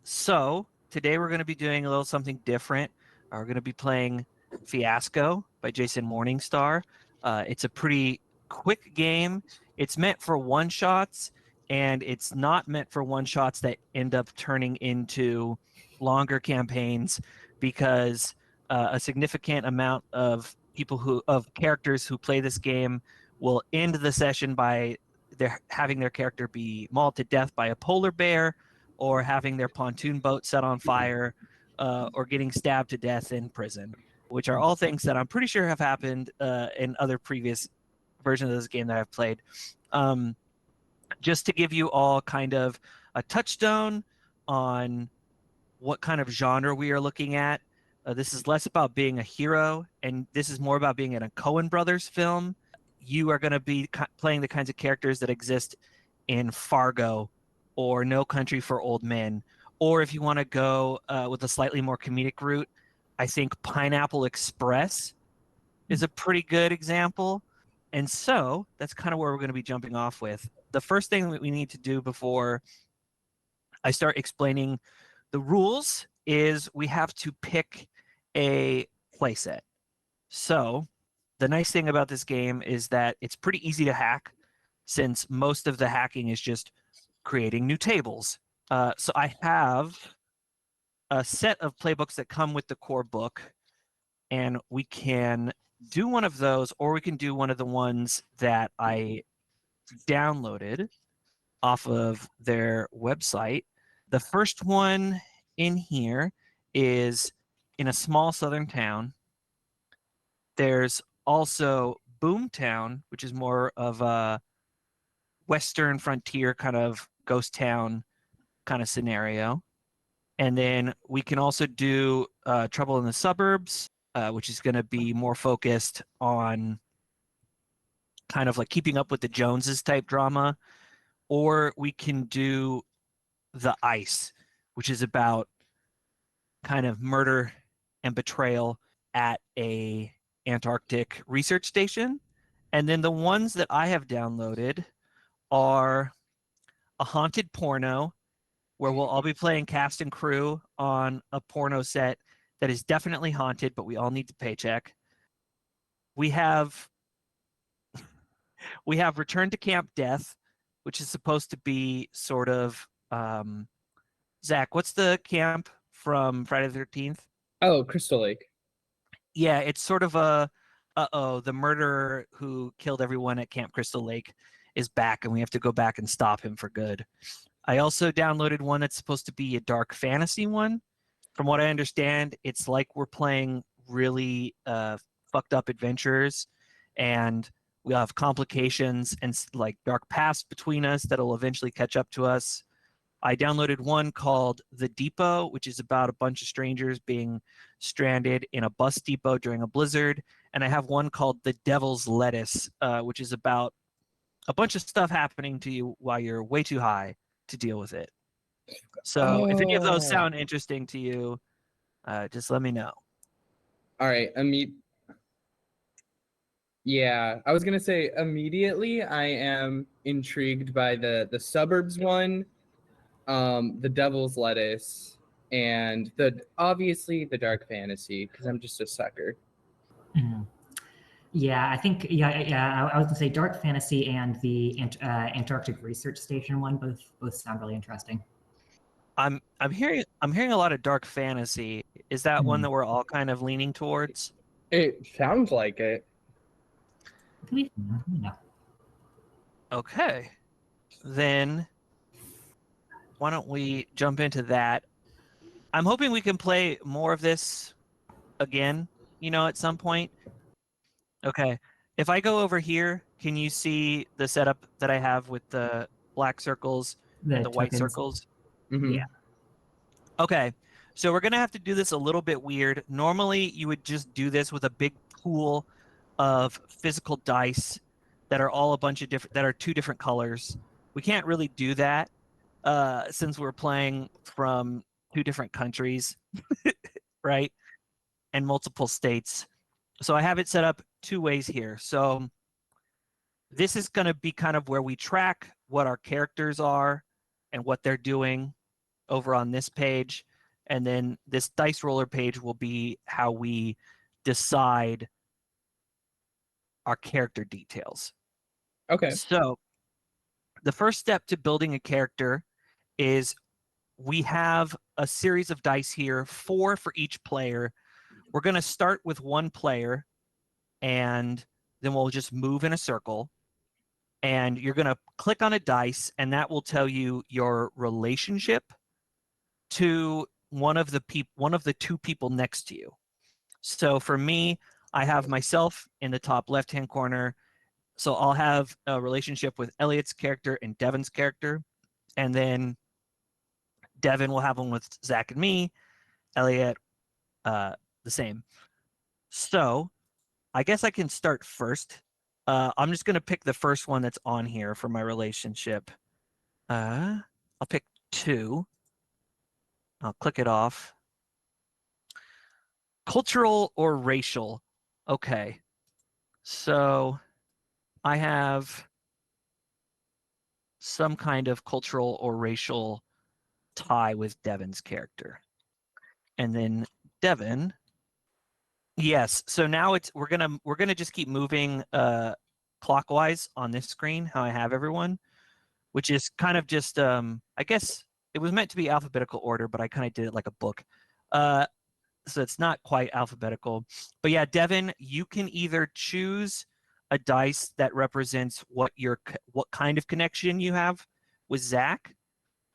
So today we're going to be doing a little something different. We're going to be playing Fiasco by Jason Morningstar. It's a pretty quick game. It's meant for one-shots, and it's not meant for one-shots that end up turning into longer campaigns because a significant amount of characters who play this game will end the session by having their character be mauled to death by a polar bear, or having their pontoon boat set on fire, or getting stabbed to death in prison, which are all things that I'm pretty sure have happened in other previous versions of this game that I've played. Just to give you all kind of a touchstone on what kind of genre we are looking at, this is less about being a hero, and this is more about being in a Coen Brothers film. You are going to be playing the kinds of characters that exist in Fargo, or No Country for Old Men, or if you want to go with a slightly more comedic route, I think Pineapple Express is a pretty good example. And so that's kind of where we're going to be jumping off with. The first thing that we need to do before I start explaining the rules is we have to pick a playset. So the nice thing about this game is that it's pretty easy to hack, since most of the hacking is just creating new tables. So I have a set of playbooks that come with the core book, and we can do one of those, or we can do one of the ones that I downloaded off of their website. The first one in here is in a small southern town. There's also Boomtown, which is more of a western frontier kind of ghost town kind of scenario. And then we can also do Trouble in the Suburbs, which is going to be more focused on kind of like Keeping Up with the Joneses type drama. Or we can do The Ice, which is about kind of murder and betrayal at a Antarctic research station. And then the ones that I have downloaded are a haunted porno, where we'll all be playing cast and crew on a porno set that is definitely haunted, but we all need the paycheck. We have Return to Camp Death, which is supposed to be sort of Zach, what's the camp from Friday the 13th? Oh, Crystal Lake. Yeah, it's sort of the murderer who killed everyone at Camp Crystal Lake is back, and we have to go back and stop him for good. I also downloaded one that's supposed to be a dark fantasy one. From what I understand, it's like we're playing really fucked up adventures, and we'll have complications and like dark past between us that'll eventually catch up to us. I downloaded one called The Depot, which is about a bunch of strangers being stranded in a bus depot during a blizzard. And I have one called The Devil's Lettuce, which is about a bunch of stuff happening to you while you're way too high to deal with it. So if any of those sound interesting to you, just let me know. All right, yeah, I was gonna say immediately I am intrigued by the Suburbs one, the Devil's Lettuce, and obviously the dark fantasy, because I'm just a sucker. Mm-hmm. Yeah, I think I was gonna say dark fantasy and the Antarctic research station one both sound really interesting. I'm hearing a lot of dark fantasy. Is that one that we're all kind of leaning towards? It sounds like it. Yeah. Okay, then why don't we jump into that? I'm hoping we can play more of this again, at some point. Okay, if I go over here, can you see the setup that I have with the black circles, the white circles? Mm-hmm. Yeah. Okay, so we're gonna have to do this a little bit weird. Normally, you would just do this with a big pool of physical dice that are all a bunch of that are two different colors. We can't really do that since we're playing from two different countries, right? And multiple states. So I have it set up two ways here. So this is going to be kind of where we track what our characters are and what they're doing. over on this page, and then this dice roller page will be how we decide our character details. Okay. So the first step to building a character is we have a series of dice here, 4 for each player. We're going to start with 1 player, and then we'll just move in a circle. And you're going to click on a dice, and that will tell you your relationship to one of the 2 people next to you. So for me, I have myself in the top left-hand corner. So I'll have a relationship with Eliot's character and Devon's character. And then Devon will have one with Zach and me. Eliot, the same. So I guess I can start first. I'm just going to pick the first one that's on here for my relationship. I'll pick 2. I'll click it off. Cultural or racial. Okay. So I have some kind of cultural or racial tie with Devon's character. And then Devon. Yes. So now we're gonna just keep moving clockwise on this screen, how I have everyone, which is kind of just I guess it was meant to be alphabetical order, but I kind of did it like a book. So it's not quite alphabetical. But yeah, Devon, you can either choose a dice that represents what kind of connection you have with Zach,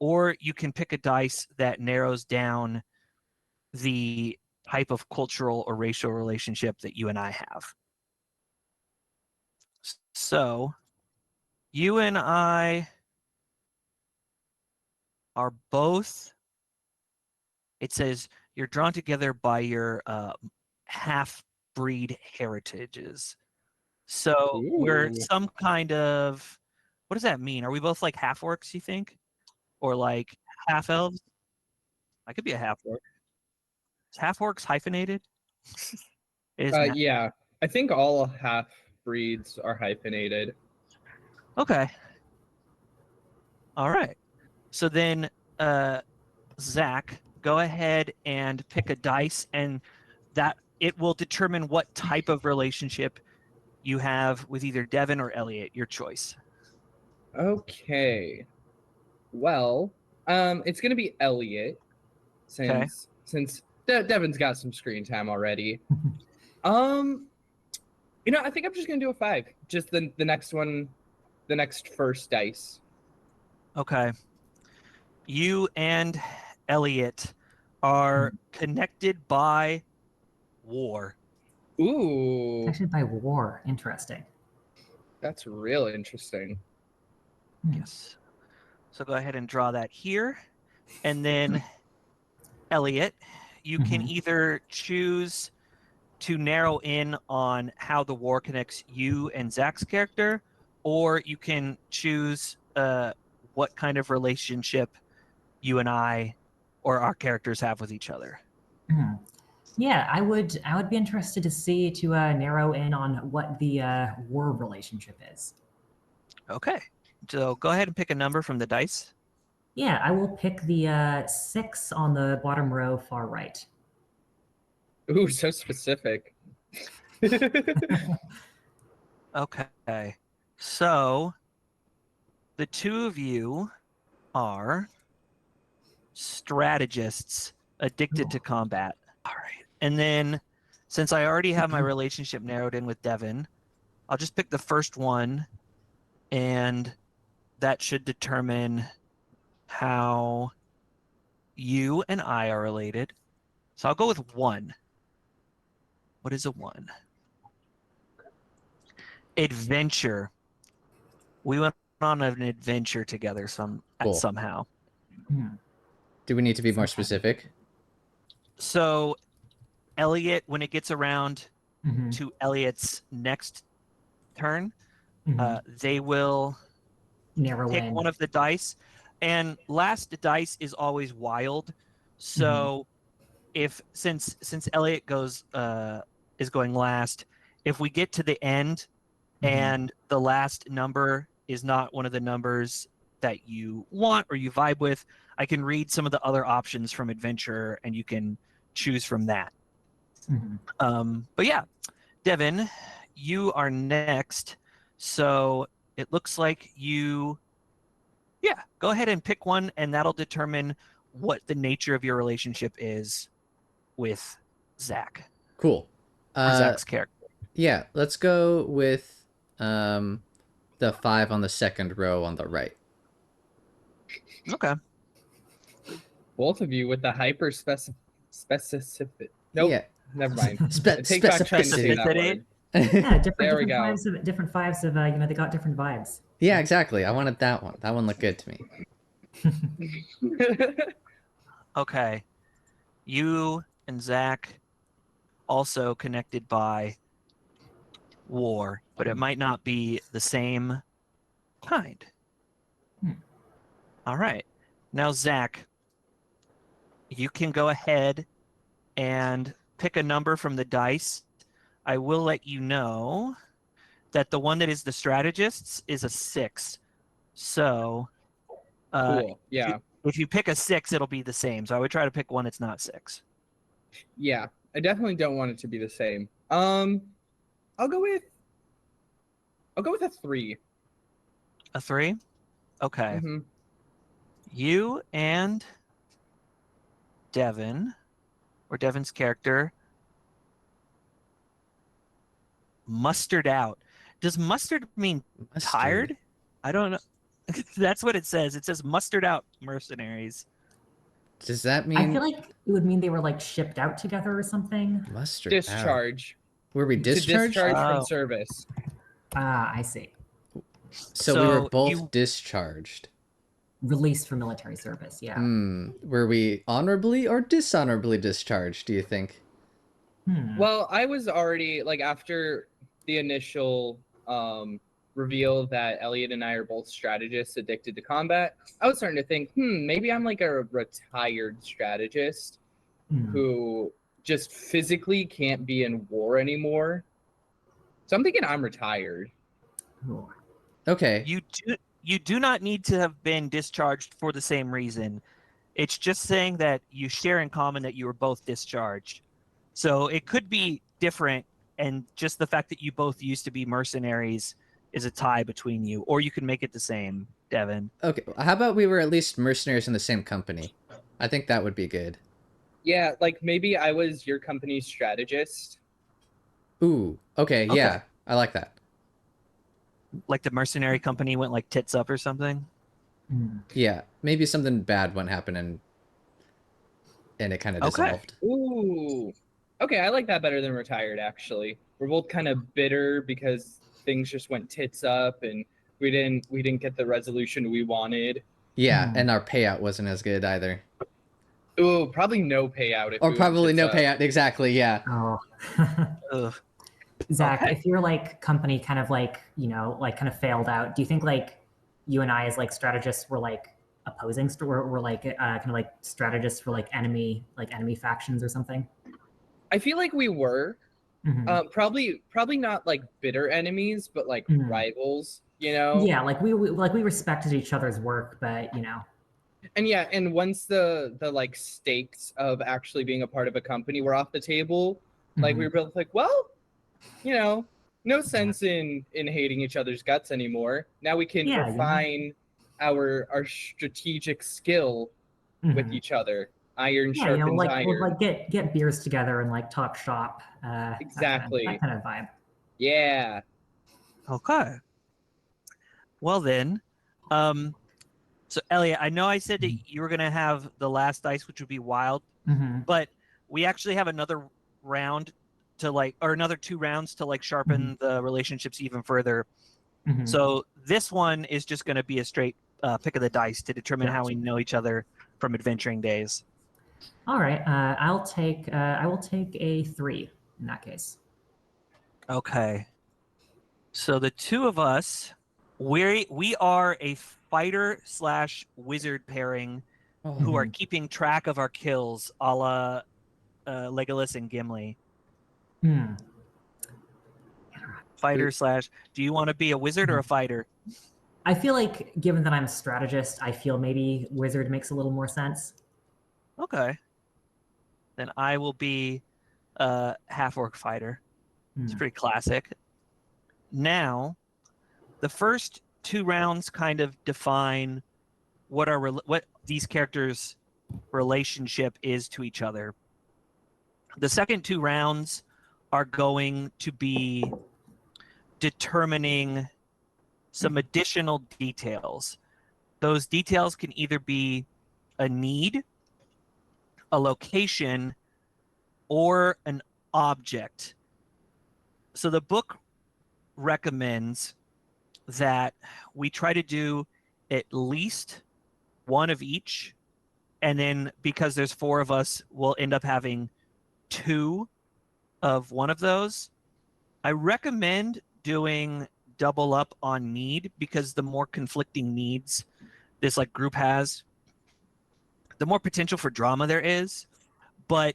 or you can pick a dice that narrows down the type of cultural or racial relationship that you and I have. So you and I are both, it says you're drawn together by your half-breed heritages. So we're Ooh. some kind of, what does that mean? Are we both like half-orcs, you think? Or like half-elves? I could be a half-orc. Is half-orcs hyphenated? It is not. Yeah, I think all half breeds are hyphenated. Okay. All right. So then, Zach, go ahead and pick a dice, and that it will determine what type of relationship you have with either Devon or Eliot, your choice. Okay. Well, it's gonna be Eliot Okay. since Devon's got some screen time already. I think I'm just gonna do a 5. Just the next one, the next first dice. Okay. You and Eliot are connected by war. Ooh, Connected by war. Interesting. that's real interesting. Yes. So go ahead and draw that here. And then, Eliot, you can either choose to narrow in on how the war connects you and Zach's character, or you can choose what kind of relationship you and I or our characters have with each other. Yeah, I would be interested to see to narrow in on what the war relationship is. Okay. So go ahead and pick a number from the dice. Yeah, I will pick the 6 on the bottom row, far right. Ooh, so specific. Okay. So the 2 of you are strategists addicted to combat. All right. And then since I already have my relationship narrowed in with Devon, I'll just pick the first one, and that should determine how you and I are related. So I'll go with 1. What is a 1? Adventure. We went on an adventure together Cool. somehow. Do we need to be more specific? So Eliot, when it gets around to Eliot's next turn, they will narrow pick in one of the dice, and last dice is always wild. So since Eliot is going last, if we get to the end and the last number is not one of the numbers that you want or you vibe with, I can read some of the other options from adventure, and you can choose from that. But yeah, Devon, you are next. So it looks like you, go ahead and pick one, and that'll determine what the nature of your relationship is with Zach. Cool. Or Zach's character. Yeah, let's go with the 5 on the second row on the right. Okay. Both of you with the hyper specific. Nope. Yeah. Never mind. I take back trying to say that Specificity. word. Yeah, There we different fives of they got different vibes. Yeah, exactly. I wanted that one. That one looked good to me. Okay. You and Zach also connected by war, but it might not be the same kind. All right. Now, Zach, you can go ahead and pick a number from the dice. I will let you know that the one that is the strategist's is a 6. So, Cool. Yeah. if you pick a 6, it'll be the same. So I would try to pick one that's not 6. Yeah. I definitely don't want it to be the same. I'll go with a 3. A 3? Okay. Mm-hmm. You and Devon, or Devon's character, mustered out. Does mustard mean tired? I don't know. That's what it says. It says mustered out mercenaries. Does that mean I feel like it would mean they were like shipped out together or something. mustard out? Discharge. Were we To discharged? discharge Oh. from service. Ah, I see. So we were So both you- discharged. Released for military service. Yeah. Were we honorably or dishonorably discharged, do you think? Well, I was already like after the initial reveal that Eliot and I are both strategists addicted to combat, I was starting to think, maybe I'm like a retired strategist who just physically can't be in war anymore. So I'm thinking I'm retired. Cool. Okay. You do not need to have been discharged for the same reason. It's just saying that you share in common that you were both discharged. So it could be different, and just the fact that you both used to be mercenaries is a tie between you, or you can make it the same, Devon. Okay. How about we were at least mercenaries in the same company? I think that would be good. Yeah, like maybe I was your company's strategist. Ooh. Okay. Okay. Yeah. I like that. Like the mercenary company went like tits up or something. Yeah. Maybe something bad won't happen and it kind of Okay. dissolved. Ooh. Okay, I like that better than retired, actually. We're both kind of bitter because things just went tits up and we didn't get the resolution we wanted. Yeah, and our payout wasn't as good either. Ooh, probably no payout. Or probably no payout. Exactly. Yeah. Oh. Ugh. Zach, Okay. if your like company kind of like, like kind of failed out, do you think like you and I as like strategists were like opposing were like kind of like strategists for like enemy factions or something? I feel like we were. Probably not like bitter enemies, but like rivals, Yeah, like we respected each other's work, but And yeah, and once the like stakes of actually being a part of a company were off the table, like we were both like, well, no sense in hating each other's guts anymore. Now we can refine our strategic skill with each other. Iron sharpens iron. We'll like get beers together and like talk shop. Exactly. That kind of vibe. Yeah. Okay. Well then, so Eliot, I know I said that you were gonna have the last dice, which would be wild, but we actually have another round to another 2 rounds to sharpen the relationships even further. So this one is just gonna be a straight pick of the dice to determine how we know each other from adventuring days. All right, I will take a 3 in that case. Okay. So the two of us, we are a fighter/wizard pairing who are keeping track of our kills, a la Legolas and Gimli. Hmm. Fighter/. Do you want to be a wizard or a fighter? I feel like, given that I'm a strategist, I feel maybe wizard makes a little more sense. Okay. Then I will be a half-orc fighter. It's Hmm. pretty classic. Now, the first 2 rounds kind of define what these characters' relationship is to each other. The second 2 rounds are going to be determining some additional details. Those details can either be a need, a location, or an object. So the book recommends that we try to do at least one of each. And then because there's 4 of us, we'll end up having 2 of one of those. I recommend doing double up on need, because the more conflicting needs this like group has, the more potential for drama there is. But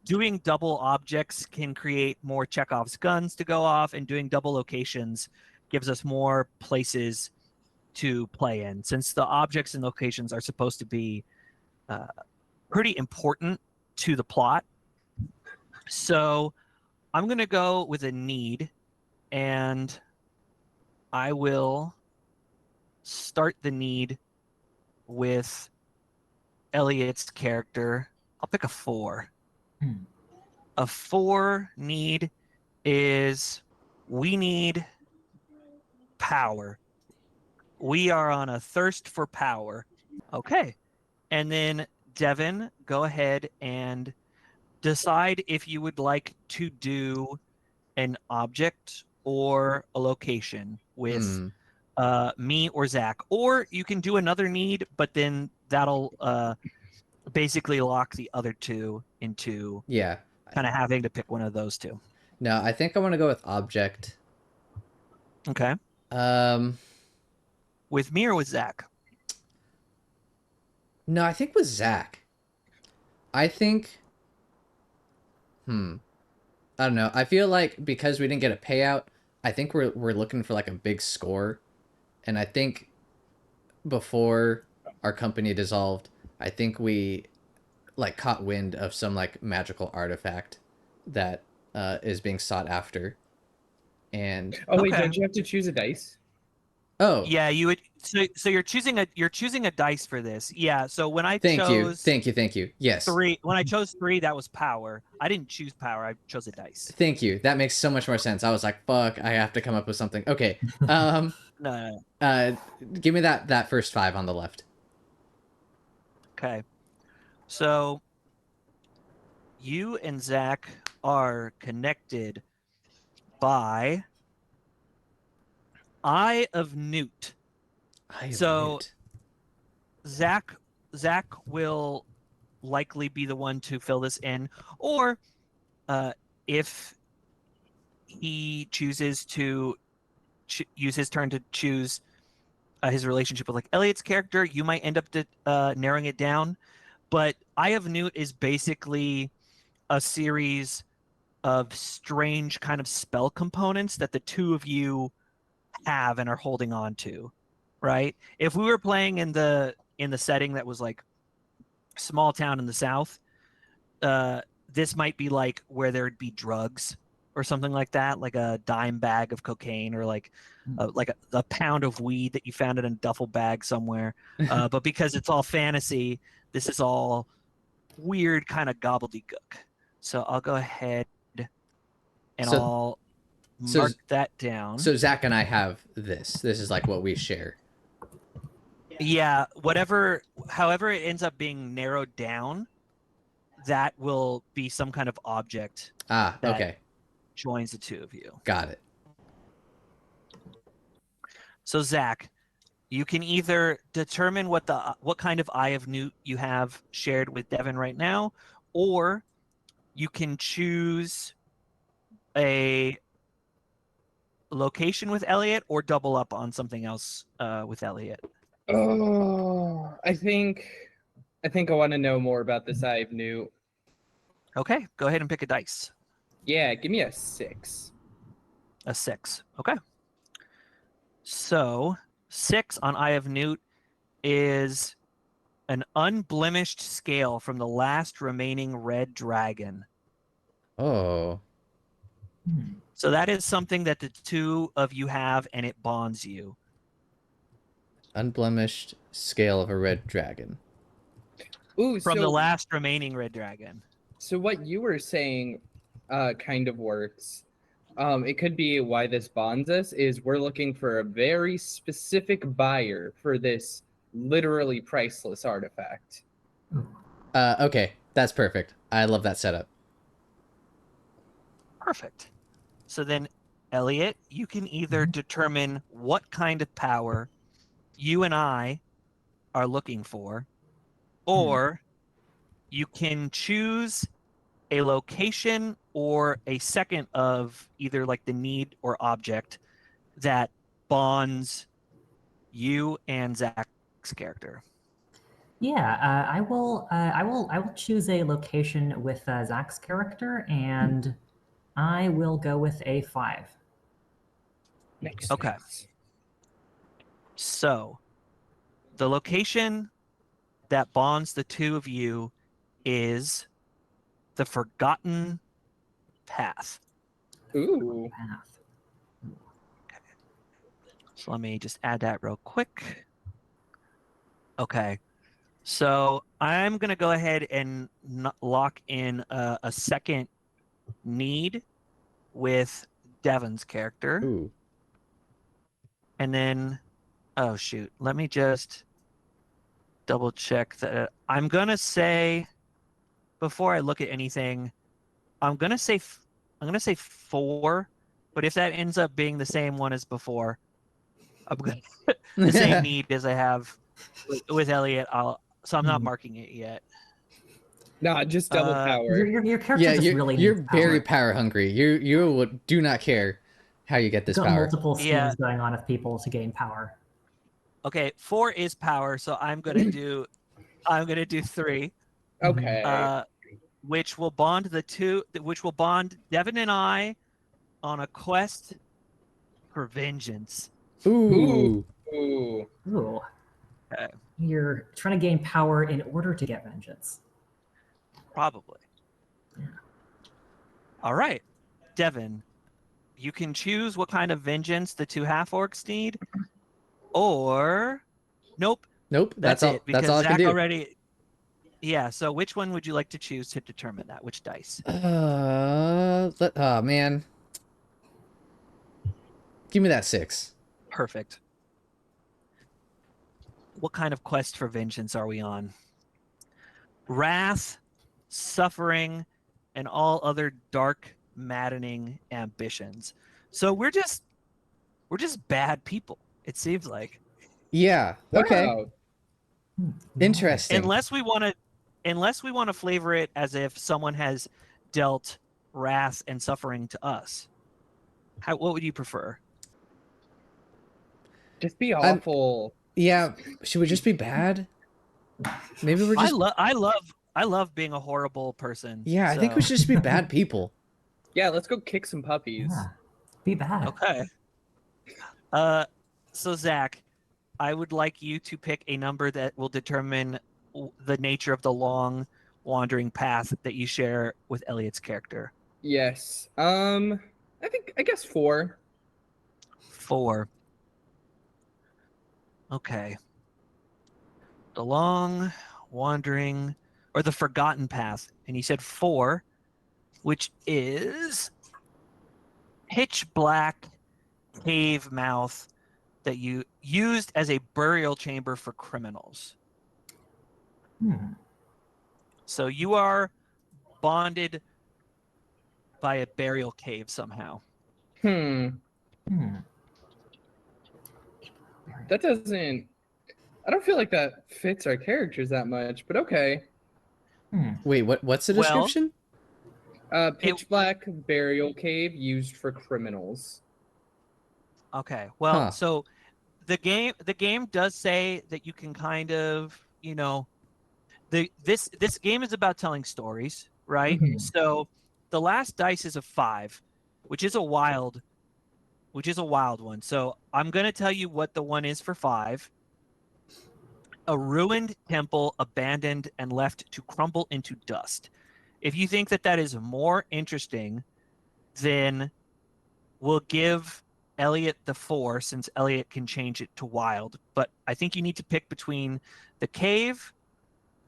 doing double objects can create more Chekhov's guns to go off, and doing double locations gives us more places to play in, since the objects and locations are supposed to be pretty important to the plot. So I'm going to go with a need, and I will start the need with Eliot's character. I'll pick a 4. Hmm. A 4 need is we need power. We are on a thirst for power. Okay. And then Devon, go ahead and decide if you would like to do an object or a location with me or Zach. Or you can do another need, but then that'll basically lock the other 2 into Yeah. kind of having to pick one of those 2. No, I think I want to go with object. Okay. Um, With me or with Zach? no, I think with Zach. I think. I don't know. I feel like because we didn't get a payout, I think we're looking for like a big score, and I think before our company dissolved, I think we like caught wind of some like magical artifact that is being sought after, and Oh wait, Okay. don't you have to choose a dice? oh, Yeah, you would. So you're choosing a dice for this. Yeah. So when I thank you, chose thank you, thank you. Yes, 3, when I chose 3, that was power. I didn't choose power. I chose a dice. thank you. That makes so much more sense. I was like, fuck, I have to come up with something. Okay, No, no, no. give me that first 5 on the left. Okay. So you and Zach are connected by Eye of Newt. I have So Newt. Zach will likely be the one to fill this in, or if he chooses to use his turn to choose his relationship with like Eliot's character, you might end up narrowing it down. But Eye of Newt is basically a series of strange kind of spell components that the 2 of you have and are holding on to, right? If we were playing in the setting that was like small town in the South, this might be like where there'd be drugs or something like that, like a dime bag of cocaine, or like a pound of weed that you found in a duffel bag somewhere. But because it's all fantasy, this is all weird kind of gobbledygook. So I'll go ahead and So- I'll so- mark that down. So Zach and I have this. This is like what we share. Yeah, however it ends up being narrowed down, that will be some kind of object Ah, that okay, joins the 2 of you. got it. So Zach, you can either determine what kind of Eye of Newt you have shared with Devon right now, or you can choose a location with Eliot, or double up on something else with Eliot. Oh, I think I want to know more about this Eye of Newt. Okay, go ahead and pick a dice. Yeah, give me a 6. A 6. Okay. So 6 on Eye of Newt is an unblemished scale from the last remaining red dragon. Oh. So that is something that the two of you have, and it bonds you. Unblemished scale of a red dragon. Ooh, From so the last remaining red dragon. so what you were saying kind of works. It could be why this bonds us is we're looking for a very specific buyer for this literally priceless artifact. Okay, that's perfect. I love that setup. Perfect. So then, Eliot, you can either determine what kind of power you and I are looking for, or you can choose a location or a second of either like the need or object that bonds you and Zach's character. Yeah, I will. I will choose a location with Zach's character, and I will go with a 5. Nice. Okay. nice. So, the location that bonds the two of you is the Forgotten Path. Ooh. Path. So let me just add that real quick. Okay. So I'm going to go ahead and lock in a second need with Devon's character. Ooh. And then, oh shoot, let me just double check that. I'm going to say, before I look at anything, I'm going to say 4, but if that ends up being the same one as before, I'm going to the same need as I have with Eliot. So I'm not marking it yet. Nah, just double power. Your character Yeah, just you're, really you're needs very power. power hungry. You do not care how you get this Got power. multiple schemes Yeah. going on with people to gain power. Okay, 4 is power, so I'm gonna do 3, Okay. which will bond Devon and I on a quest for vengeance. Ooh. Ooh. Ooh. Okay. You're trying to gain power in order to get vengeance. Probably. All right, Devon, you can choose what kind of vengeance the two half-orcs need, or nope, Nope. that's all. it, because That's all I can Zach do. already. Yeah. So which one would you like to choose to determine that? Which dice? Oh man. Give me that 6. Perfect. What kind of quest for vengeance are we on? Wrath, suffering, and all other dark, maddening ambitions. So we're just bad people, it seems like. Yeah. Okay. Wow. Interesting. Unless we want to flavor it as if someone has dealt wrath and suffering to us. What would you prefer? Just be awful. Yeah. Should we just be bad? Maybe we're just. I love being a horrible person. Yeah, I think we should just be bad people. Yeah, let's go kick some puppies. Yeah. Be bad. Okay. So Zach, I would like you to pick a number that will determine the nature of the long wandering path that you share with Eliot's character. Yes. I guess 4. 4. Okay. The long wandering, or the forgotten path, and you said 4, which is pitch black cave mouth that you used as a burial chamber for criminals. So you are bonded by a burial cave somehow. That doesn't. I don't feel like that fits our characters that much, but okay. Wait, what's the description? Pitch black burial cave used for criminals. Okay. Well, Huh. so the game does say that you can kind of, this game is about telling stories, right? Mhm. So the last dice is a 5, which is a wild which is a wild one. So I'm going to tell you what the one is for 5. A ruined temple, abandoned and left to crumble into dust. If you think that that is more interesting, then we'll give Eliot the 4, since Eliot can change it to wild. But I think you need to pick between the cave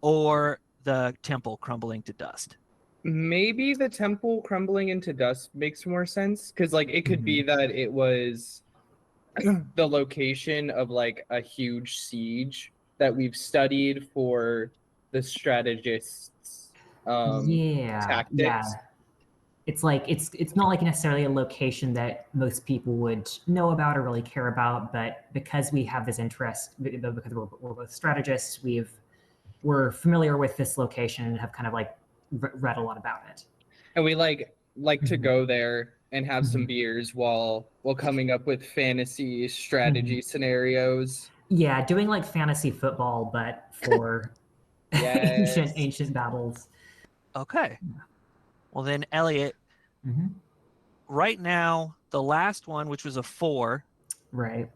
or the temple crumbling to dust. Maybe the temple crumbling into dust makes more sense, because like it could be that it was the location of like a huge siege that we've studied for the strategists' Yeah. tactics. It's like it's not like necessarily a location that most people would know about or really care about, but because we have this interest, because we're both strategists, we're familiar with this location and have kind of like read a lot about it. And we like to Mhm. go there and have some Mhm. beers while coming up with fantasy strategy scenarios. Yeah, doing like fantasy football, but for Yes. ancient battles. Okay. Well, then, Eliot, Mhm. right now, the last one, which was a 4, Right.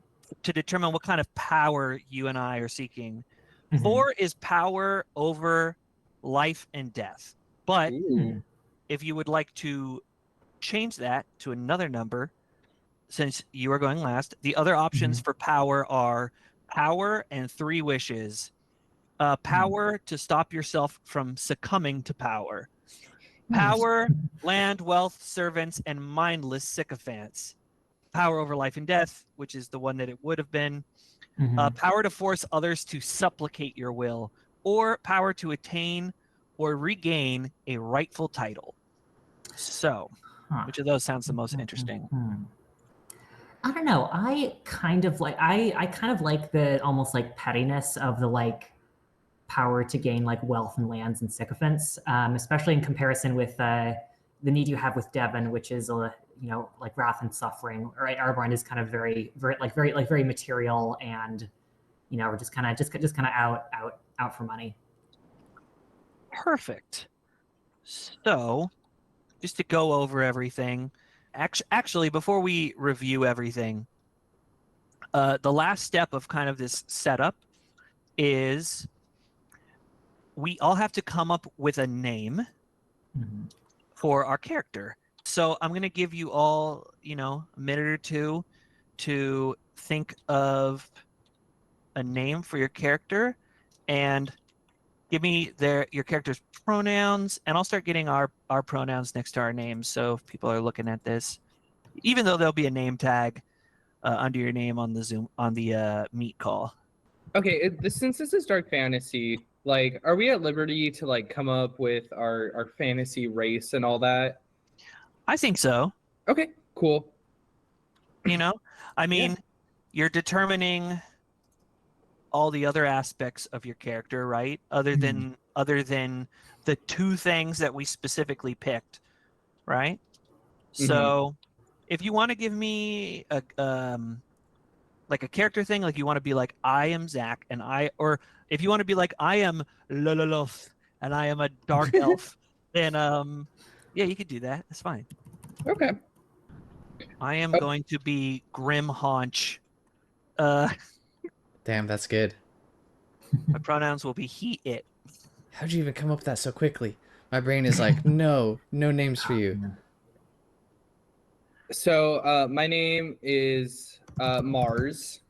to determine what kind of power you and I are seeking. Mhm. 4 is power over life and death. But Ooh. if you would like to change that to another number, since you are going last, the other options for power are power and 3 wishes. Power to stop yourself from succumbing to power. Power, land, wealth, servants, and mindless sycophants. Power over life and death, which is the one that it would have been. Power to force others to supplicate your will, or power to attain or regain a rightful title. So, which of those sounds the most interesting? I don't know. I kind of like the almost like pettiness of the like power to gain like wealth and lands and sycophants, especially in comparison with the need you have with Devon, which is like wrath and suffering. Right, Arborn is kind of very material, and we're just kind of out for money. Perfect. So, just to go over everything, actually, before we review everything, the last step of kind of this setup is we all have to come up with a name for our character. So I'm going to give you all, a minute or two to think of a name for your character and give me your character's pronouns, and I'll start getting our pronouns next to our names. So if people are looking at this, even though there'll be a name tag under your name on the Zoom, on the Meet call. Okay, since this is dark fantasy, like, are we at liberty to like come up with our fantasy race and all that? I think so. Okay, cool. I mean, you're determining all the other aspects of your character, right? Other than the 2 things that we specifically picked, right? So, if you want to give me a like a character thing, like you want to be like, I am Zach, or if you want to be like, I am Lololoth, and I am a dark elf, then yeah, you could do that. That's fine. Okay. I am going to be Grimhaunch. Damn, that's good. My pronouns will be he, it. How'd you even come up with that so quickly? My brain is like, no names for you. So my name is Mars.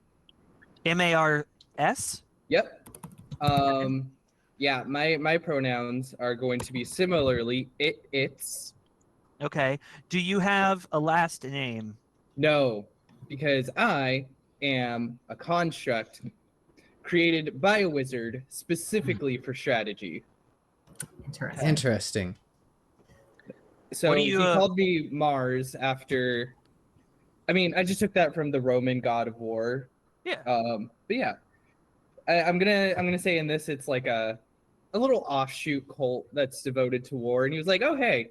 M-A-R-S? Yep. Yeah, my pronouns are going to be similarly it's. Okay. Do you have a last name? No, because I am a construct created by a wizard specifically for strategy. Interesting. So he called me Mars after. I mean, I just took that from the Roman god of war. Yeah. But yeah, I'm gonna say in this it's like a little offshoot cult that's devoted to war, and he was like, oh hey,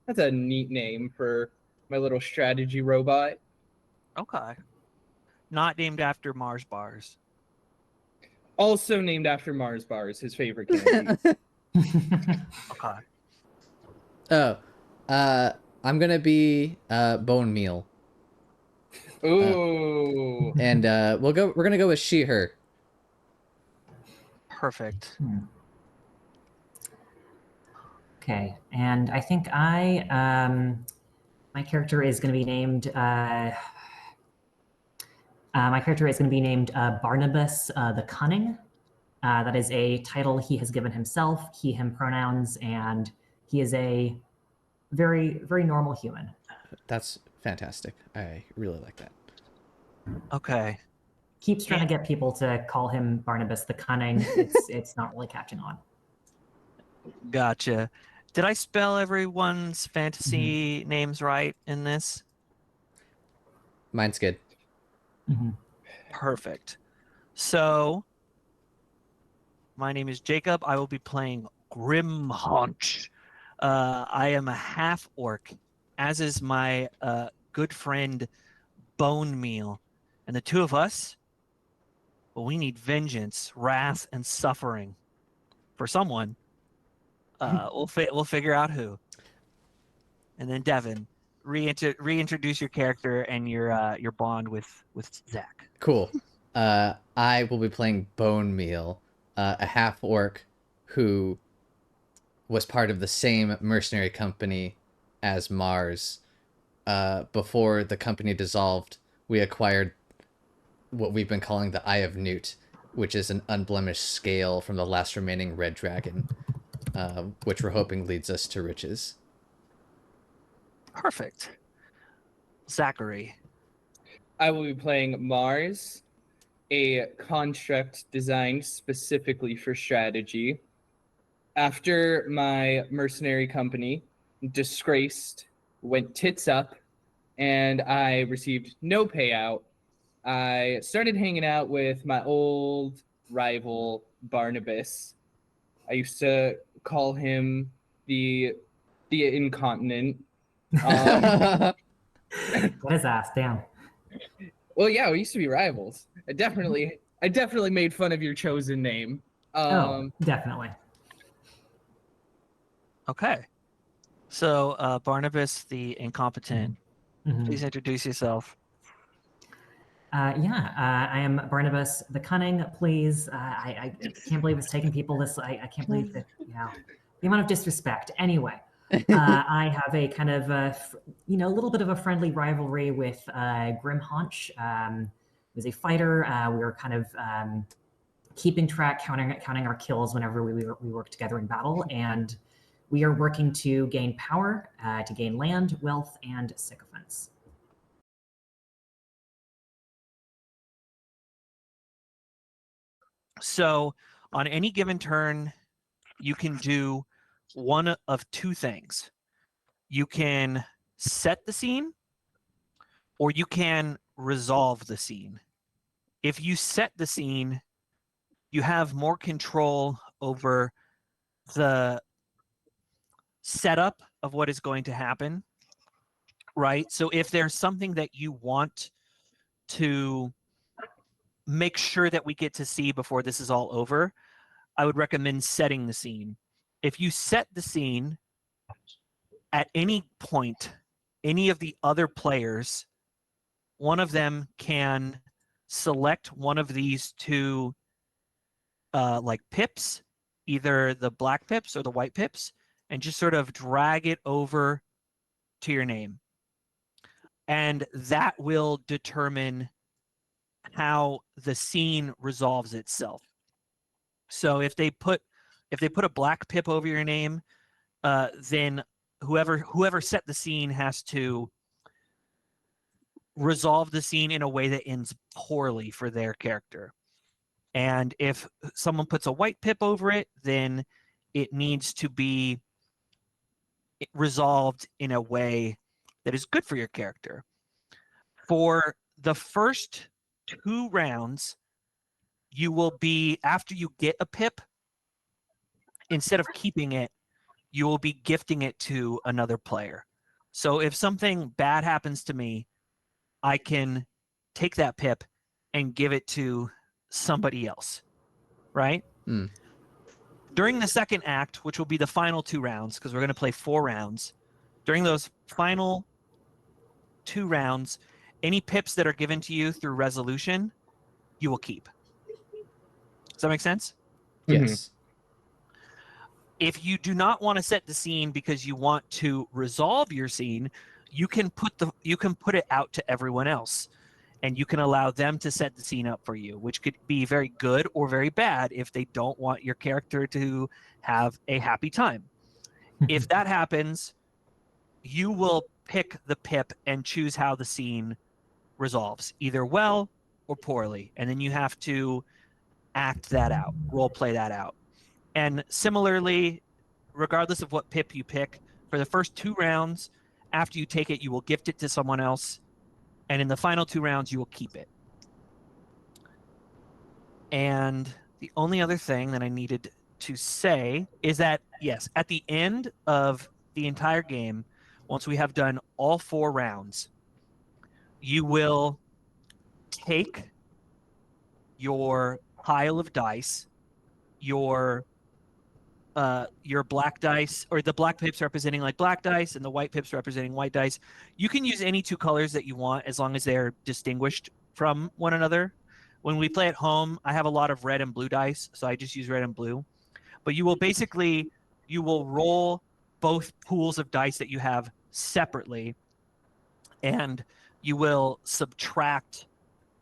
that's a neat name for my little strategy robot. Okay. Not named after Mars bars. Also named after Mars bars, his favorite candy. Okay. Oh, I'm gonna be Bonemeal. Ooh. And we're gonna go with she her. Perfect. Okay, and I think my character is going to be named Barnabus the Cunning. That is a title he has given himself, he, him pronouns, and he is a very, very normal human. That's fantastic. I really like that. Okay. Keeps trying to get people to call him Barnabus the Cunning. It's not really catching on. Gotcha. Did I spell everyone's fantasy names right in this? Mine's good. Perfect. So, my name is Jacob. I will be playing Grimhaunch. I am a half orc, as is my good friend Bonemeal. And the two of us, well, we need vengeance, wrath, and suffering for someone. We'll figure out who. And then Devon, reintroduce your character and your bond with Zach. Cool. I will be playing Bonemeal, a half orc who was part of the same mercenary company as Mars. Before the company dissolved, we acquired what we've been calling the Eye of Newt, which is an unblemished scale from the last remaining red dragon, which we're hoping leads us to riches. Perfect. Zachary. I will be playing Mars, a construct designed specifically for strategy. After my mercenary company disgraced, went tits up, and I received no payout, I started hanging out with my old rival, Barnabus. I used to call him the incontinent. What his ass, damn. Well, yeah, we used to be rivals. I definitely made fun of your chosen name. Definitely. Okay. So Barnabas the incompetent. Please introduce yourself. I am Barnabas the Cunning. Please, I can't believe it's taking people this. I can't believe that. The amount of disrespect. Anyway, I have a kind of a little bit of a friendly rivalry with Grimhaunch. He was a fighter. We were kind of keeping track, counting our kills whenever we work together in battle, and we are working to gain power, to gain land, wealth, and sycophants. So on any given turn, you can do one of two things. You can set the scene, or you can resolve the scene. If you set the scene, you have more control over the setup of what is going to happen, right? So if there's something that you want to make sure that we get to see before this is all over, I would recommend setting the scene. If you set the scene at any point, any of the other players, one of them can select one of these two like pips, either the black pips or the white pips, and just sort of drag it over to your name. And that will determine how the scene resolves itself. So if they put a black pip over your name, then whoever set the scene has to resolve the scene in a way that ends poorly for their character. And if someone puts a white pip over it, then it needs to be resolved in a way that is good for your character. For the first 2 rounds, you will be, after you get a pip, instead of keeping it, you will be gifting it to another player. So if something bad happens to me, I can take that pip and give it to somebody else, right? During the second act, which will be the final 2 rounds, because we're going to play 4 rounds, during those final 2 rounds, any pips that are given to you through resolution, you will keep. Does that make sense? Yes. If you do not want to set the scene because you want to resolve your scene, you can put it out to everyone else, and you can allow them to set the scene up for you, which could be very good or very bad if they don't want your character to have a happy time. If that happens, you will pick the pip and choose how the scene resolves, either well or poorly, and then you have to act that out, role play that out. And similarly, regardless of what pip you pick, for the first 2 rounds, after you take it, you will gift it to someone else, and in the final 2 rounds, you will keep it. And the only other thing that I needed to say is that, yes, at the end of the entire game, once we have done all 4 rounds, you will take your pile of dice, your black dice, or the black pips representing like black dice and the white pips representing white dice. You can use any 2 colors that you want as long as they're distinguished from one another. When we play at home, I have a lot of red and blue dice, so I just use red and blue. But you will roll both pools of dice that you have separately, and you will subtract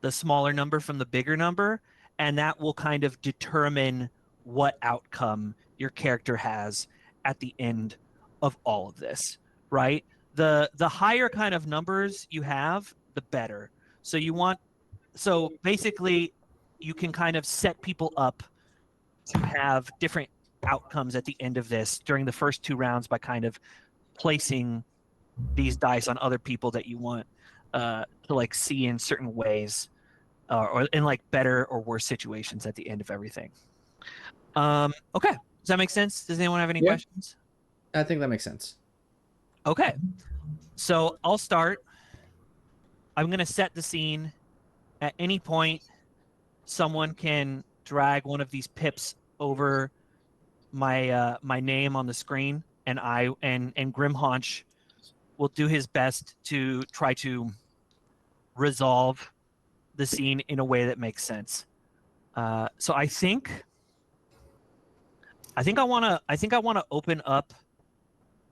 the smaller number from the bigger number, and that will kind of determine what outcome your character has at the end of all of this, right? The higher kind of numbers you have, the better. So basically you can kind of set people up to have different outcomes at the end of this during the first 2 rounds by kind of placing these dice on other people that you want to like see in certain ways, or in like better or worse situations at the end of everything. Okay, does that make sense? Does anyone have any questions? I think that makes sense. Okay, so I'll start. I'm going to set the scene. At any point, someone can drag one of these pips over my my name on the screen, and Grimhaunch will do his best to try to resolve the scene in a way that makes sense. So I think I want to open up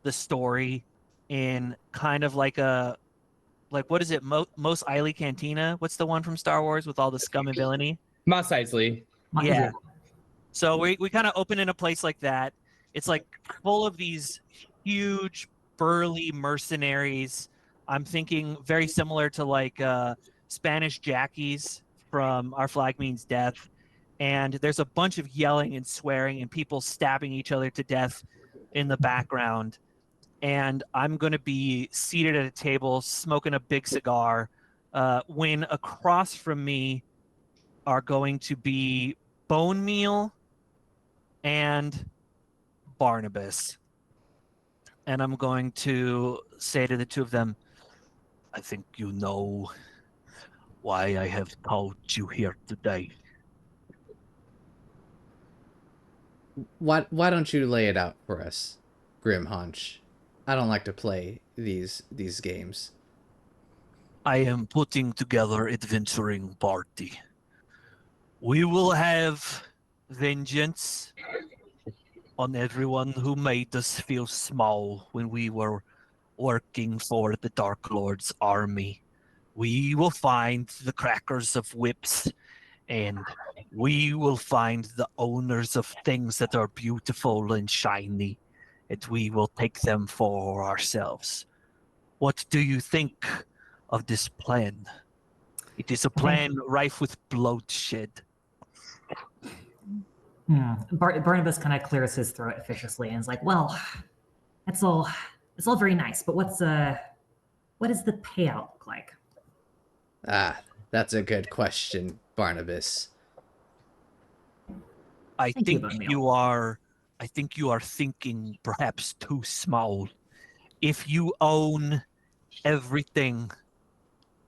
the story in kind of like what is it? Mos Eisley Cantina? What's the one from Star Wars with all the scum and villainy? Mos Eisley. Yeah. So we kind of open in a place like that. It's like full of these huge burly mercenaries. I'm thinking very similar to like Spanish jackies from Our Flag Means Death. And there's a bunch of yelling and swearing and people stabbing each other to death in the background. And I'm going to be seated at a table smoking a big cigar when across from me are going to be Bonemeal and Barnabus. And I'm going to say to the 2 of them, I think you know why I have called you here today. Why don't you lay it out for us, Grimhaunch? I don't like to play these games. I am putting together adventuring party. We will have vengeance on everyone who made us feel small when we were working for the Dark Lord's army. We will find the crackers of whips, and we will find the owners of things that are beautiful and shiny, and we will take them for ourselves. What do you think of this plan? It is a plan rife with bloodshed. Barnabus kind of clears his throat officiously and is like, well, it's all very nice, but what does the payout look like? Ah, that's a good question, Barnabus. I think you are thinking perhaps too small. If you own everything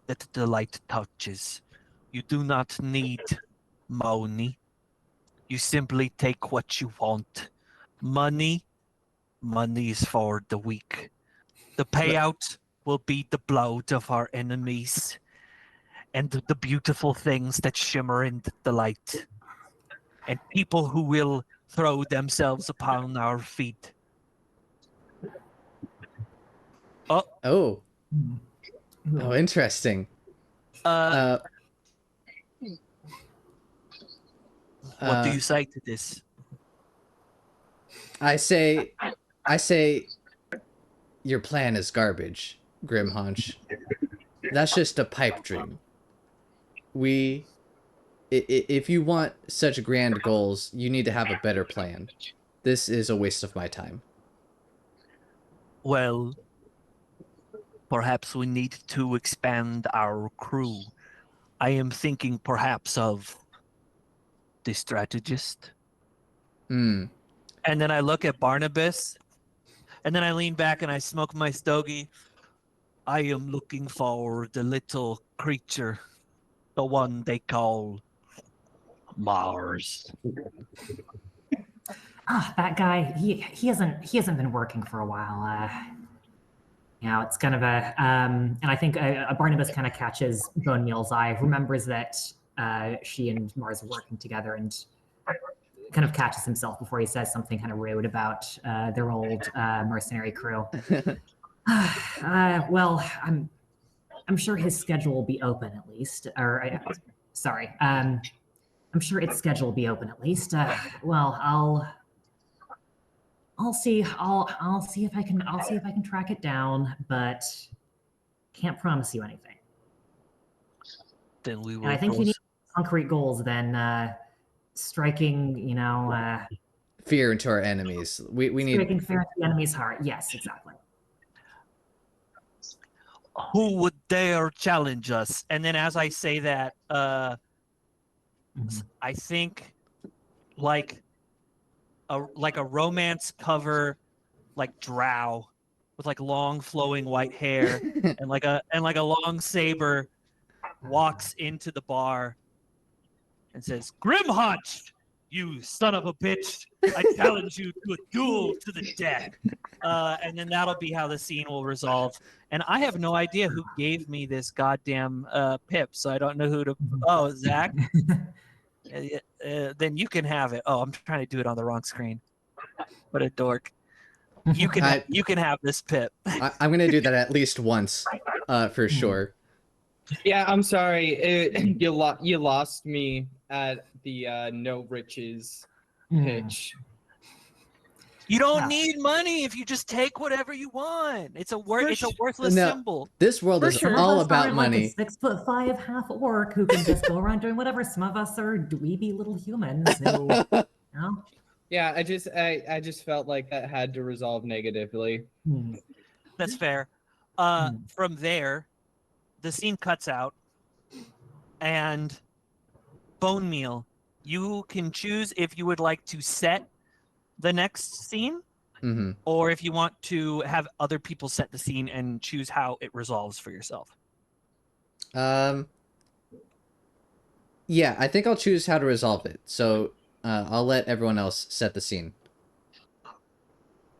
that the light touches, you do not need money. You simply take what you want. Money is for the weak. The payout will be the blood of our enemies, and the beautiful things that shimmer in the light, and people who will throw themselves upon our feet. Oh, Ooh. oh, interesting. What do Uh, you say to this? I say, your plan is garbage, Grimhaunch. That's just a pipe dream. If you want such grand goals, you need to have a better plan. This is a waste of my time. Well, perhaps we need to expand our crew. I am thinking perhaps of the strategist. Hmm. And then I look at Barnabus, and then I lean back and I smoke my stogie. I am looking for the little creature, the one they call Mars. That guy, he hasn't been working for a while. It's kind of a and I think Barnabas kind of catches Bonemeal's eye, remembers that she and Mars are working together, and kind of catches himself before he says something kind of rude about their old mercenary crew. Well, I'm sure his schedule will be open at least. Or sorry, I'm sure its schedule will be open at least. Well, I'll see. I'll see if I can track it down, but can't promise you anything. Then we will. And I think you need concrete goals than striking. Fear into our enemies. We need striking fear into the enemy's heart. Yes, exactly. Who would dare challenge us? And then as I say that, I think like a romance cover, like drow with like long flowing white hair and like a long saber walks into the bar and says, "Grimhaunch, you son of a bitch! I challenge you to a duel to the death." And then that'll be how the scene will resolve. And I have no idea who gave me this goddamn pip, so I don't know who to. Oh, Zach. Then you can have it. Oh, I'm trying to do it on the wrong screen. What a dork. You can have this pip. I'm gonna do that at least once, for sure. Yeah, I'm sorry. You lost me at the no riches pitch. You don't need money if you just take whatever you want. It's a worthless symbol. This world is all about money. Like a 6'5" half orc who can just go around doing whatever. Some of us are dweeby little humans who, Yeah, I just felt like that had to resolve negatively. That's fair. From there, the scene cuts out, and Bonemeal, you can choose if you would like to set the next scene, or if you want to have other people set the scene and choose how it resolves for yourself. Yeah, I think I'll choose how to resolve it. So I'll let everyone else set the scene.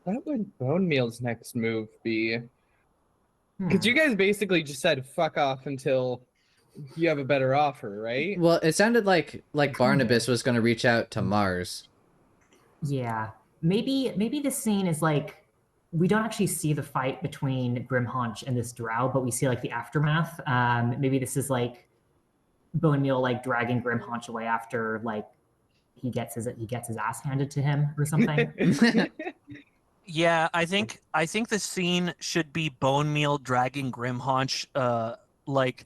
What would Bonemeal's next move be? Because you guys basically just said fuck off until you have a better offer, right? Well, it sounded like Barnabus was going to reach out to Mars. Yeah, maybe this scene is like, we don't actually see the fight between Grimhaunch and this drow, but we see like the aftermath. Maybe this is like Bonemeal like dragging Grimhaunch away after like he gets his ass handed to him or something. Yeah, I think the scene should be Bonemeal dragging Grimhaunch like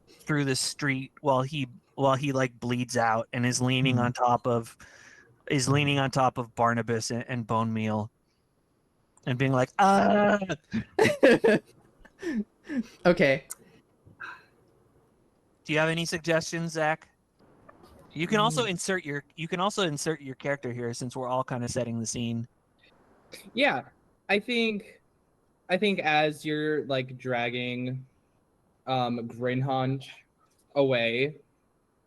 through the street while he like bleeds out and is leaning on top of Barnabus and Bonemeal and being like, Okay. Do you have any suggestions, Zach? You can also insert your character here, since we're all kind of setting the scene. Yeah, I think as you're like dragging Grimhaunch away,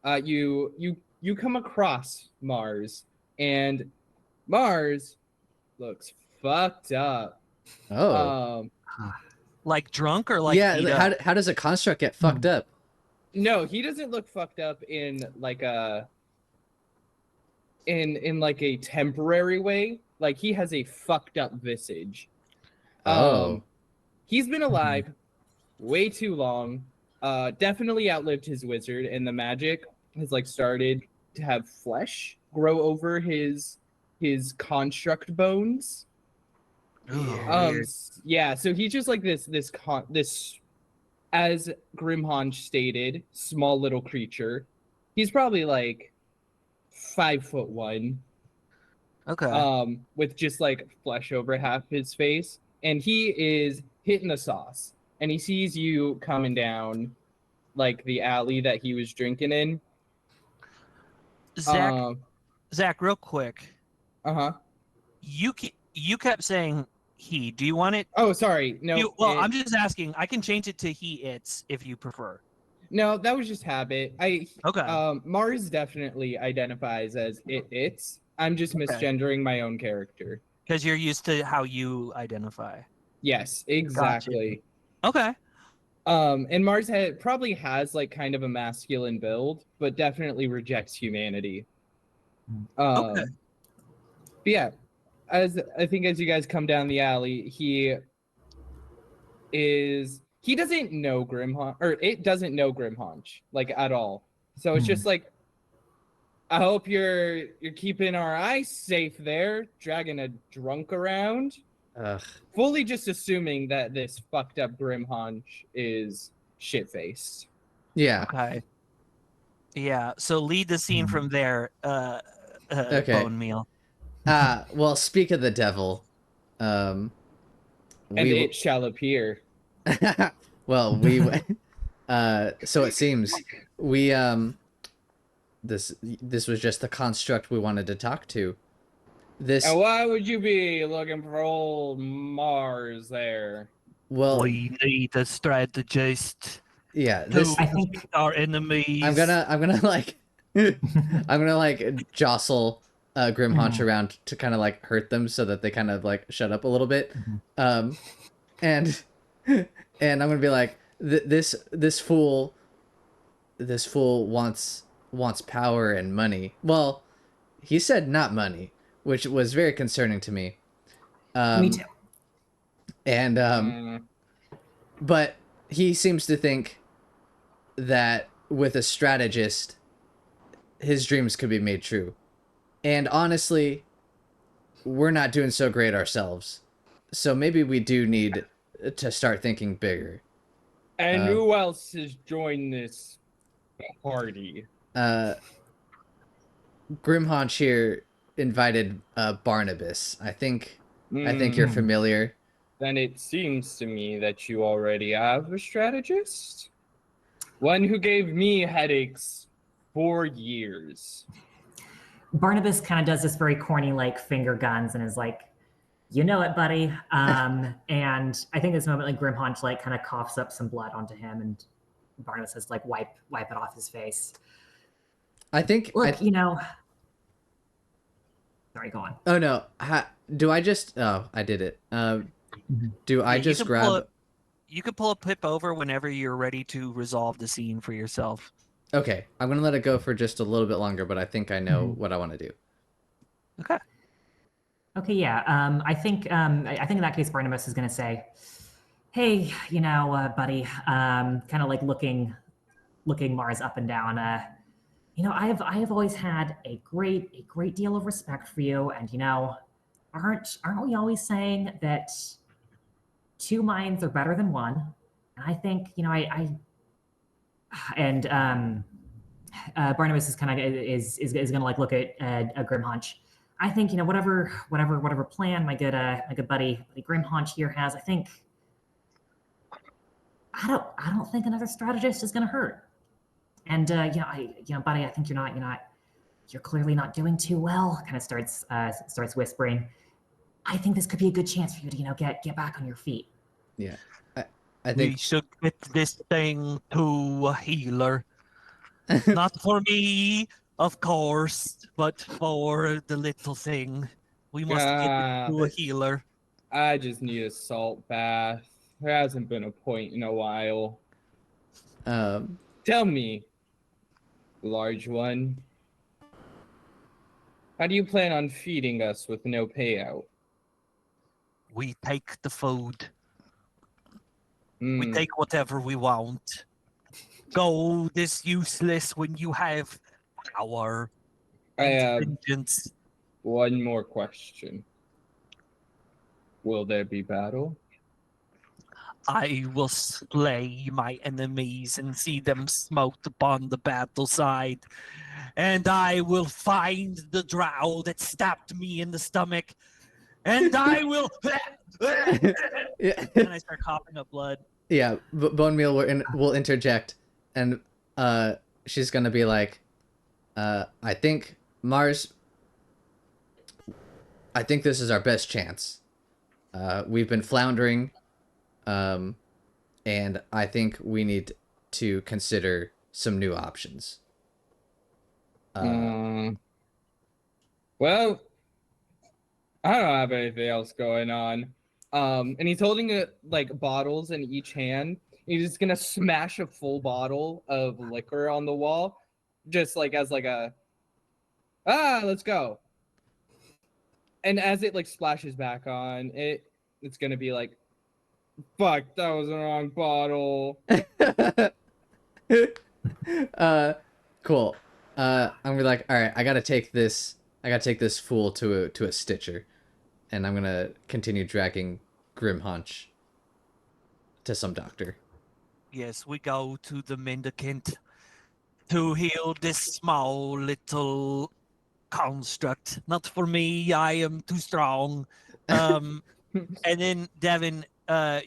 you come across Mars, and Mars looks fucked up. Oh. Like drunk or like yeah, how does a construct get fucked up? No, he doesn't look fucked up in like a in like a temporary way. Like he has a fucked up visage. Oh. He's been alive way too long. Definitely outlived his wizard, and the magic has like started to have flesh grow over his construct bones. Weird. Yeah, so he's just like this as Grimhaunch stated, small little creature. He's probably like 5'1", Okay. with just like flesh over half his face, and he is hitting the sauce, and he sees you coming down like the alley that he was drinking in. Zach, Um, Zach, real quick. uh-huh. You kept saying he. Do you want it? Oh, sorry. No, I'm just asking. I can change it to he, it's, if you prefer. no, that was just habit. Okay. Mars definitely identifies as it's. I'm just Okay. misgendering my own character. Because you're used to how you identify. Yes, exactly. Okay. And Mars probably has like kind of a masculine build, but definitely rejects humanity. Okay. But yeah, as I think as you guys come down the alley, he doesn't know Grimhaunch, or it doesn't know Grimhaunch like at all. So it's just like, I hope you're keeping our eyes safe there, dragging a drunk around. Ugh. Fully just assuming that this fucked up Grimhaunch is shit-faced. Yeah. Okay. Yeah. So lead the scene from there. Okay. Bonemeal. Well, speak of the devil. And We it shall appear. well, we so it seems we this was just the construct we wanted to talk to. This And why would you be looking for old Mars there? well, We need a strategist yeah, to this I think- defeat our enemies. I'm gonna like I'm gonna like jostle Grimhaunch around to kind of like hurt them so that they kind of like shut up a little bit. And I'm gonna be like, this fool wants power and money. Well, he said not money, which was very concerning to me. Me too. And but he seems to think that with a strategist, his dreams could be made true. And honestly, we're not doing so great ourselves. So maybe we do need to start thinking bigger. And who else has joined this party? Grimhaunch here invited Barnabus. I think you're familiar. Then it seems to me that you already have a strategist. One who gave me headaches for years. Barnabas kind of does this very corny like finger guns and is like, you know it, buddy. And I think this moment like Grimhaunch like kind of coughs up some blood onto him, and Barnabas has to like wipe it off his face. I think. Look, you know. Sorry, go on. Oh no! Do I just? Oh, I did it. Do I just grab? You can pull a pip over whenever you're ready to resolve the scene for yourself. Okay, I'm gonna let it go for just a little bit longer, but I think I know what I want to do. Okay. Okay, yeah. I think in that case, Barnabas is gonna say, "Hey, you know, buddy, kind of like looking Mars up and down. You know, I have always had a great deal of respect for you, and you know, aren't we always saying that two minds are better than one? And I think, you know, Barnabas is kind of is gonna like look at Grimhaunch. I think, you know, whatever plan my good buddy Grimhaunch here has, I think I don't think another strategist is gonna hurt. And buddy, I think you're clearly not doing too well. Kind of starts whispering. I think this could be a good chance for you to, you know, get back on your feet. Yeah, I We think. should get this thing to a healer. Not for me, of course, but for the little thing. We must get it to a healer. I just need a salt bath. There hasn't been a point in a while. Tell me, large one, how do you plan on feeding us with no payout? We take the food. We Hmm, take whatever we want. Gold is useless when you have power I and have vengeance. one more question. Will there be battle? I will slay my enemies and see them smote upon the battle side. And I will find the drow that stabbed me in the stomach. And I will. Yeah. And I start coughing up blood. Yeah, Bonemeal will interject, and she's gonna be like, I think Mars. I think this is our best chance. We've been floundering, and I think we need to consider some new options. Well, I don't have anything else going on. And he's holding like bottles in each hand. He's just gonna smash a full bottle of liquor on the wall, just like as like a let's go. And as it like splashes back on, it's gonna be like, fuck, that was the wrong bottle. Cool. I'm gonna be like, all right, I gotta take this fool to a stitcher, and I'm gonna continue dragging Grimhaunch to some doctor. Yes, we go to the mendicant to heal this small little construct. Not for me, I am too strong. And then Devon,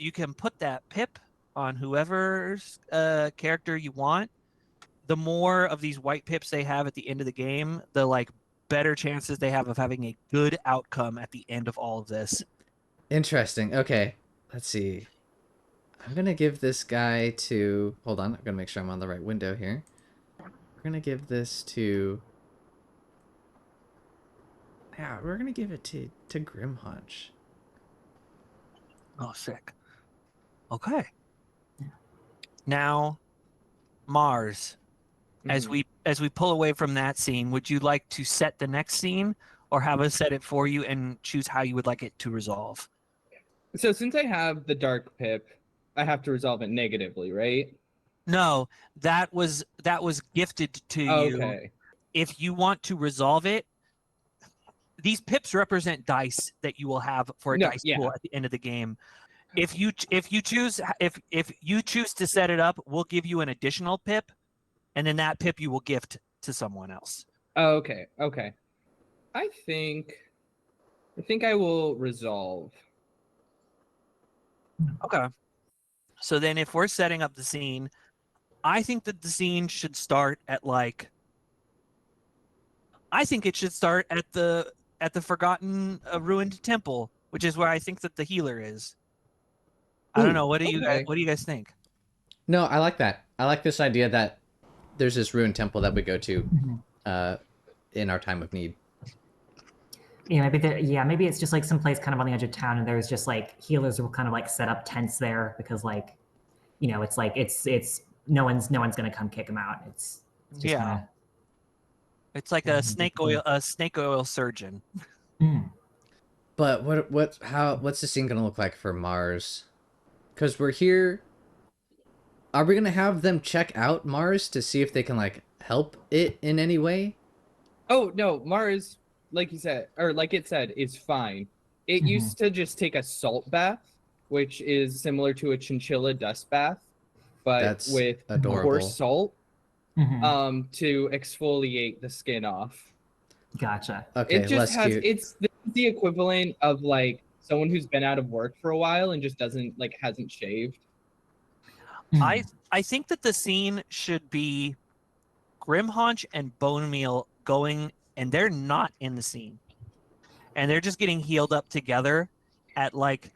you can put that pip on whoever's character you want. The more of these white pips they have at the end of the game, the like better chances they have of having a good outcome at the end of all of this. Interesting. Okay, let's see. I'm gonna give this guy to. Hold on, I'm gonna make sure I'm on the right window here. We're gonna give this to. Yeah, we're gonna give it to Grimhaunch. Oh, sick. Okay. Now, Mars. As we pull away from that scene, would you like to set the next scene, or have us set it for you and choose how you would like it to resolve? So since I have the dark pip, I have to resolve it negatively, right? No, that was gifted to you. Okay. If you want to resolve it, these pips represent dice that you will have for a dice pool at the end of the game. If you choose to set it up, we'll give you an additional pip, and then that pip you will gift to someone else. Okay. I think I will resolve. Okay. So then if we're setting up the scene, I think that the scene should start at the forgotten ruined temple, which is where I think that the healer is. I don't know. What do you guys think? No, I like that. I like this idea that there's this ruined temple that we go to in our time of need. Yeah, maybe it's just like someplace kind of on the edge of town, and there's just like healers will kind of like set up tents there because like, it's like it's no one's gonna come kick them out. It's just kinda... It's like a snake oil surgeon. But what's the scene gonna look like for Mars? Because we're here. Are we gonna have them check out Mars to see if they can like help it in any way? Oh no, Mars, like you said, or like it said, is fine. It used to just take a salt bath, which is similar to a chinchilla dust bath, but That's with adorable. more salt, to exfoliate the skin off. Gotcha. Okay, It just less cute. it's the equivalent of like someone who's been out of work for a while and just hasn't shaved. I think that the scene should be Grimhaunch and Bonemeal going, and they're not in the scene, and they're just getting healed up together at like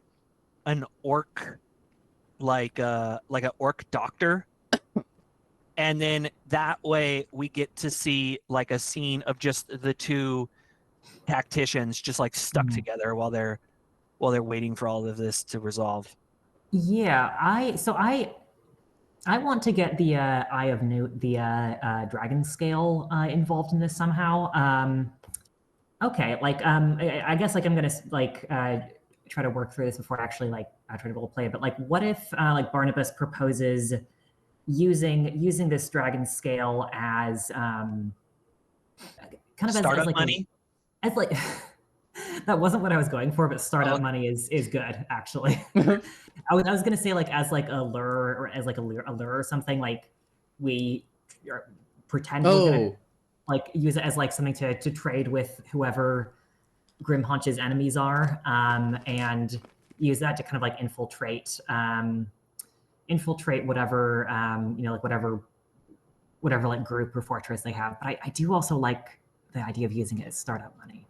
an orc, like an orc doctor, and then that way we get to see like a scene of just the two tacticians just like stuck together while they're waiting for all of this to resolve. Yeah, I want to get the Eye of Newt, the dragon scale involved in this somehow. Okay, like I guess like I'm gonna like try to work through this before I actually like I try to role play it. But like, what if like Barnabus proposes using this dragon scale as kind of Startup as like money. as like that wasn't what I was going for, but startup Oh. money is good actually. I was gonna say like as like a lure or as like a lure or something, like we pretend we're gonna Oh, like use it as like something to trade with whoever Grimhaunch's enemies are, and use that to kind of like infiltrate whatever like whatever like group or fortress they have. But I do also like the idea of using it as startup money.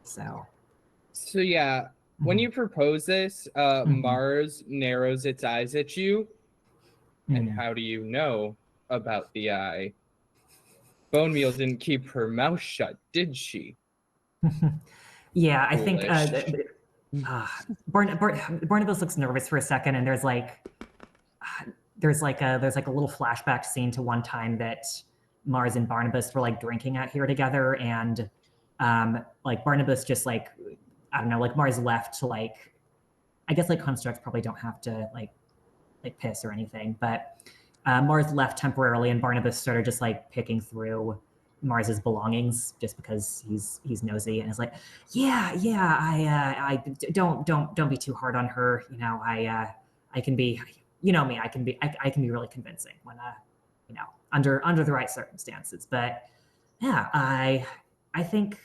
So yeah, when you propose this, Mars narrows its eyes at you. And how do you know about the eye? Bonemeal didn't keep her mouth shut, did she? yeah, I think Foolish. Barnabas looks nervous for a second, and there's like a little flashback scene to one time that Mars and Barnabas were like drinking out here together, and like Barnabas just like I don't know, like Mars left to like I guess like constructs probably don't have to like piss or anything, but Mars left temporarily, and Barnabas started just like picking through Mars's belongings just because he's nosy and is like, yeah, I don't be too hard on her. You know, I can be, you know me, I can be really convincing when you know under the right circumstances. But yeah, I think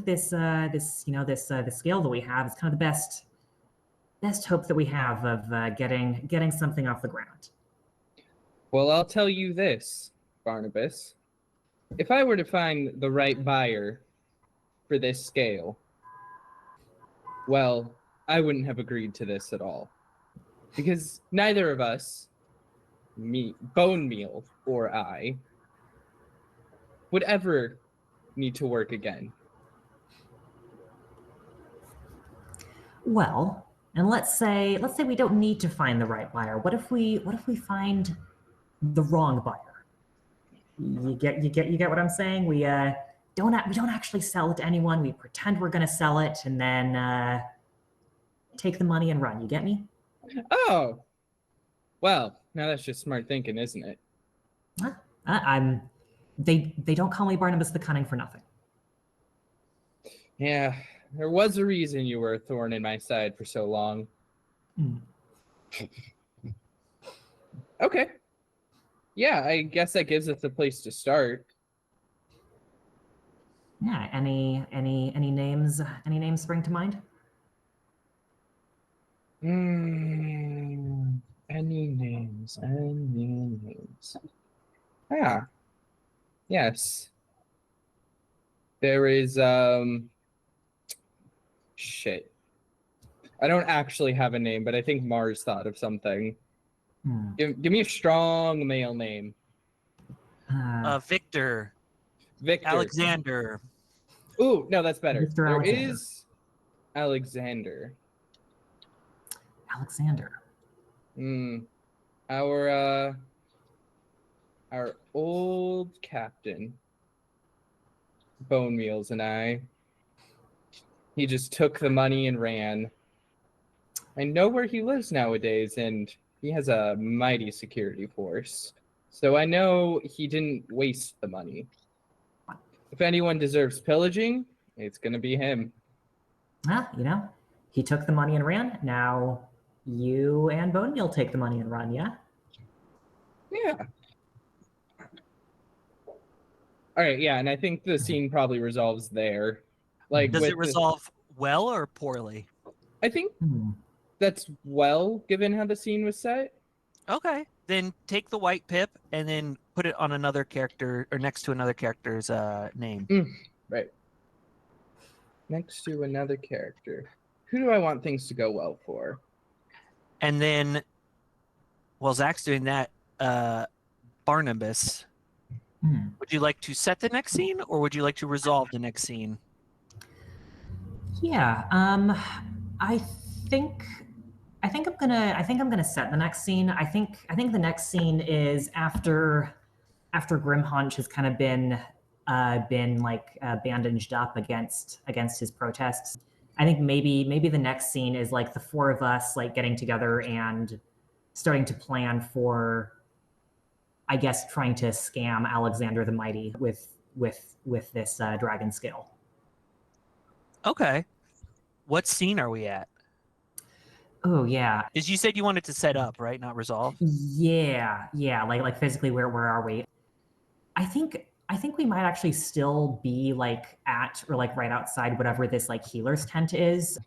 this this scale that we have is kind of the best hope that we have of getting something off the ground. Well, I'll tell you this, Barnabas. If I were to find the right buyer for this scale, well, I wouldn't have agreed to this at all. Because neither of us, me, Bonemeal, or I, would ever need to work again. Well, and let's say we don't need to find the right buyer. What if we find the wrong buyer? You get what I'm saying? We don't actually sell it to anyone. We pretend we're gonna sell it and then take the money and run. You get me? Oh, well, now that's just smart thinking, isn't it? They don't call me Barnabus the Cunning for nothing. Yeah, there was a reason you were a thorn in my side for so long. Okay. Yeah, I guess that gives us a place to start. Yeah. Any names? Any names spring to mind? Any names? Ah, yes. There is shit. I don't actually have a name, but I think Mars thought of something. Give me a strong male name. Victor. Victor. Alexander. Ooh, no, that's better. Victor There Alexander. is Alexander. Alexander. Our old captain, Bonemeals, and I. He just took the money and ran. I know where he lives nowadays, and he has a mighty security force. So I know he didn't waste the money. If anyone deserves pillaging, it's going to be him. You know, he took the money and ran. Now you and Bonemeal take the money and run, yeah? Yeah. All right, yeah, and I think the scene probably resolves there. Like, does it resolve well or poorly? I think that's well, given how the scene was set. Okay, then take the white pip and then put it on another character or next to another character's name. Right. Next to another character. Who do I want things to go well for? And then, while Zach's doing that, Barnabas, would you like to set the next scene or would you like to resolve the next scene? Yeah, I think I think I'm gonna set the next scene. I think the next scene is after Grimhaunch has kind of been bandaged up against his protests. I think maybe the next scene is like the four of us like getting together and starting to plan for, I guess, trying to scam Alexander the Mighty with this dragon skill. Okay. What scene are we at? Oh yeah, Because you said you wanted to set up, right? Not resolve. yeah. Like physically, where are we? I think we might actually still be like at or like right outside whatever this like healer's tent is.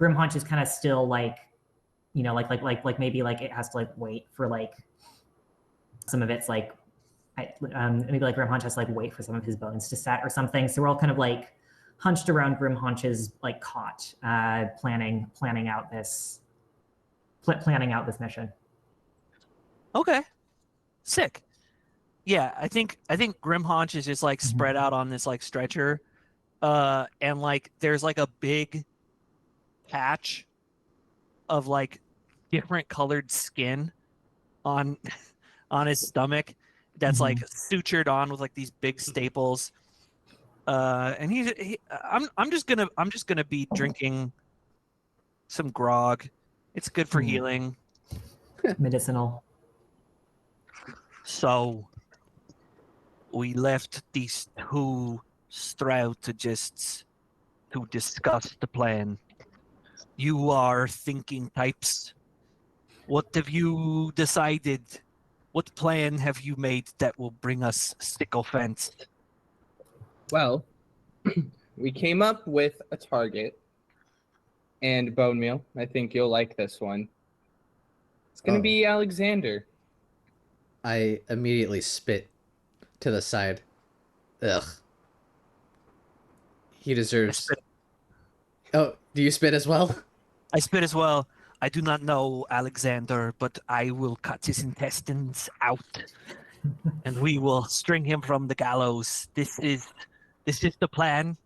Grimhaunch is kind of still like, you know, like maybe like it has to like wait for like some of its like, maybe like Grimhaunch has to like wait for some of his bones to set or something. So we're all kind of like hunched around Grimhaunch's like cot, planning out this mission. Okay. Sick. Yeah, I think Grimhaunch is just like spread out on this like stretcher, and like there's like a big patch of like different colored skin on on his stomach that's like sutured on with like these big staples. And I'm just gonna be drinking some grog. It's good for healing. Medicinal. So we left these two strategists to discuss the plan. You are thinking types. What have you decided? What plan have you made that will bring us sycophants? Well, we came up with a target. And Bonemeal, I think you'll like this one. It's going to be Alexander. I immediately spit to the side. Ugh. He deserves... Oh, do you spit as well? I spit as well. I do not know Alexander, but I will cut his intestines out, and we will string him from the gallows. This is the plan.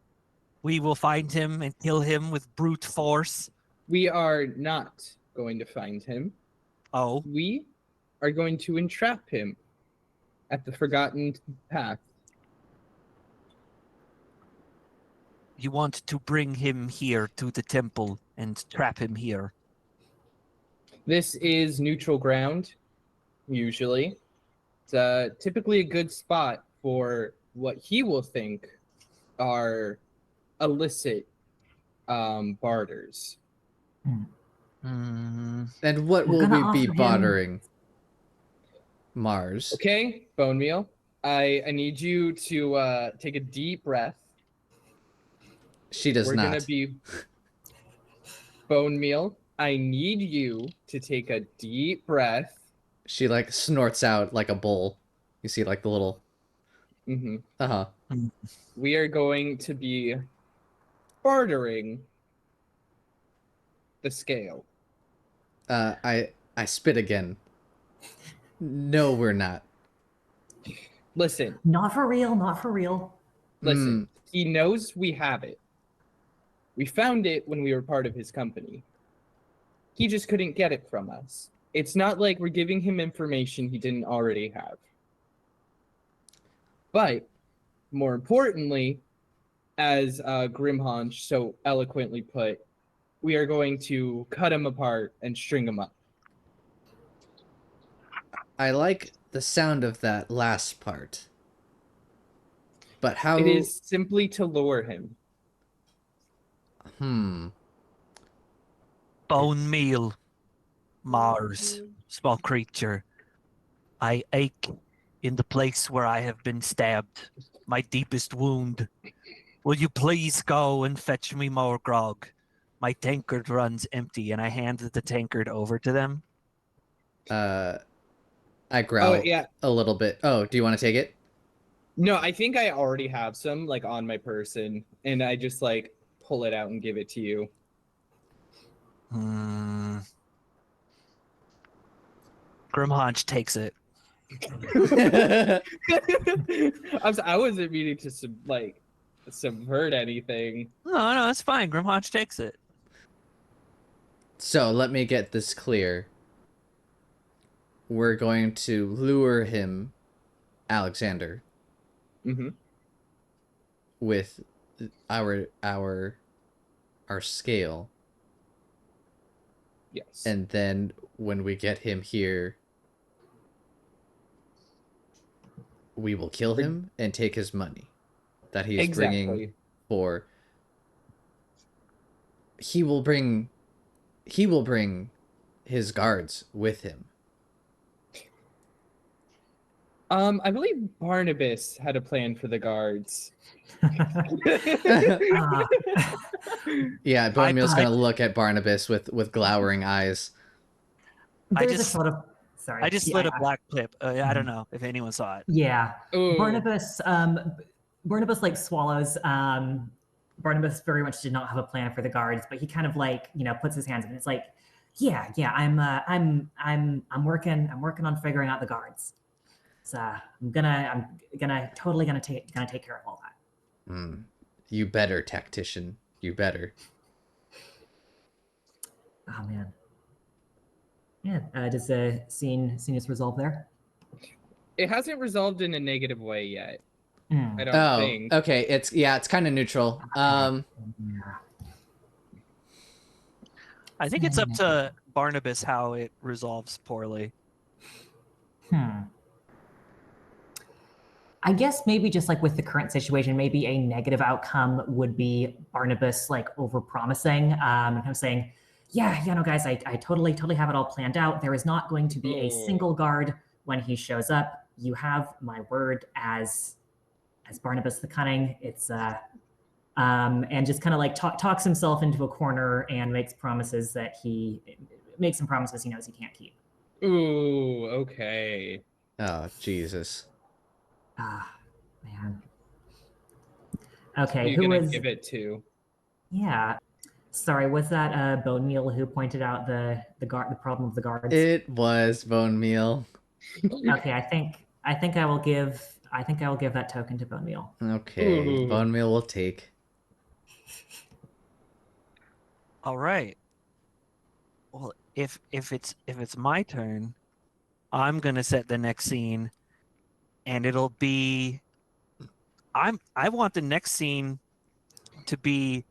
We will find him and kill him with brute force. We are not going to find him. Oh. We are going to entrap him at the Forgotten Path. You want to bring him here to the temple and trap him here. This is neutral ground, usually. It's typically a good spot for what he will think are illicit barters. And what will we be bartering? Mars. Okay, Bonemeal. I need you to take a deep breath. She does not. We're gonna be Bonemeal. I need you to take a deep breath. She like snorts out like a bull. You see like the little. Uh-huh. We are going to be bartering the scale. I spit again. No, we're not. Listen. Not for real. Listen. He knows we have it. We found it when we were part of his company. He just couldn't get it from us. It's not like we're giving him information he didn't already have. But, more importantly, as Grimhaunch so eloquently put, we are going to cut him apart and string him up. I like the sound of that last part. But how... It is simply to lure him. Bonemeal, Mars, small creature. I ache in the place where I have been stabbed, my deepest wound. Will you please go and fetch me more grog? My tankard runs empty, and I hand the tankard over to them. I growl a little bit. Oh, do you want to take it? No, I think I already have some like on my person, and I just like pull it out and give it to you. Grimhaunch takes it. I wasn't meaning to subvert anything. No, it's fine. Grimhaunch takes it. So let me get this clear. We're going to lure him, Alexander, Mm-hmm. with our scale, Yes. and then when we get him here, we will kill him and take his money that he is bringing exactly. for. He will bring his guards with him. I believe Barnabus had a plan for the guards. Uh, Yeah, Bonemeal's I- gonna look at Barnabas with glowering eyes. there's just- a sort of sorry. I just Yeah, slid a black clip. I don't know if anyone saw it. Yeah, Ooh. Barnabas like swallows. Barnabas very much did not have a plan for the guards, but he kind of like puts his hands in. It's like, yeah, I'm working on figuring out the guards. So I'm totally gonna take care of all that. You better, tactician. You better. Oh man. Yeah. Does the scene just resolve there? It hasn't resolved in a negative way yet. Mm. I don't Oh, think. okay. It's kind of neutral. Yeah. I think it's up to Barnabas how it resolves poorly. I guess maybe just like with the current situation, maybe a negative outcome would be Barnabas like overpromising and him saying, yeah, no, guys, I totally have it all planned out. There is not going to be a single guard when he shows up. You have my word as Barnabas the Cunning. It's and just kind of like talks himself into a corner and makes some promises he knows he can't keep. Ooh, okay. Oh, Jesus. Ah, man. Okay, Who who are you gonna was? give it to? Yeah. Sorry, was that Bonemeal who pointed out the problem of the guards? It was Bonemeal. Okay, I think I will give that token to Bonemeal. Okay, Ooh. Bonemeal will take. All right. Well, if it's my turn, I'm gonna set the next scene, and it'll be. I want the next scene to be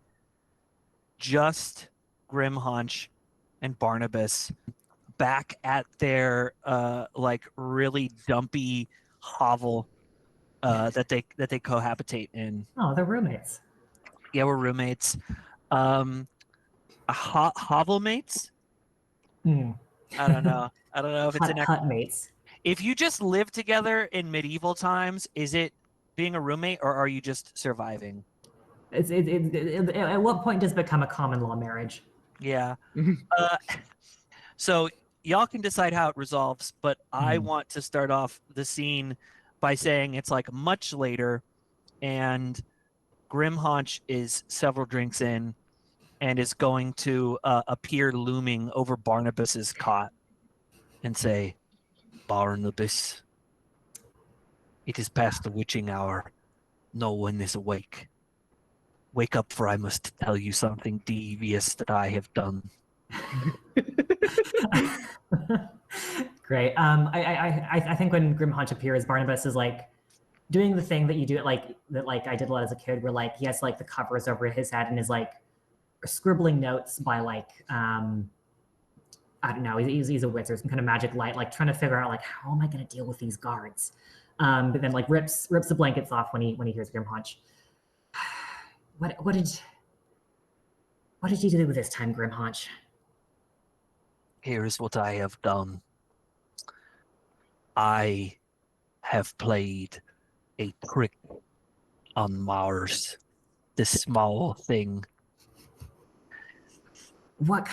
just Grimhaunch and Barnabas back at their like really dumpy hovel that they cohabitate in. Oh, they're roommates. Yeah, we're roommates. Hovel mates? Hmm. I don't know. I don't know if it's an Hut mates. If you just live together in medieval times, is it being a roommate or are you just surviving? At what point does it become a common law marriage? Yeah. So y'all can decide how it resolves, but I want to start off the scene by saying it's like much later and Grimhaunch is several drinks in and is going to appear looming over Barnabas's cot and say, Barnabas, it is past the witching hour. No one is awake. Wake up, for I must tell you something devious that I have done. Great. I think when Grimhaunch appears, Barnabas is like doing the thing that you do I did a lot as a kid, where like he has like the covers over his head and is like scribbling notes by like I don't know, he's a wizard, some kind of magic light, like trying to figure out like how am I going to deal with these guards. But then like rips the blankets off when he hears Grimhaunch. What did you do this time, Grimhaunch? Here is what I have done. I have played a trick on Mars, this small thing. What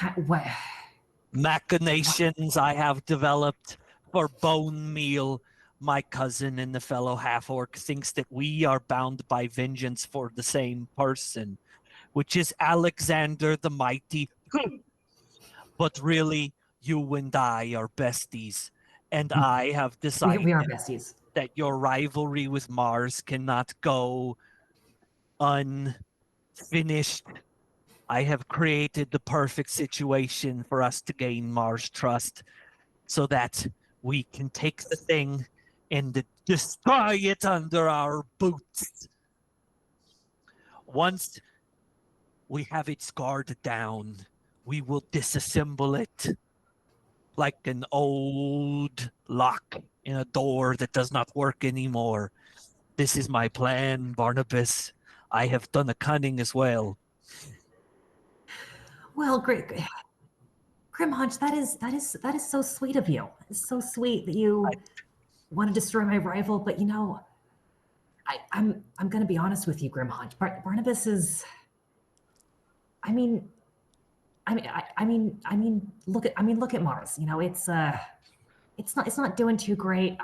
Machinations I have developed for Bonemeal. My cousin and the fellow half-orc thinks that we are bound by vengeance for the same person, which is Alexander the Mighty. But really, you and I are besties, and I have decided we are besties. that your rivalry with Mars cannot go unfinished. I have created the perfect situation for us to gain Mars' trust so that we can take the thing and destroy it under our boots. Once we have its guard down, we will disassemble it like an old lock in a door that does not work anymore. This is my plan, Barnabus. I have done a cunning as well. Well, great. Grimhaunch, that is so sweet of you. It's so sweet that you want to destroy my rival, but you know, I'm gonna be honest with you, Grimhaunch. Barnabus is. Look at Mars. You know, it's not doing too great.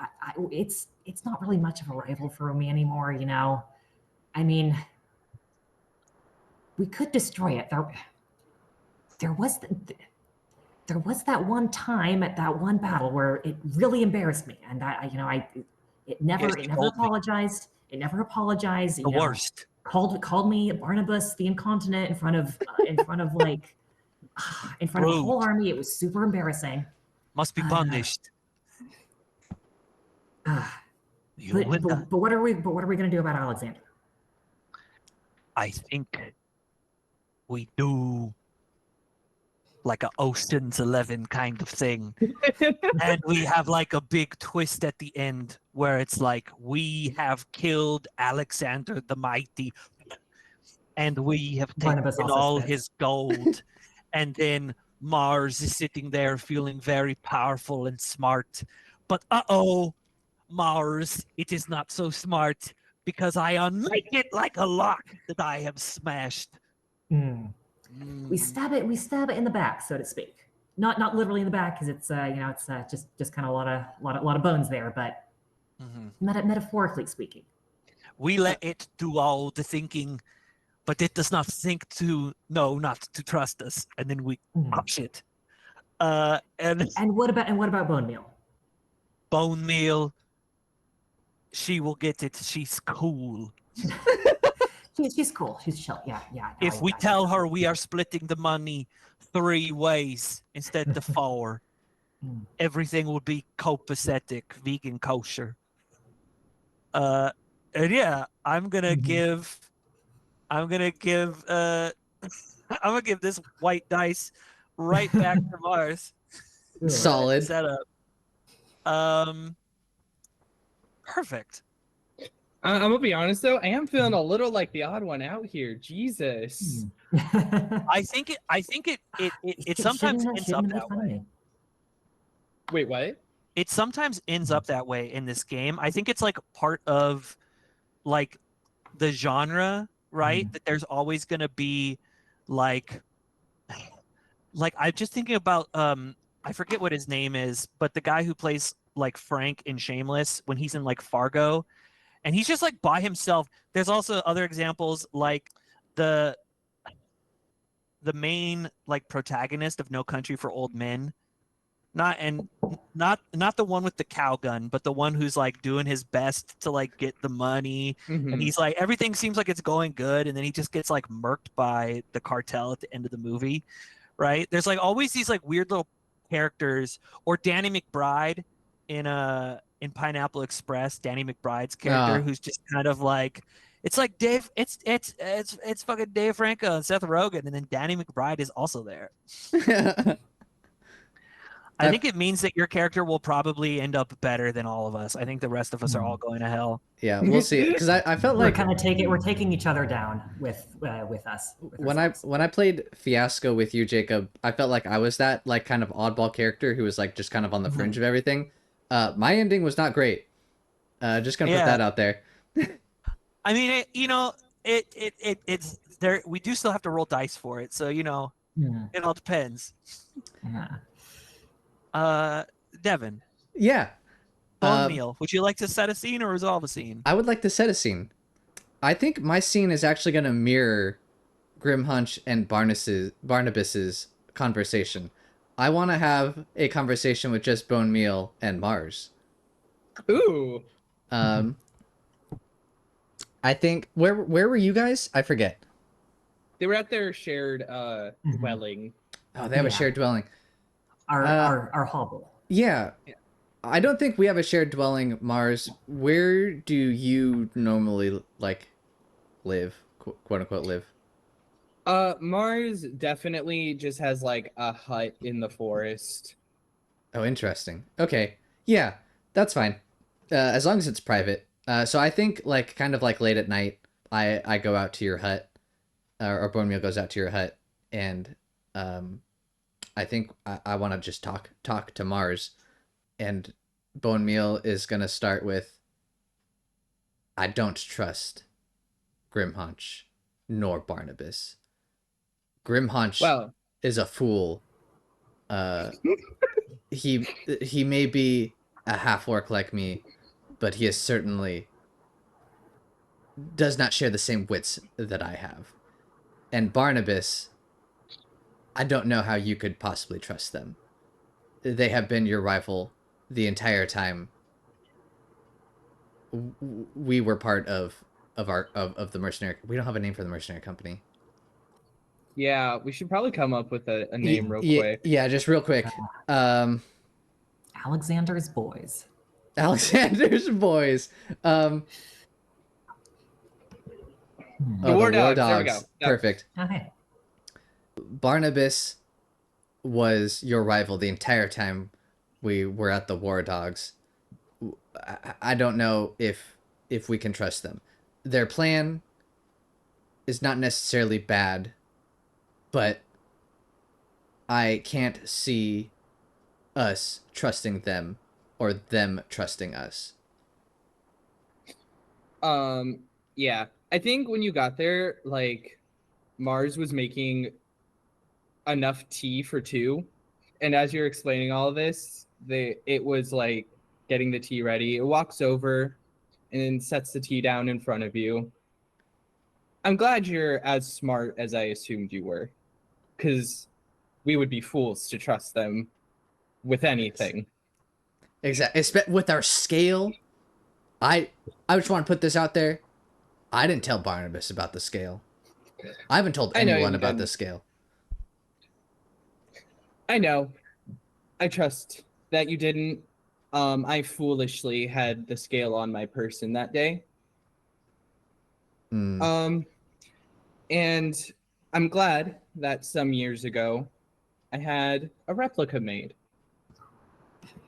It's not really much of a rival for me anymore. You know, I mean, we could destroy it. There was that one time at that one battle where it really embarrassed me, and it never apologized. It never apologized. The worst. Called me Barnabus the incontinent in front of like in front of the whole army. It was super embarrassing. Must be punished. But what are we gonna do about Alexander? I think we do like a Ocean's 11 kind of thing. And we have like a big twist at the end where it's like we have killed Alexander the Mighty and we have taken all his gold. And then Mars is sitting there feeling very powerful and smart. But Mars, it is not so smart because I unmake it like a lock that I have smashed. We stab it in the back, so to speak. Not literally in the back, because it's just kind of a lot of bones there, but metaphorically speaking. We let it do all the thinking, but it does not think to know not to trust us, and then we crush it. And what about Bonemeal? Bonemeal, she will get it. She's cool. She's cool. She's chill. Yeah. If we tell her we are splitting the money 3 ways instead of 4, everything will be copacetic, vegan, kosher. And yeah, I'm gonna give this white dice right back to Mars. Solid setup. Perfect. I'm gonna be honest though, I am feeling a little like the odd one out here. Jesus. I think it sometimes ends up that way. Wait, what? It sometimes ends up that way in this game. I think it's like part of like the genre, right? That there's always gonna be like I'm just thinking about I forget what his name is, but the guy who plays like Frank in Shameless when he's in like Fargo. And he's just like by himself. There's also other examples like the main like protagonist of No Country for Old Men. Not the one with the cow gun, but the one who's like doing his best to like get the money. And he's like everything seems like it's going good, and then he just gets like murked by the cartel at the end of the movie. Right? There's like always these like weird little characters, or Danny McBride in Pineapple Express, Danny McBride's character, who's just kind of like, it's like Dave, it's fucking Dave Franco and Seth Rogen, and then Danny McBride is also there. I think it means that your character will probably end up better than all of us. I think the rest of us are all going to hell. Yeah, we'll see. Because I felt like we're taking each other down with us. When I played Fiasco with you, Jacob, I felt like I was that like kind of oddball character who was like just kind of on the fringe of everything. My ending was not great. Just gonna put that out there. I mean, it's there. We do still have to roll dice for it, so it all depends. Devon. Yeah. Bonemeal. Would you like to set a scene or resolve a scene? I would like to set a scene. I think my scene is actually gonna mirror Grimhaunch and Barnabus's conversation. I want to have a conversation with just Bonemeal and Mars. Ooh. I think where were you guys? I forget. They were at their shared Mhm. dwelling. Oh, they have a Yeah. shared dwelling. Our hovel. Yeah. I don't think we have a shared dwelling, Mars. Where do you normally like live, quote unquote live? Mars definitely just has like a hut in the forest. Oh, interesting. Okay. Yeah, that's fine. As long as it's private. So I think like kind of like late at night, I go out to your hut, or Bonemeal goes out to your hut, and um, I think I want to just talk to Mars, and Bonemeal is gonna start with, I don't trust Grimhaunch nor Barnabus. Grimhaunch Well, is a fool. Uh, he may be a half orc like me, but he is certainly does not share the same wits that I have. And Barnabus, I don't know how you could possibly trust them. They have been your rival the entire time we were part of the mercenary. We don't have a name for the mercenary company. yeah, we should probably come up with a name real Yeah, quick. yeah, just real quick. Alexander's boys. Alexander's boys. The Oh, War the War Dogs, there we Dogs. go. Yep. Perfect. Oh, hey. Barnabas was your rival the entire time we were at the War Dogs. I don't know if we can trust them. Their plan is not necessarily bad, but I can't see us trusting them or them trusting us. Yeah. I think when you got there, like Mars was making enough tea for two. And as you're explaining all of this, it was like getting the tea ready. It walks over and then sets the tea down in front of you. I'm glad you're as smart as I assumed you were, because we would be fools to trust them with anything. Exactly. With our scale, I just want to put this out there. I didn't tell Barnabas about the scale. I haven't told I know anyone you about the didn't. scale. I know. I trust that you didn't. I foolishly had the scale on my person that day. Mm. And I'm glad that some years ago I had a replica made,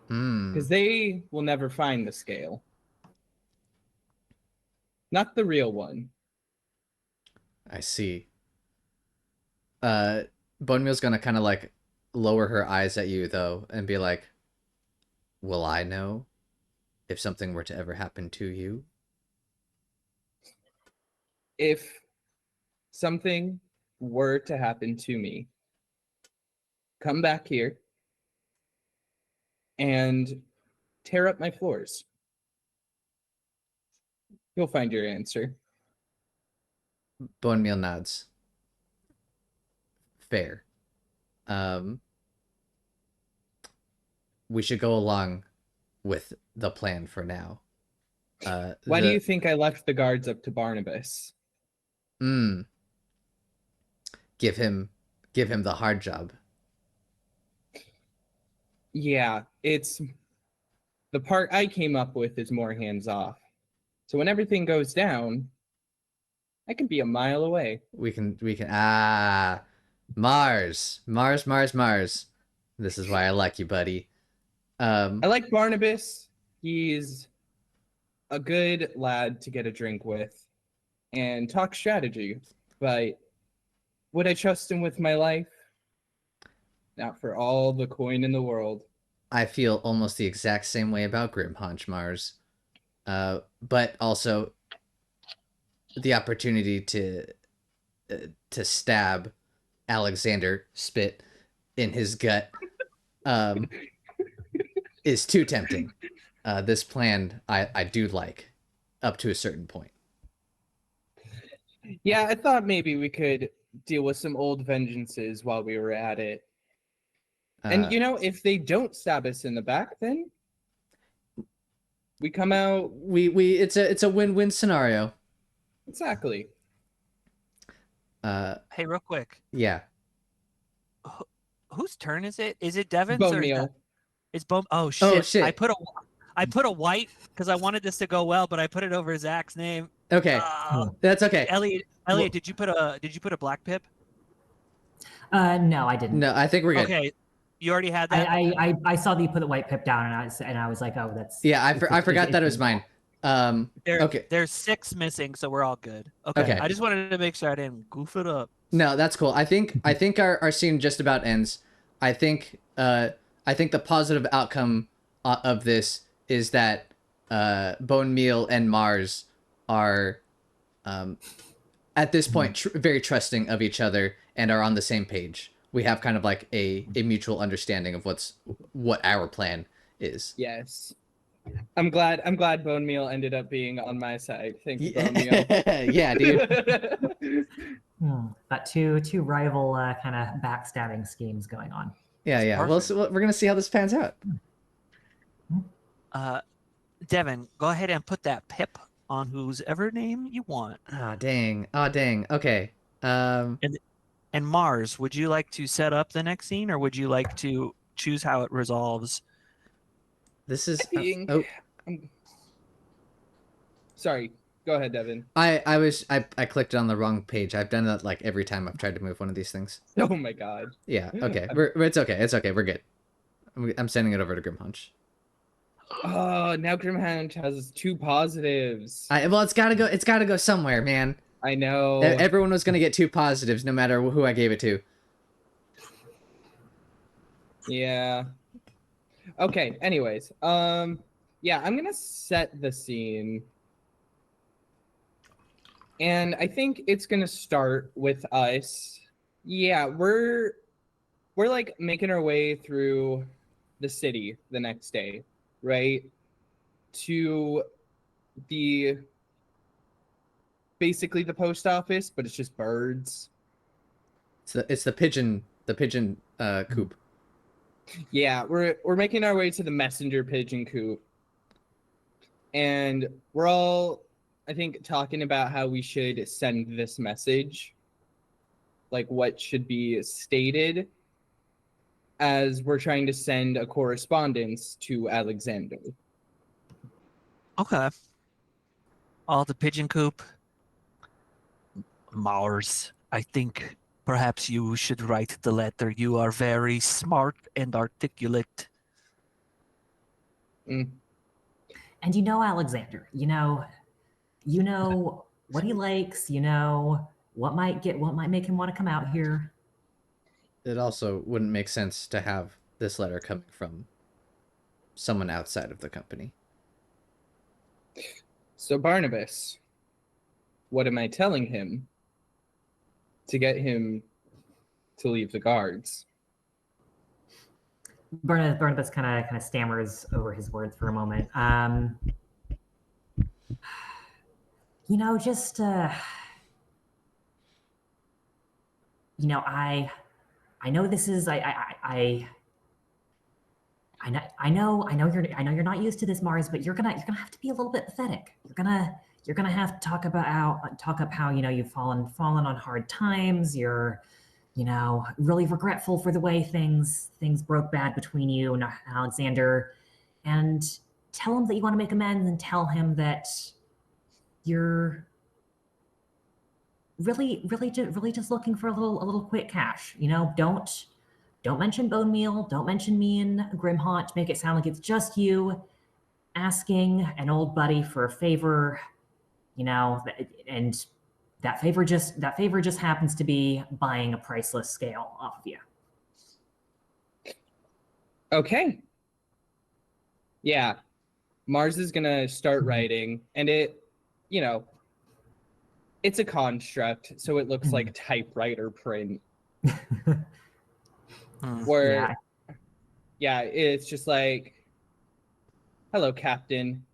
because they will never find the scale. Not the real one. I see. Bonemeal's gonna kind of like lower her eyes at you though and be like, "Will I know if something were to ever happen to you?" If something were to happen to me, come back here and tear up my floors. You'll find your answer. Bonemeal nods. Fair. Um, we should go along with the plan for now. Why do you think I left the guards up to Barnabas? Give him the hard job. Yeah, it's the part I came up with is more hands off. So when everything goes down, I can be a mile away. We can Mars. This is why I like you, buddy. I like Barnabas. He's a good lad to get a drink with and talk strategy. But would I trust him with my life? Not for all the coin in the world. I feel almost the exact same way about Grimhaunch, Mars. But also the opportunity to stab Alexander spit in his gut is too tempting. This plan I do like up to a certain point. Yeah, I thought maybe we could deal with some old vengeances while we were at it. And if they don't stab us in the back, then we come out. We it's a win-win scenario. Exactly. Hey, real quick, Yeah. whose turn is it? Is it Devon's or is Bonemeal. that? It's Bone. Oh shit! Oh shit. I put a white because I wanted this to go well, but I put it over Zach's name. Okay. That's okay. Elliot, Well- did you put a black pip? No, I didn't. No, I think we're good. Okay, you already had that. I saw that you put the white pip down, and I was like, oh, that's. Yeah, I forgot that it was mine. Okay. There's 6 missing, so we're all good. Okay. Okay. I just wanted to make sure I didn't goof it up. No, that's cool. I think our scene just about ends. I think the positive outcome of this is that Bonemeal and Mars are at this point very trusting of each other and are on the same page. We have kind of like a mutual understanding of what our plan is. Yes. I'm glad Bonemeal ended up being on my side. Thank you, Bonemeal. Yeah, dude. Got two rival kind of backstabbing schemes going on. Yeah. Well, so we're gonna see how this pans out. Devon, go ahead and put that pip on whose ever name you want. Ah, dang. Okay. And Mars, would you like to set up the next scene, or would you like to choose how it resolves? This is. I think. Sorry. Go ahead, Devon. I clicked on the wrong page. I've done that like every time I've tried to move one of these things. Oh my god. Yeah. Okay. It's okay. It's okay. We're good. I'm sending it over to Grimhaunch. Oh, now Grimhaunch has 2 positives. Well, it's gotta go somewhere, man. I know. Everyone was gonna get 2 positives, no matter who I gave it to. Yeah. Okay. Anyways, yeah, I'm gonna set the scene, and I think it's gonna start with us. Yeah, we're like making our way through the city the next day, right? To basically the post office, but it's just birds. It's the pigeon coop. Yeah, we're making our way to the messenger pigeon coop. And we're all, I think, talking about how we should send this message. Like what should be stated as we're trying to send a correspondence to Alexander. Okay. All the pigeon coop. Mars, I think perhaps you should write the letter. You are very smart and articulate. Mm. And you know Alexander, you know what he likes, you know what might make him want to come out here. It also wouldn't make sense to have this letter coming from someone outside of the company. So Barnabus, what am I telling him to get him to leave the guards? Barnabas kind of stammers over his words for a moment. You know, just you know, I know this is I know you're not used to this, Mars, but you're gonna have to be a little bit pathetic. You're gonna have to talk up how you know you've fallen on hard times. You're really regretful for the way things broke bad between you and Alexander, and tell him that you want to make amends, and tell him that you're really just looking for a little quick cash. You know, don't mention Bonemeal, don't mention me and Grimhaunch. Make it sound like it's just you asking an old buddy for a favor. You know, and that favor just happens to be buying a priceless scale off of you. Okay. Yeah. Mars is gonna start writing, and it, you know, it's a construct, so it looks like typewriter print. Where, yeah, it's just like, hello, Captain.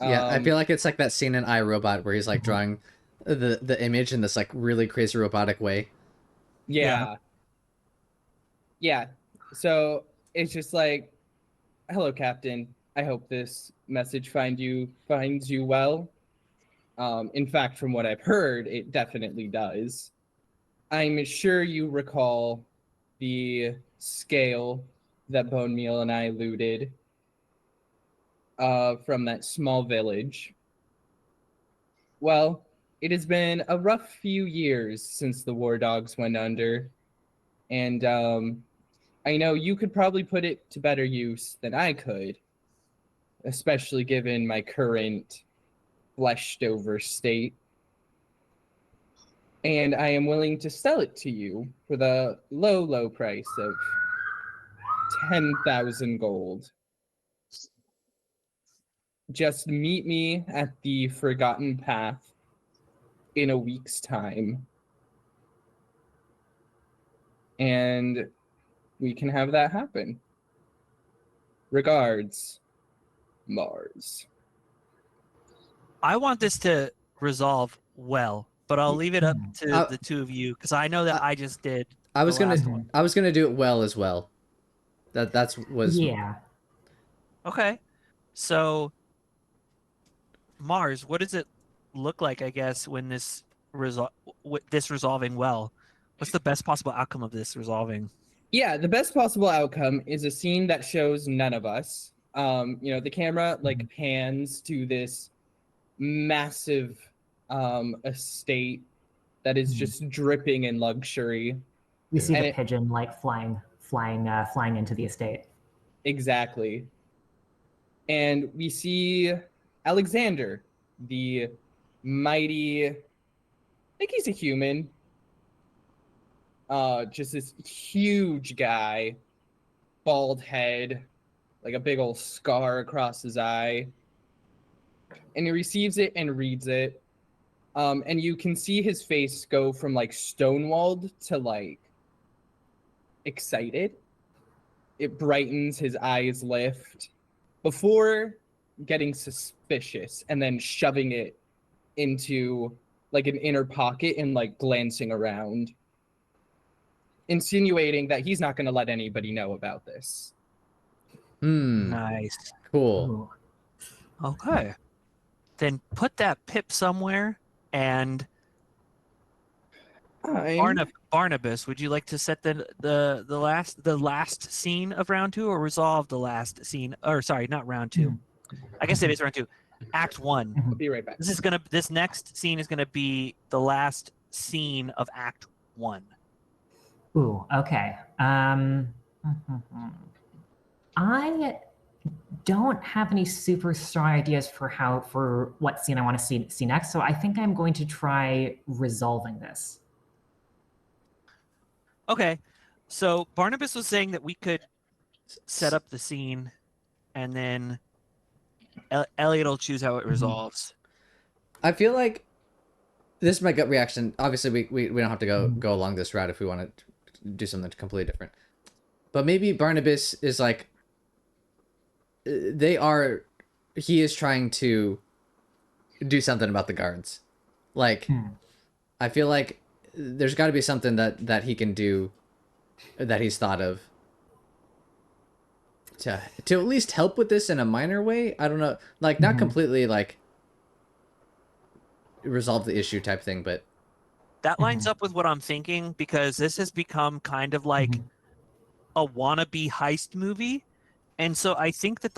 Yeah, I feel like it's like that scene in iRobot where he's like drawing the image in this like really crazy robotic way. Yeah. So it's just like, hello, Captain. I hope this message finds you well. In fact, from what I've heard, it definitely does. I'm sure you recall the scale that Bonemeal and I looted from that small village. Well, it has been a rough few years since the war dogs went under, and I know you could probably put it to better use than I could, especially given my current fleshed over state. And I am willing to sell it to you for the low, low price of 10,000 gold. Just meet me at the Forgotten Path in a week's time. And we can have that happen. Regards, Mars. I want this to resolve well, but I'll leave it up to the two of you because I know that I just did. I was the gonna last one. I was gonna do it well as well. That's was Yeah. Okay, so Mars, what does it look like? I guess when this resolving well, what's the best possible outcome of this resolving? Yeah, the best possible outcome is a scene that shows none of us. The camera like pans to this massive estate that is just dripping in luxury. We see And the it- pigeon like flying into the estate. Exactly. And we see Alexander, the mighty, I think he's a human. Just this huge guy, bald head, like a big old scar across his eye. And he receives it and reads it. And you can see his face go from like stonewalled to like excited. It brightens, his eyes lift before getting suspicious and then shoving it into like an inner pocket and like glancing around, insinuating that he's not going to let anybody know about this. Nice. Cool. Ooh. Okay. Then put that pip somewhere. And Barnabus, would you like to set the last scene of round 2 or resolve the last scene? Or sorry, not round 2. I guess it is round 2. Act 1. I'll be right back. This next scene is gonna be the last scene of Act 1. Ooh, okay. I don't have any super strong ideas for what scene I want to see next, so I think I'm going to try resolving this. Okay. So Barnabas was saying that we could set up the scene and then Eliot will choose how it resolves. I feel like this is my gut reaction. Obviously, we don't have to go along this route if we want to do something completely different. But maybe Barnabas is like, he is trying to do something about the guards. Like, I feel like there's got to be something that he can do, that he's thought of to at least help with this in a minor way. I don't know, like not completely like resolve the issue type thing, but That lines up with what I'm thinking because this has become kind of like a wannabe heist movie. And so I think that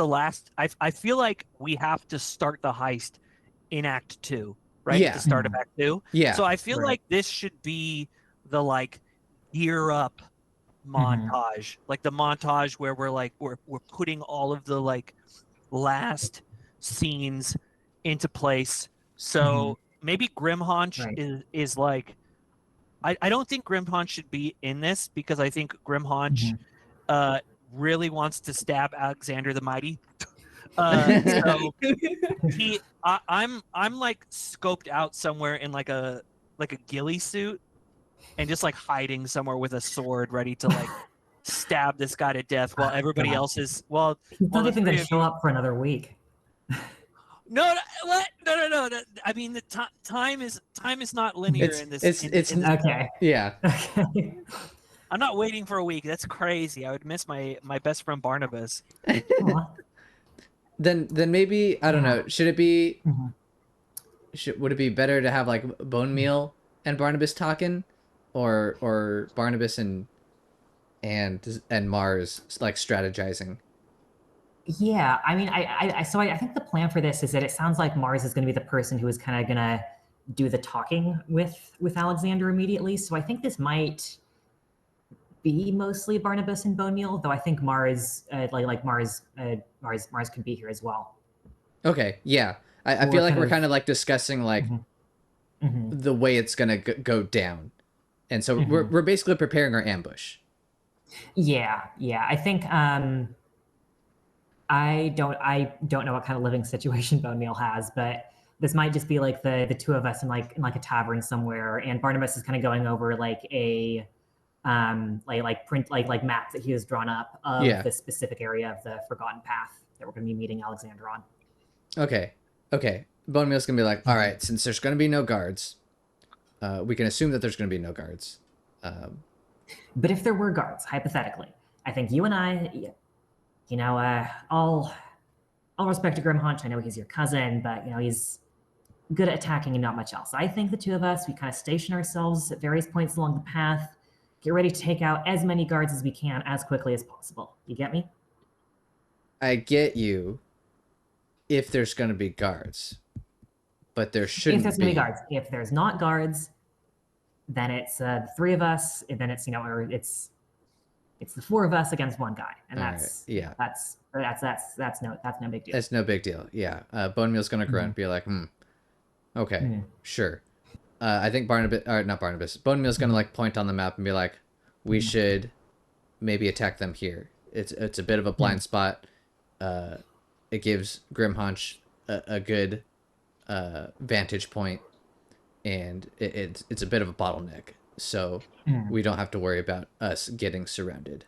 I feel like we have to start the heist in Act 2, right? Yeah. At the start of Act 2. yeah. So I feel Right. like this should be the like gear up montage, like the montage where we're putting all of the like last scenes into place. So maybe Grimhaunch Right. is like, I don't think Grimhaunch should be in this because I think Grimhaunch really wants to stab Alexander the Mighty. So I'm like scoped out somewhere in like a ghillie suit and just like hiding somewhere with a sword ready to like stab this guy to death while everybody God. else is He's well, not the even three going to of show you- up for another week. No, what? No. I mean, the time is not linear in this. It's Okay. yeah. Okay. I'm not waiting for a week. That's crazy. I would miss my best friend Barnabas. Aw. Then maybe I don't know. Should it be? Mhm. Would it be better to have like Bonemeal and Barnabas talking, or Barnabus and Mars like strategizing? Yeah, I mean, I think the plan for this is that it sounds like Mars is going to be the person who is kind of going to do the talking with Alexander immediately. So I think this might be mostly Barnabas and Bonemeal, though I think Mars, Mars could be here as well. Okay, yeah. I Or feel like kind we're of- kind of like discussing like the way it's gonna go down, and so we're basically preparing our ambush. Yeah. I think I don't know what kind of living situation Bonemeal has, but this might just be like the two of us in like a tavern somewhere, and Barnabas is kind of going over like a print like maps that he has drawn up of Yeah. the specific area of the Forgotten Path that we're going to be meeting Alexander on. Okay. Bone Meal's gonna be like, all right, since there's gonna be no guards, we can assume that there's gonna be no guards. But if there were guards, hypothetically, I think you and I, you know, all respect to Grimhaunch. I know he's your cousin, but you know he's good at attacking and not much else. I think the two of us, we kind of station ourselves at various points along the path, get ready to take out as many guards as we can as quickly as possible. You get me? I get you. If there's gonna be guards, but there shouldn't If there's going to be be guards. If there's not guards, then it's the three of us. And then it's or it's the four of us against one guy, and All that's right, yeah. that's no big deal. That's no big deal. Yeah. Bone Meal's gonna grunt and be like, okay, sure. I think not Barnabas. Bone Meal's gonna like point on the map and be like, we should maybe attack them here. It's a bit of a blind spot. It gives Grimhaunch a good vantage point, and it's a bit of a bottleneck. So we don't have to worry about us getting surrounded,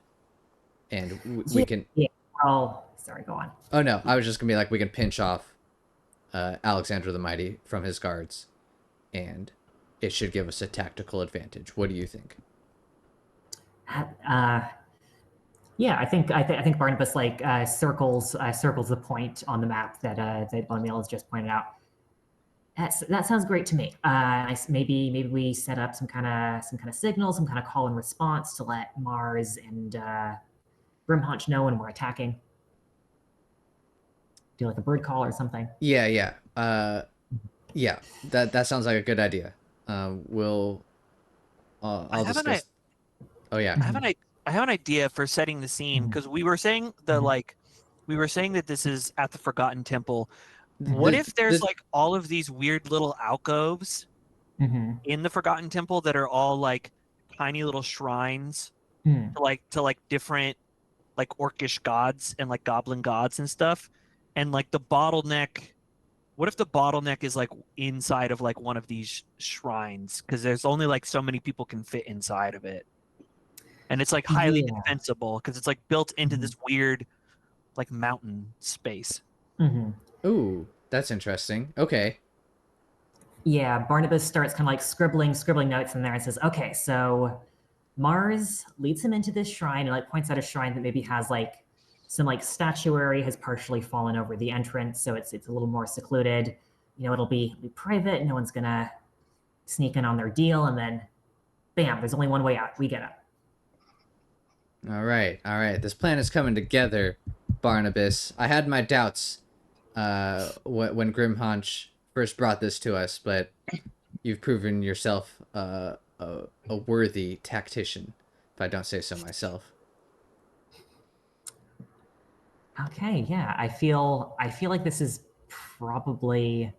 and we can. Yeah. Oh, sorry. Go on. Oh no, I was just gonna be like, we can pinch off Alexander the Mighty from his guards, and it should give us a tactical advantage. What do you think? Yeah, I think Barnabas like circles the point on the map that Bonemeal has just pointed out. That sounds great to me. Maybe we set up some kind of signal, some kind of call and response to let Mars and Grimhaunch know when we're attacking. Do like a bird call or something. Yeah. That sounds like a good idea. I'll discuss. Oh yeah. I have an idea for setting the scene because we were saying that this is at the Forgotten Temple. What if there's like all of these weird little alcoves in the Forgotten Temple that are all like tiny little shrines to like different like orcish gods and like goblin gods and stuff, and like the bottleneck. What if the bottleneck is like inside of like one of these shrines because there's only like so many people can fit inside of it, and it's like highly defensible because it's like built into this weird like mountain space. Ooh, that's interesting. Okay. Yeah, Barnabas starts kind of like scribbling notes in there and says, okay, so Mars leads him into this shrine and like points out a shrine that maybe has like some like statuary has partially fallen over the entrance, so it's a little more secluded. You know, it'll be private, no one's gonna sneak in on their deal, and then bam, there's only one way out. We get up. All right. This plan is coming together, Barnabas. I had my doubts when Grimhaunch first brought this to us, but you've proven yourself a worthy tactician, if I don't say so myself. Okay, yeah, I feel like this is probably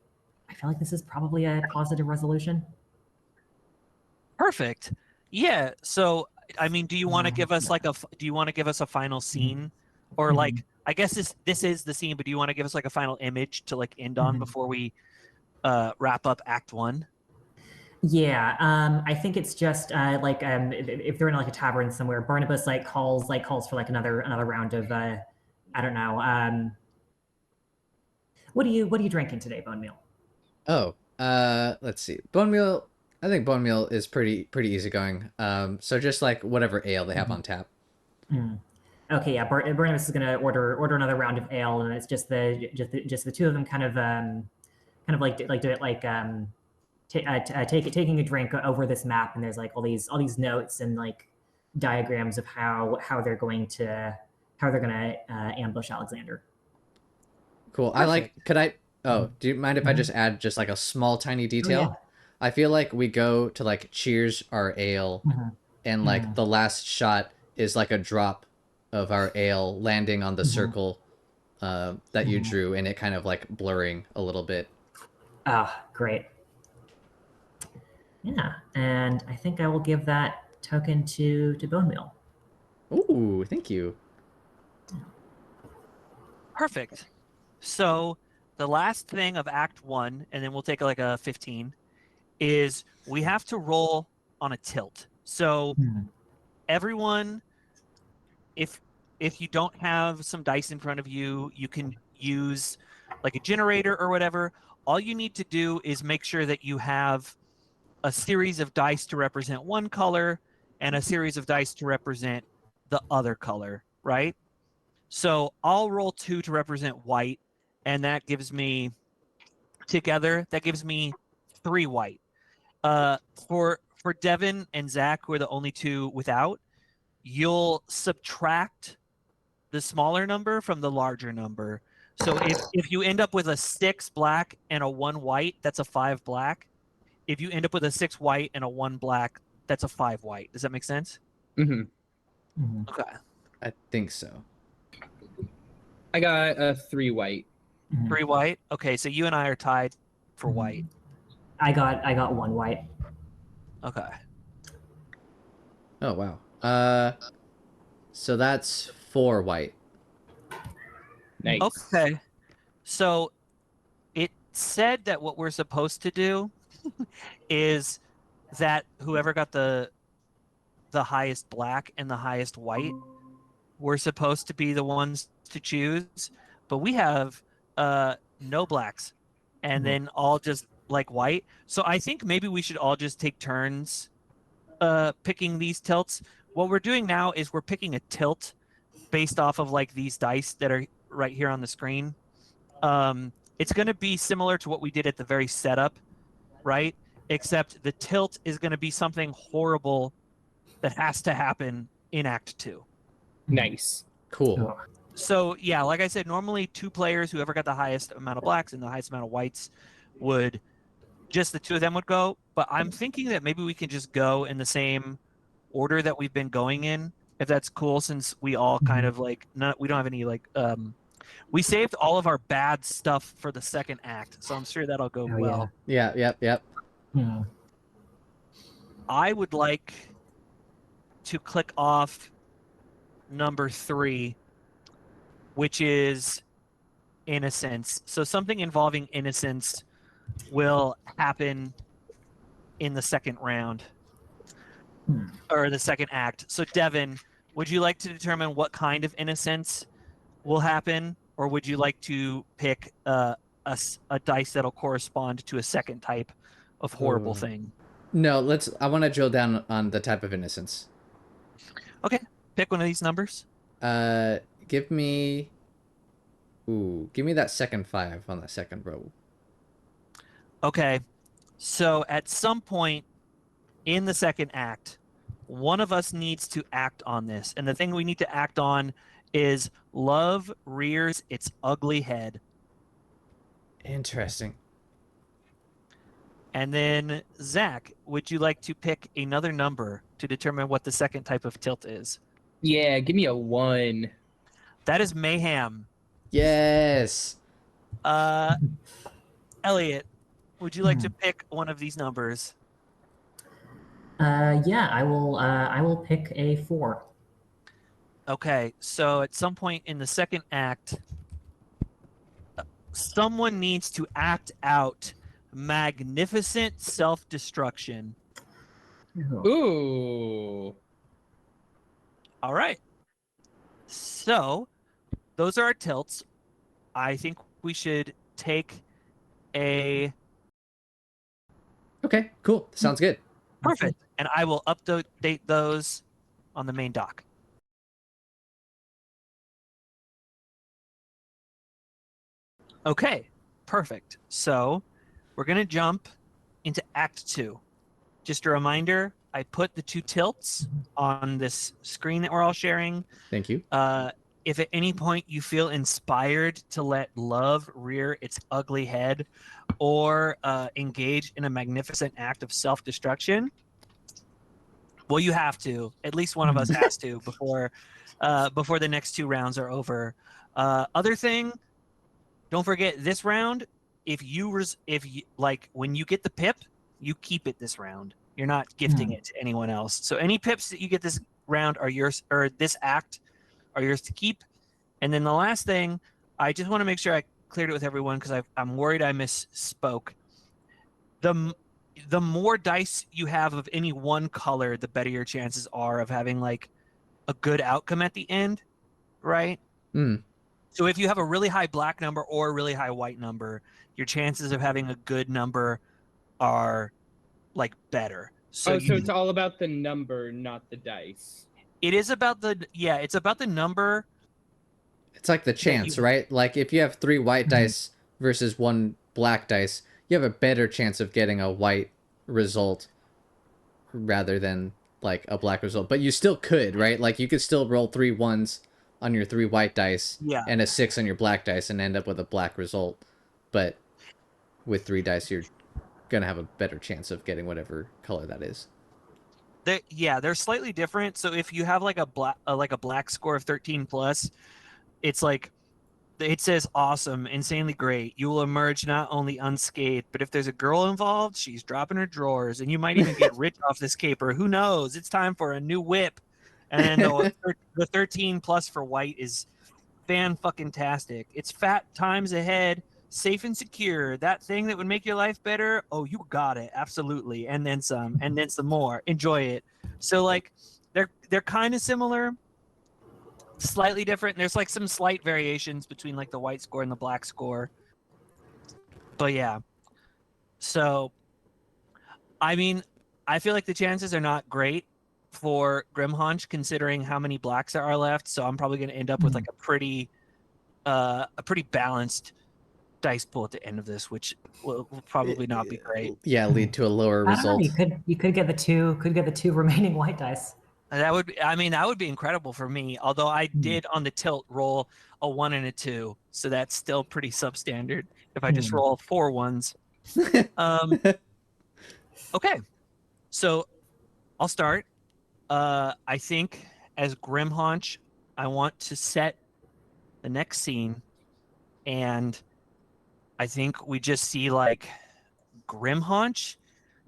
a positive resolution. Perfect. Yeah. So, I mean, do you want to give us like a final scene, or like I guess this is the scene, but do you want to give us like a final image to like end on before we wrap up Act 1? Yeah, I think it's just if they're in like a tavern somewhere, Barnabas like calls for like another round of I don't know. What are you drinking today, Bonemeal? Oh, let's see. Bonemeal. I think Bonemeal is pretty easygoing. So just like whatever ale they have on tap. Okay, yeah. Barnabas is gonna order another round of ale, and it's just the two of them kind of like do it like taking a drink over this map, and there's like all these notes and like diagrams of how they're going to ambush Alexander. Cool. I like. Could I? Oh, do you mind if I just add just like a small tiny detail? yeah. I feel like we go to like cheers our ale, and like the last shot is like a drop of our ale landing on the circle that you drew, and it kind of like blurring a little bit. Ah, great. Yeah, and I think I will give that token to Bonemeal. Ooh, thank you. Perfect. So the last thing of Act 1, and then we'll take like a 15, is we have to roll on a tilt. So everyone, if you don't have some dice in front of you, you can use like a generator or whatever. All you need to do is make sure that you have a series of dice to represent one color and a series of dice to represent the other color, right? So I'll roll 2 to represent white, and that gives me together, that gives me 3 white. For Devon and Zach, who are the only 2 without, you'll subtract the smaller number from the larger number. So if you end up with a 6 black and a 1 white, that's a 5 black. If you end up with a 6 white and a 1 black, that's a 5 white. Does that make sense? Okay. I think so. I got a 3 white. 3 white. Okay, so you and I are tied for white. I got 1 white. Okay. Oh wow. So that's 4 white. Nice. Okay. So it said that what we're supposed to do is that whoever got the highest black and the highest white, we're supposed to be the ones to choose, but we have no blacks and then all just like white. So I think maybe we should all just take turns picking these tilts. What we're doing now is we're picking a tilt based off of like these dice that are right here on the screen. It's going to be similar to what we did at the very setup, right? Except the tilt is going to be something horrible that has to happen in Act 2. Nice. Cool. So yeah, like I said, normally 2 players, whoever got the highest amount of blacks and the highest amount of whites, would just the 2 of them would go. But I'm thinking that maybe we can just go in the same order that we've been going in, if that's cool, since we all kind of like we don't have any like we saved all of our bad stuff for the second act, so I'm sure that'll go well. Yeah. Yep. I would like to click off number 3, which is innocence. So something involving innocence will happen in the second round or the second act. So Devon, would you like to determine what kind of innocence will happen, or would you like to pick a dice that'll correspond to a second type of horrible thing? No, I want to drill down on the type of innocence. Okay, pick one of these numbers. Give me that second 5 on that second row. Okay, so at some point in the second act, one of us needs to act on this. And the thing we need to act on is love rears its ugly head. Interesting. And then, Zach, would you like to pick another number to determine what the second type of tilt is? Yeah, give me a 1. That is mayhem. Yes. Eliot, would you like to pick one of these numbers? Yeah, I will pick a 4. Okay, so at some point in the second act, someone needs to act out magnificent self-destruction. Ooh. All right. So those are our tilts. I think we should take a... Okay, cool. Sounds good. Perfect. And I will update those on the main dock. Okay, perfect. So we're going to jump into Act 2. Just a reminder, I put the 2 tilts on this screen that we're all sharing. Thank you. If at any point you feel inspired to let love rear its ugly head or engage in a magnificent act of self-destruction, well, you have to. At least one of us has to before the next 2 rounds are over. Other thing, don't forget this round. If you like when you get the pip, you keep it this round. You're not gifting it to anyone else. So any pips that you get this round are yours, or this act are yours to keep. And then the last thing, I just want to make sure I cleared it with everyone because I'm worried I misspoke. The more dice you have of any one color, the better your chances are of having like a good outcome at the end, right? So if you have a really high black number or a really high white number, your chances of having a good number are like better. So so it's all about the number, not the dice. it is about it's about the number. It's like the chance, right? Like if you have 3 white dice versus 1 black dice, you have a better chance of getting a white result rather than like a black result. But you still could, right? Like you could still roll 3 1s on your 3 white dice and a 6 on your black dice and end up with a black result. But with 3 dice, you're gonna have a better chance of getting whatever color that is. They're slightly different. So if you have like a black score of 13 plus, it's like it says awesome, insanely great. You will emerge not only unscathed, but if there's a girl involved, she's dropping her drawers, and you might even get rich off this caper. Who knows? It's time for a new whip. And then the 13 plus for white is fan-fucking-tastic. It's fat times ahead, safe and secure. That thing that would make your life better, oh, you got it. Absolutely. And then some, and then some more. Enjoy it. So, like, they're kind of similar, slightly different. There's, like, some slight variations between, like, the white score and the black score. But, yeah. So, I mean, I feel like the chances are not great for Grimhaunch considering how many blacks there are left. So I'm probably going to end up with like a pretty balanced dice pool at the end of this, which will probably not be great. Yeah, lead to a lower result. You could get the two remaining white dice. That would be incredible for me. Although I did on the tilt roll a 1 and a 2, so that's still pretty substandard. If I just roll 4 1s. Okay, so I'll start. I think as Grimhaunch, I want to set the next scene, and I think we just see like Grimhaunch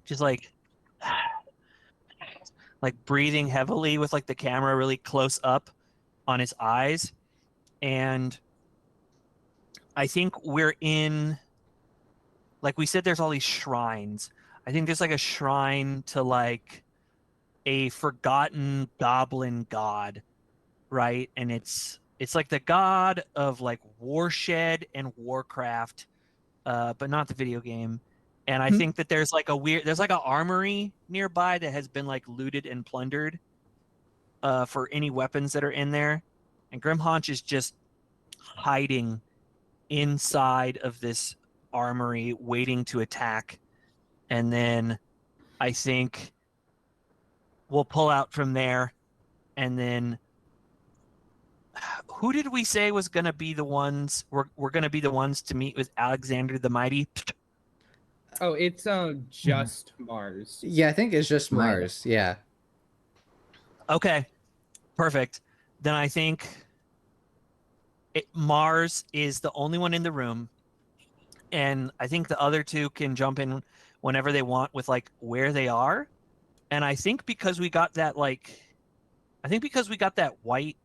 just like breathing heavily with like the camera really close up on his eyes. And I think we're in, like we said, there's all these shrines. I think there's like a shrine to like a forgotten goblin god, right? And it's like the god of like Warshed and Warcraft, but not the video game. And I think that there's like there's like an armory nearby that has been like looted and plundered for any weapons that are in there. And Grimhaunch is just hiding inside of this armory, waiting to attack. And then I think we'll pull out from there. And then who did we say was going to be the ones? We're going to be the ones to meet with Alexander the Mighty. Oh, it's just Mars. Yeah, I think it's just Mars. Right. Yeah. Okay, perfect. Then I think Mars is the only one in the room, and I think the other two can jump in whenever they want with like where they are. And I think because we got that white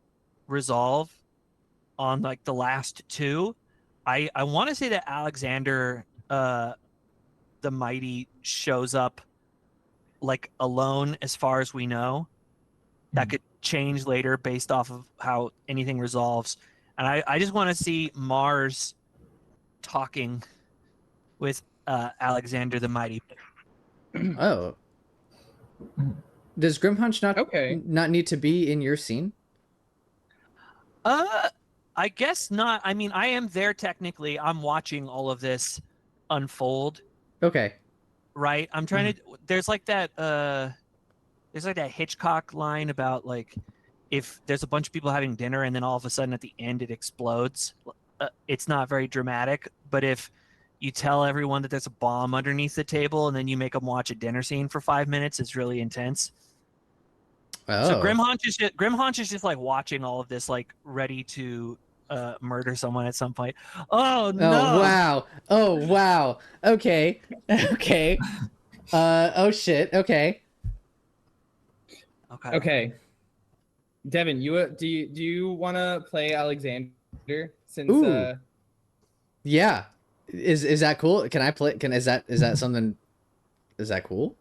resolve on like the last two, I want to say that Alexander the Mighty shows up like alone as far as we know. That could change later based off of how anything resolves. And I just want to see Mars talking with Alexander the Mighty. Oh. Does Grimhaunch not need to be in your scene? I guess not. I mean, I am there technically. I'm watching all of this unfold. Okay. right? I'm trying to. There's like that. There's like that Hitchcock line about like if there's a bunch of people having dinner and then all of a sudden at the end it explodes. It's not very dramatic, but if you tell everyone that there's a bomb underneath the table and then you make them watch a dinner scene for 5 minutes, it's really intense. Oh. So Grimhaunch is just like watching all of this, like ready to murder someone at some point. Oh no! Oh wow! Oh wow! Okay, okay. Oh shit! Okay. Okay. Okay. Devon, do you want to play Alexander since Ooh. Yeah. Is that cool? Can I play? Is that something? Is that cool?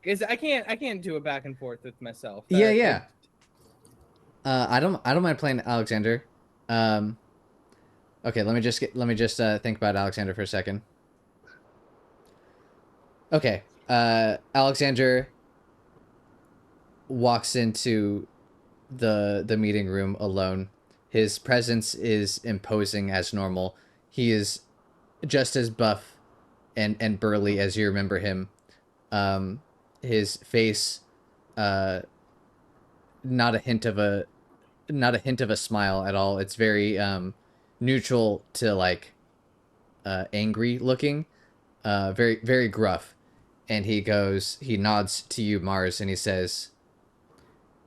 Because I can't do a back and forth with myself. Yeah. I don't mind playing Alexander. Okay, let me just think about Alexander for a second. Okay. Alexander walks into the meeting room alone. His presence is imposing as normal. He is just as buff and burly as you remember him. His face, not a hint of a smile at all. It's very neutral to like angry looking, very very gruff. And he nods to you, Mars, and he says,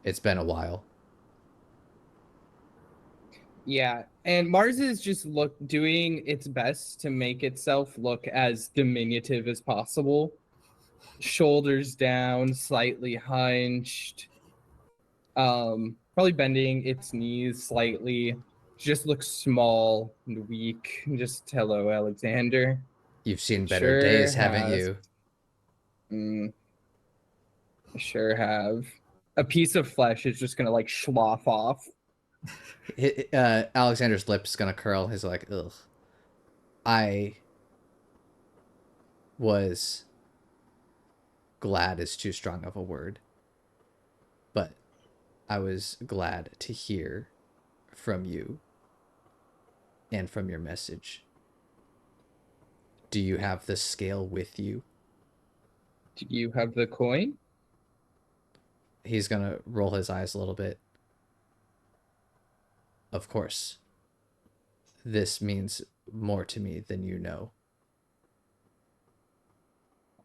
"It's been a while." Yeah, and Mars is just doing its best to make itself look as diminutive as possible. Shoulders down, slightly hunched. Probably bending its knees slightly. Just looks small and weak. Just hello, Alexander. You've seen better Sure days, haven't has. you? I sure have. A piece of flesh is just gonna like slough off. Alexander's lips gonna curl. He's like, ugh. I was glad is too strong of a word. But I was glad to hear from you and from your message. Do you have the scale with you? Do you have the coin? He's gonna roll his eyes a little bit. Of course. This means more to me than you know.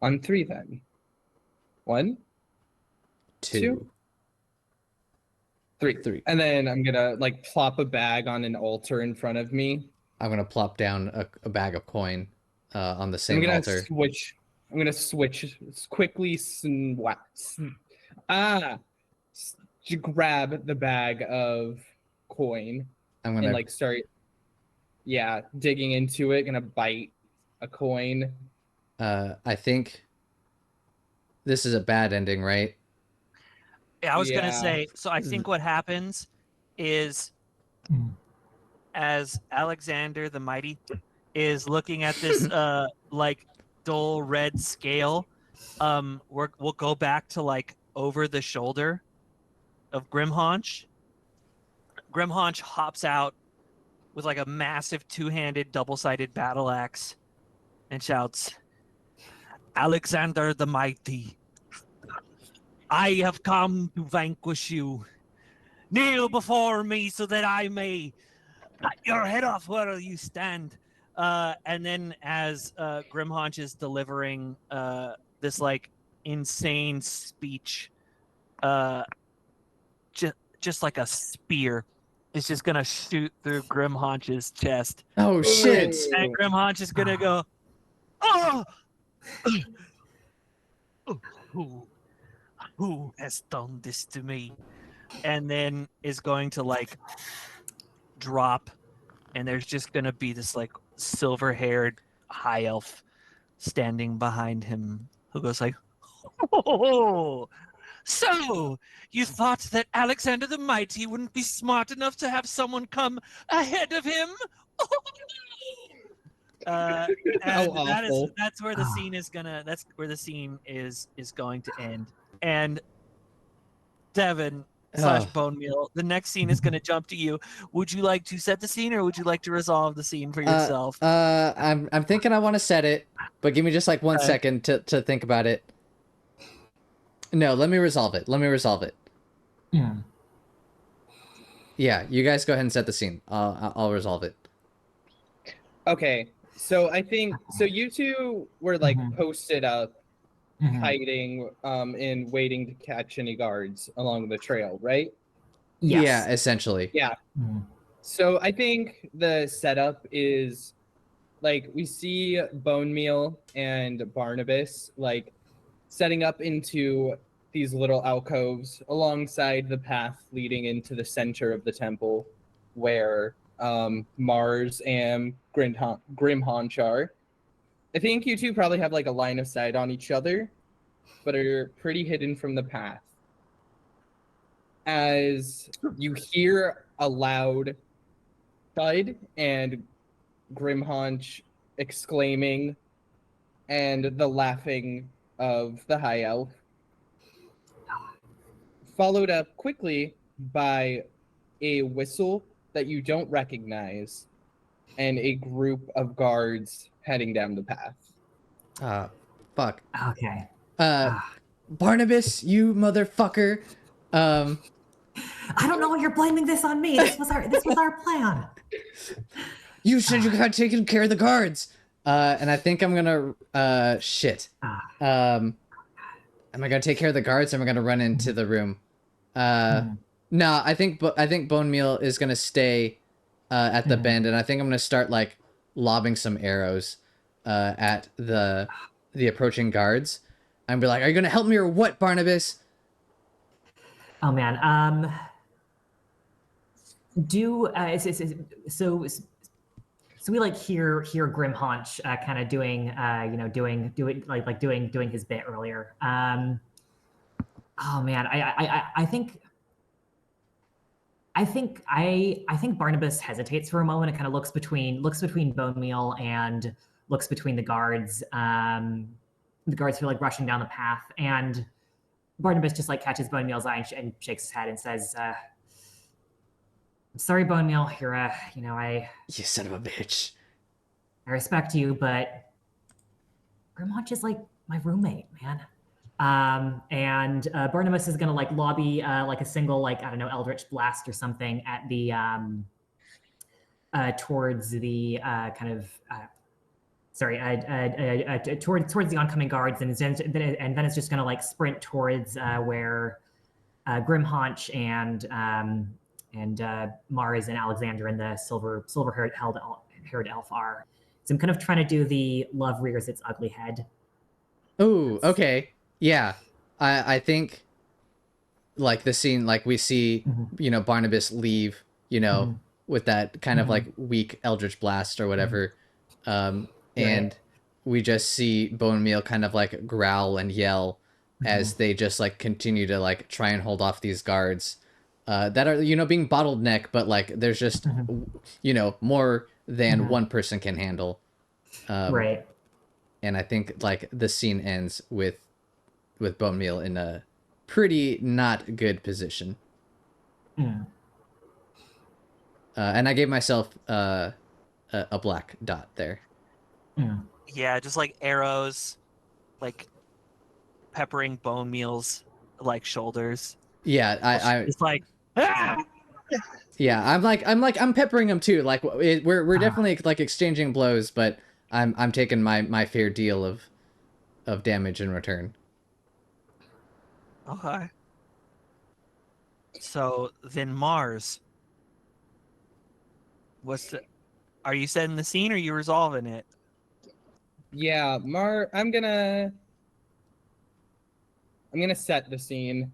On 3 then. 1, 2, 3. 3. And then I'm gonna like plop a bag on an altar in front of me. I'm gonna plop down a bag of coin on the same I'm gonna altar. switch quickly. Grab the bag of coin I'm gonna and like start, digging into it. Gonna bite a coin. I think this is a bad ending, right? Yeah, I was gonna Yeah. say. So I think what happens is, as Alexander the Mighty is looking at this like dull red scale, we'll go back to like over the shoulder of Grimhaunch. Grimhaunch hops out with like a massive two-handed double-sided battle axe and shouts, "Alexander the Mighty, I have come to vanquish you. Kneel before me so that I may cut your head off where you stand." And then as Grimhaunch is delivering this like insane speech, just like a spear is just gonna shoot through Grimhaunch's chest. Oh shit! And Grimhaunch is gonna go, "Oh! Who has done this to me?" And then is going to like drop, and there's just gonna be this like silver-haired high elf standing behind him who goes like, "Oh, so you thought that Alexander the Mighty wouldn't be smart enough to have someone come ahead of him?" And that's where the scene is going to end. And Devon, slash Oh. Bonemeal. The next scene is going to jump to you. Would you like to set the scene, or would you like to resolve the scene for yourself? I'm thinking I want to set it, but give me just like 1 Okay. second to think about it. No, let me resolve it. Yeah. Yeah, you guys go ahead and set the scene. I'll resolve it. Okay, so I think so. You two were like Mhm. posted up, Mhm. hiding, and waiting to catch any guards along the trail, right? Yes. Yeah, essentially. Yeah. Mhm. So I think the setup is like we see Bonemeal and Barnabas like setting up into these little alcoves alongside the path leading into the center of the temple, where Mars and Grimhaunch are. I think you two probably have like a line of sight on each other, but are pretty hidden from the path. As you hear a loud thud and Grimhaunch exclaiming and the laughing of the high elf, followed up quickly by a whistle that you don't recognize and a group of guards heading down the path. Fuck. Okay. Barnabas, you motherfucker. I don't know why you're blaming this on me. This was our plan. You said you got taken care of the guards. And I think I'm gonna shit. Am I gonna take care of the guards or am I gonna run into the room? No, I think Bonemeal is gonna stay at the bend, and I think I'm gonna start like lobbing some arrows at the approaching guards. And be like, "Are you gonna help me or what, Barnabas?" Oh man. So we like hear Grimhaunch kind of doing doing his bit earlier. Oh man, I think Barnabas hesitates for a moment and kind of looks between Bonemeal and looks between the guards. The guards who are like rushing down the path, and Barnabas just like catches Bonemeal's eye and shakes his head and says, "I'm sorry, Bonemeal. You're You son of a bitch. I respect you, but Grimhaunch is like my roommate, man." And Barnabas is gonna like lobby like a single like I don't know Eldritch Blast or something at the towards the kind of towards the oncoming guards, and then it's just gonna like sprint towards where Grimhaunch and Mars and Alexander and the silver haired elf are. So I'm kind of trying to do the love rears its ugly head. Oh, okay. Yeah. I think like the scene like we see, Barnabas leave, with that kind of like weak Eldritch Blast or whatever. And we just see Bonemeal kind of like growl and yell as they just like continue to like try and hold off these guards that are, being bottleneck, but like there's just, more than one person can handle. Right. And I think like the scene ends with Bonemeal in a pretty not good position. And I gave myself a black dot there. Yeah, just like arrows, like peppering Bonemeal's like shoulders. Yeah, It's like ah! yeah, I'm peppering him too. Like we're definitely like exchanging blows, but I'm taking my fair deal of damage in return. Okay. So then Mars, are you setting the scene or are you resolving it? Yeah, I'm gonna set the scene.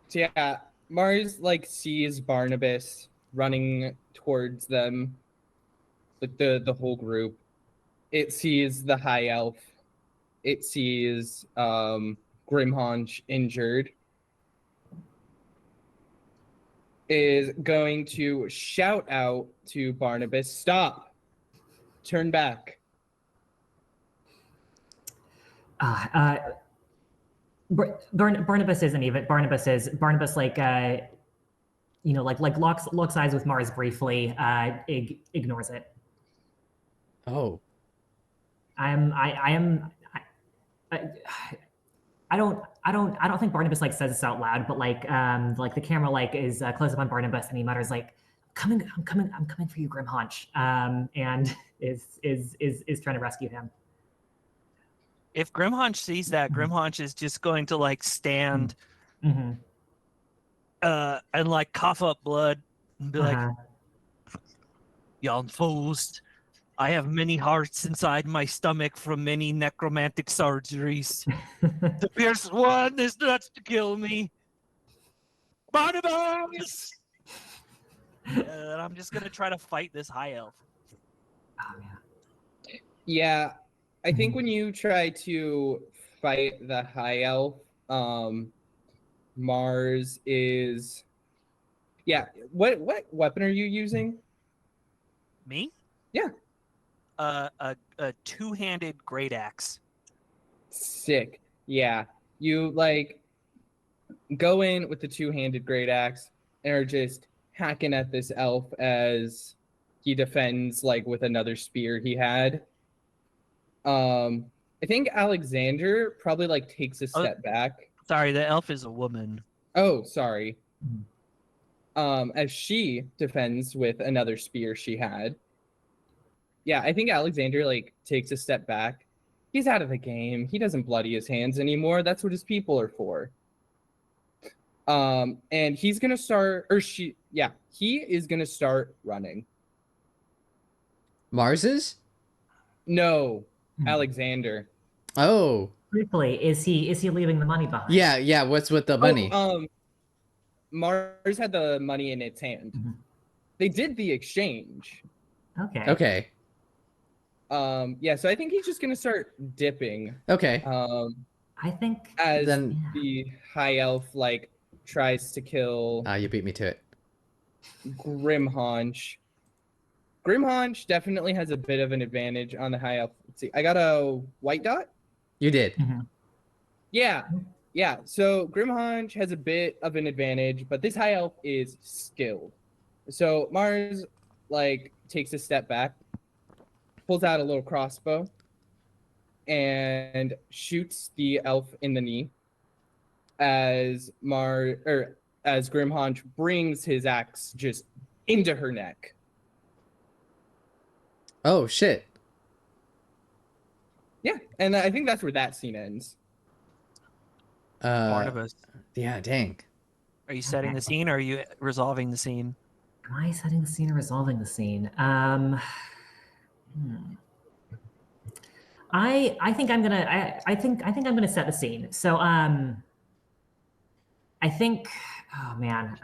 So yeah, Mars like sees Barnabas running towards them, like the whole group. It sees the high elf. It sees Grimhaunch injured. Is going to shout out to Barnabas, "Stop! Turn back!" Barnabus isn't even. Barnabus like locks eyes with Mars briefly, ignores it. Oh, I don't think Barnabus like says this out loud, but like the camera like is close up on Barnabus and he mutters like, I'm coming for you, Grimhaunch. And is trying to rescue him. If Grimhaunch sees that, Grimhaunch is just going to like stand Mm-hmm. And like cough up blood and be like, "Yon fools, I have many hearts inside my stomach from many necromantic surgeries. The fierce one is not to kill me. Barnabus!" And I'm just gonna try to fight this high elf. Oh man. Yeah, I think when you try to fight the high elf, Mars is. Yeah, what weapon are you using? Me? Yeah. A two-handed great axe. Sick. Yeah, you like go in with the two-handed great axe and are just hacking at this elf as he defends like with another spear he had. I think Alexander probably like takes a step back. Sorry, the elf is a woman. Oh, sorry. As she defends with another spear she had. Yeah, I think Alexander like takes a step back. He's out of the game. He doesn't bloody his hands anymore. That's what his people are for. And he's gonna start, or she, yeah, he is gonna start running. Mars is? No, Alexander. Oh. Briefly, is he leaving the money behind? Yeah. What's with the money? Mars had the money in its hand. Mm-hmm. They did the exchange. Okay. Yeah, so I think he's just gonna start dipping. Okay. I think as Then- the high elf like tries to kill You beat me to it. Grimhaunch. Grimhaunch definitely has a bit of an advantage on the high elf. Let's see, I got a white dot. You did. Mm-hmm. Yeah. So Grimhaunch has a bit of an advantage, but this high elf is skilled. So Mars like takes a step back, pulls out a little crossbow, and shoots the elf in the knee as Grimhaunch brings his axe just into her neck. Oh shit. Yeah, and I think that's where that scene ends. Barnabus, Yeah, dang. are you setting the scene or are you resolving the scene? Am I setting the scene or resolving the scene? I think I'm gonna I think I'm gonna set the scene. So I think, oh man,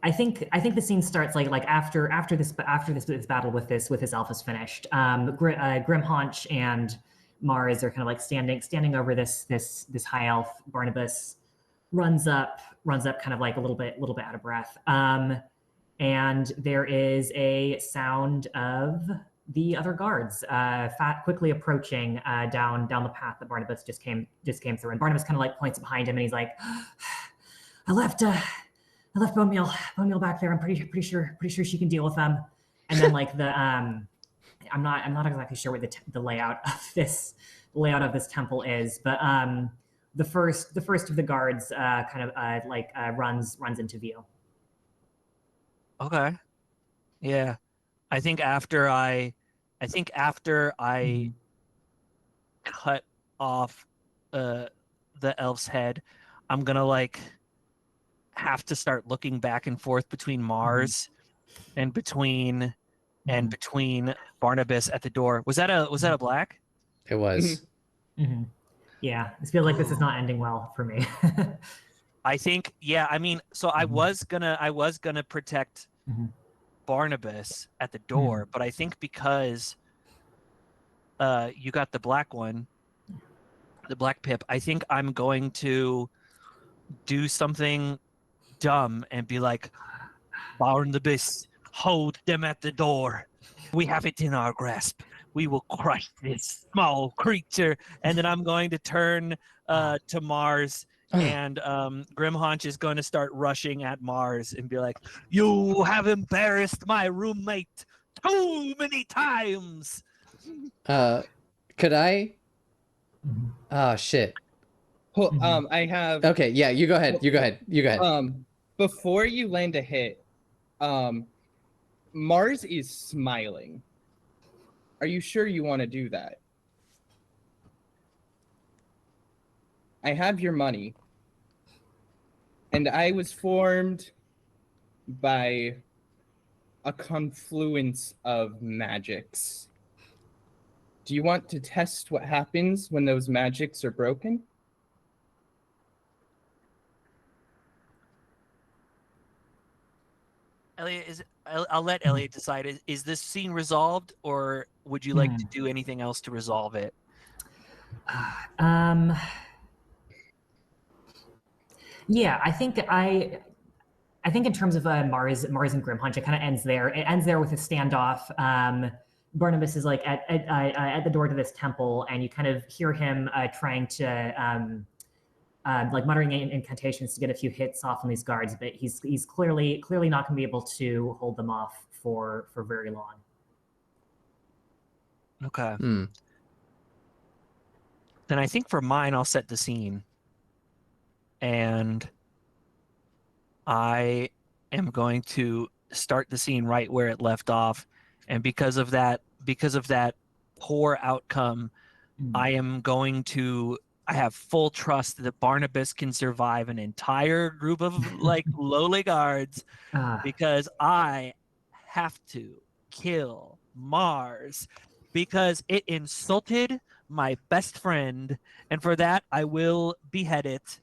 I think the scene starts like after this battle with this elf is finished. Grimhaunch and Mars are kind of like standing over this high elf. Barnabus runs up kind of like a little bit out of breath. And there is a sound of the other guards quickly approaching down the path that Barnabus just came through. And Barnabus kind of like points behind him and he's like, I left Bonemeal back there. I'm pretty sure she can deal with them. And then like I'm not exactly sure what the layout of this temple is, but the first of the guards runs into view. Okay. Yeah. I think after I cut off the elf's head, I'm gonna like have to start looking back and forth between Mars and between Barnabus at the door. Was that a black? It was. Mm-hmm. Yeah, I feel like this is not ending well for me. I think, yeah, I mean, so I was gonna protect Barnabus at the door, but I think because you got the black one, the black pip, I think I'm going to do something dumb and be like, Barnabus, hold them at the door. We have it in our grasp. We will crush this small creature. And then I'm going to turn to Mars, and Grimhaunch is going to start rushing at Mars and be like, "You have embarrassed my roommate too many times." Could I? Oh shit. I have. Okay, yeah, you go ahead. You go ahead. Before you land a hit, Mars is smiling. Are you sure you want to do that? I have your money. And I was formed by a confluence of magics. Do you want to test what happens when those magics are broken? Eliot, I'll let Eliot decide. Is this scene resolved, or would you like to do anything else to resolve it? Yeah, I think in terms of Mars and Grimhaunch, it kind of ends there. It ends there with a standoff. Barnabus is like at the door to this temple, and you kind of hear him trying to like muttering incantations to get a few hits off on these guards, but he's clearly not going to be able to hold them off for very long. Okay. Then I think for mine, I'll set the scene, and I am going to start the scene right where it left off, and because of that poor outcome, I have full trust that Barnabus can survive an entire group of like lowly guards, because I have to kill Mars because it insulted my best friend, and for that I will behead it.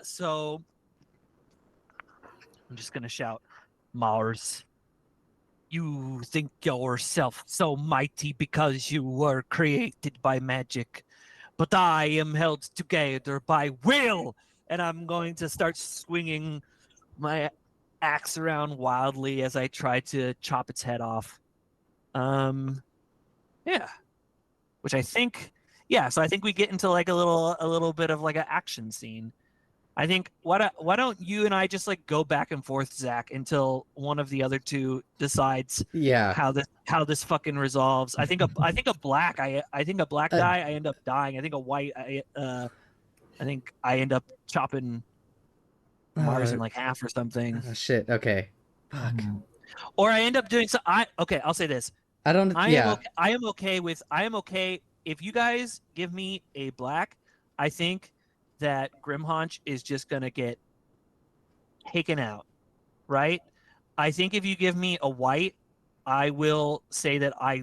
So I'm just gonna shout, "Mars, you think yourself so mighty because you were created by magic, but I am held together by will." And I'm going to start swinging my axe around wildly as I try to chop its head off. Yeah. Which I think, so I think we get into like a little bit of like an action scene. I think why don't you and I just like go back and forth, Zach, until one of the other two decides how this fucking resolves. I think a black die, I end up dying. I think a white, I think I end up chopping Mars in like half or something. Oh shit. Okay. Fuck. Or I end up doing so. I'll say this. I am okay if you guys give me a black. I think that Grimhaunch is just gonna get taken out, right? I think if you give me a white, I will say that I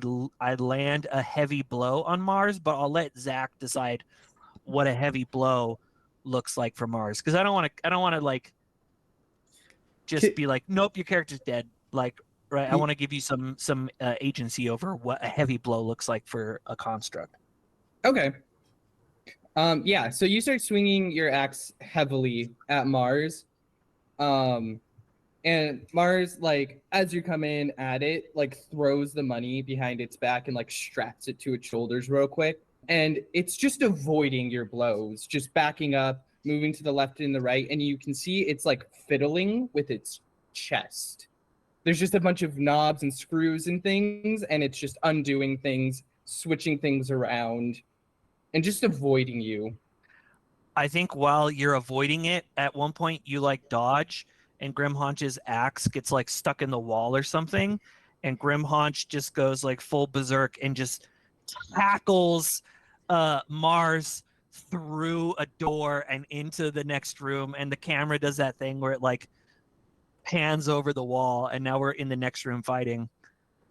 land a heavy blow on Mars, but I'll let Zach decide what a heavy blow looks like for Mars, because I don't want to like just be like, nope, your character's dead. Like, right? I want to give you some agency over what a heavy blow looks like for a construct. Okay. Yeah, so you start swinging your axe heavily at Mars. And Mars, like, as you come in at it, like, throws the money behind its back and, like, straps it to its shoulders real quick. And it's just avoiding your blows, just backing up, moving to the left and the right. And you can see it's, like, fiddling with its chest. There's just a bunch of knobs and screws and things, and it's just undoing things, switching things around, and just avoiding you. I think while you're avoiding it, at one point you like dodge, and Grimhaunch's axe gets like stuck in the wall or something, and Grimhaunch just goes like full berserk and just tackles Mars through a door and into the next room, and the camera does that thing where it like pans over the wall, and now we're in the next room fighting.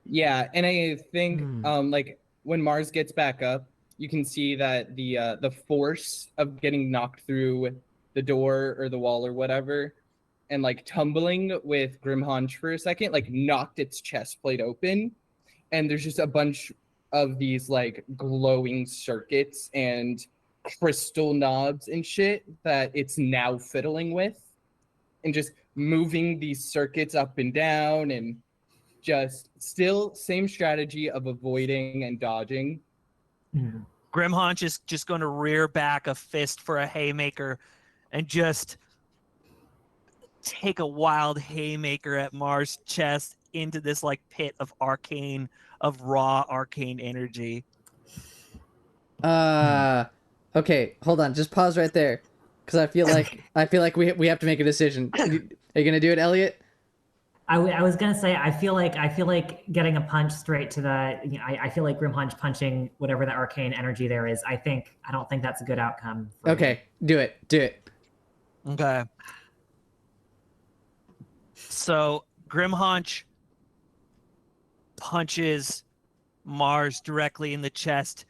Yeah, and I think like when Mars gets back up, you can see that the force of getting knocked through the door or the wall or whatever, and like tumbling with Grimhaunch for a second, like knocked its chest plate open, and there's just a bunch of these like glowing circuits and crystal knobs and shit that it's now fiddling with, and just moving these circuits up and down and just still same strategy of avoiding and dodging. Mhm. Grimhaunch is just going to rear back a fist for a haymaker and just take a wild haymaker at Mars' chest into this like pit of raw arcane energy. Okay, hold on, just pause right there, because I feel like we have to make a decision. Are you gonna do it, Eliot? I was gonna say I feel like getting a punch straight to the I feel like Grimhaunch punching whatever the arcane energy there is. I don't think that's a good outcome. For Okay, do it. Okay. So Grimhaunch punches Mars directly in the chest,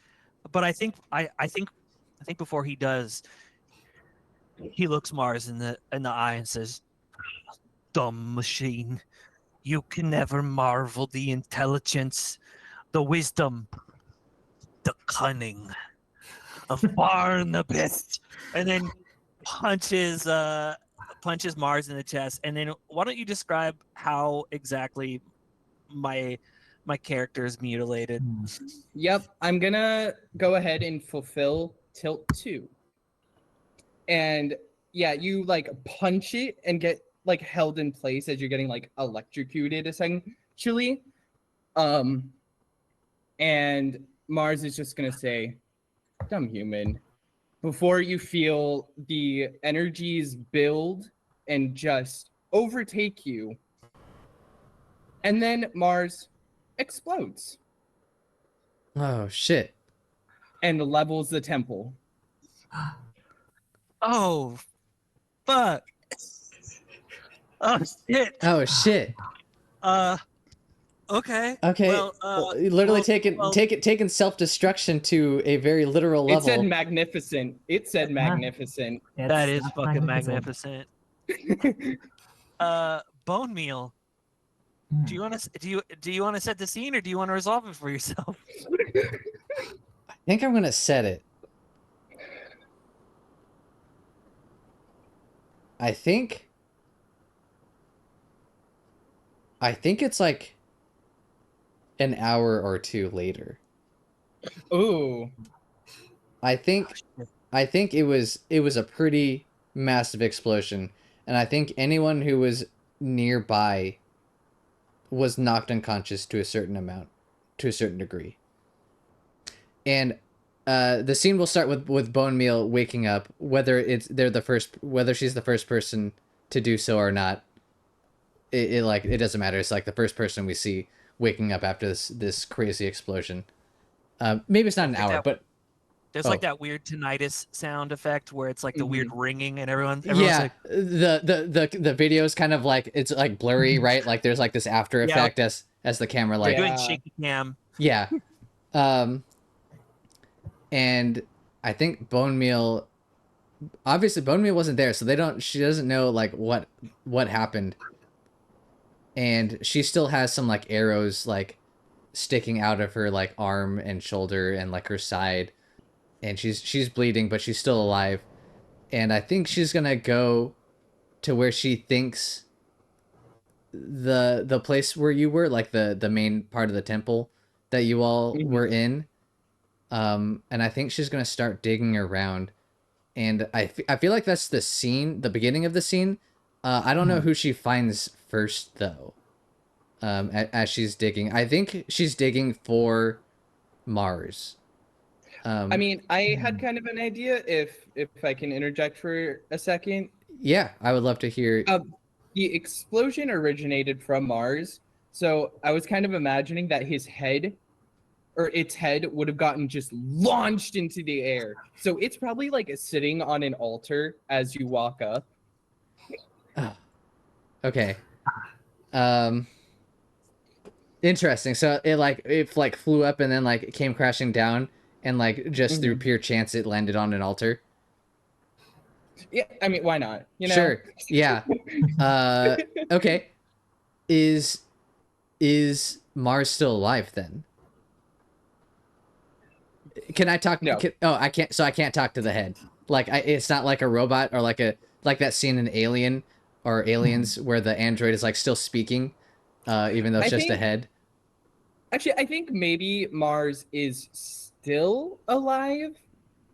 but I think before he does, he looks Mars in the eye and says, "Dumb machine, you can never marvel the intelligence, the wisdom, the cunning of Barnabus," and then punches Mars in the chest. And then why don't you describe how exactly my character is mutilated? Yep, I'm gonna go ahead and fulfill tilt 2. And yeah, you like punch it and get like held in place as you're getting like electrocuted essentially. And Mars is just gonna say, "Dumb human," before you feel the energies build and just overtake you. And then Mars explodes Oh shit. and levels the temple. Oh, fuck. Oh, shit. Oh shit. Okay. Okay. Well, literally well, taking self-destruction to a very literal It said level. magnificent. It said magnificent. that is fucking magnificent. Bonemeal. Do you want to set the scene, or do you want to resolve it for yourself? I think I'm gonna set it. I think it's like an hour or two later. Ooh. I think it was a pretty massive explosion, and I think anyone who was nearby was knocked unconscious to a certain degree. And the scene will start with Bonemeal waking up, whether she's the first person to do so or not. It doesn't matter. It's like the first person we see waking up after this crazy explosion. Maybe it's not an hour, but there's like that weird tinnitus sound effect where it's like the weird ringing, and everyone's yeah, like, the video is kind of like, it's like blurry, right? Like there's like this after effect as the camera like doing shaky cam. Yeah. And I think Bonemeal, obviously Bonemeal wasn't there, so she doesn't know like what happened. And she still has some like arrows like sticking out of her like arm and shoulder and like her side. And she's bleeding, but she's still alive. And I think she's gonna go to where she thinks the place where you were, like the main part of the temple that you all were in. And I think she's gonna start digging around. And I feel like that's the scene, the beginning of the scene. I don't know who she finds first though. As she's digging, I think she's digging for Mars. I mean, I had kind of an idea, if I can interject for a second. Yeah, I would love to hear. The explosion originated from Mars, so I was kind of imagining that its head would have gotten just launched into the air. So it's probably like sitting on an altar as you walk up. Okay. Interesting. So it flew up and then like it came crashing down, and like just through pure chance it landed on an altar. Yeah, I mean, why not? You know? Sure. Yeah. Okay. Is Mars still alive then? Can I talk? No. I can't. So I can't talk to the head. Like it's not like a robot, or like that scene in Alien or Aliens where the android is like still speaking. even though it's I just a think- head. Actually, I think maybe Mars is still alive,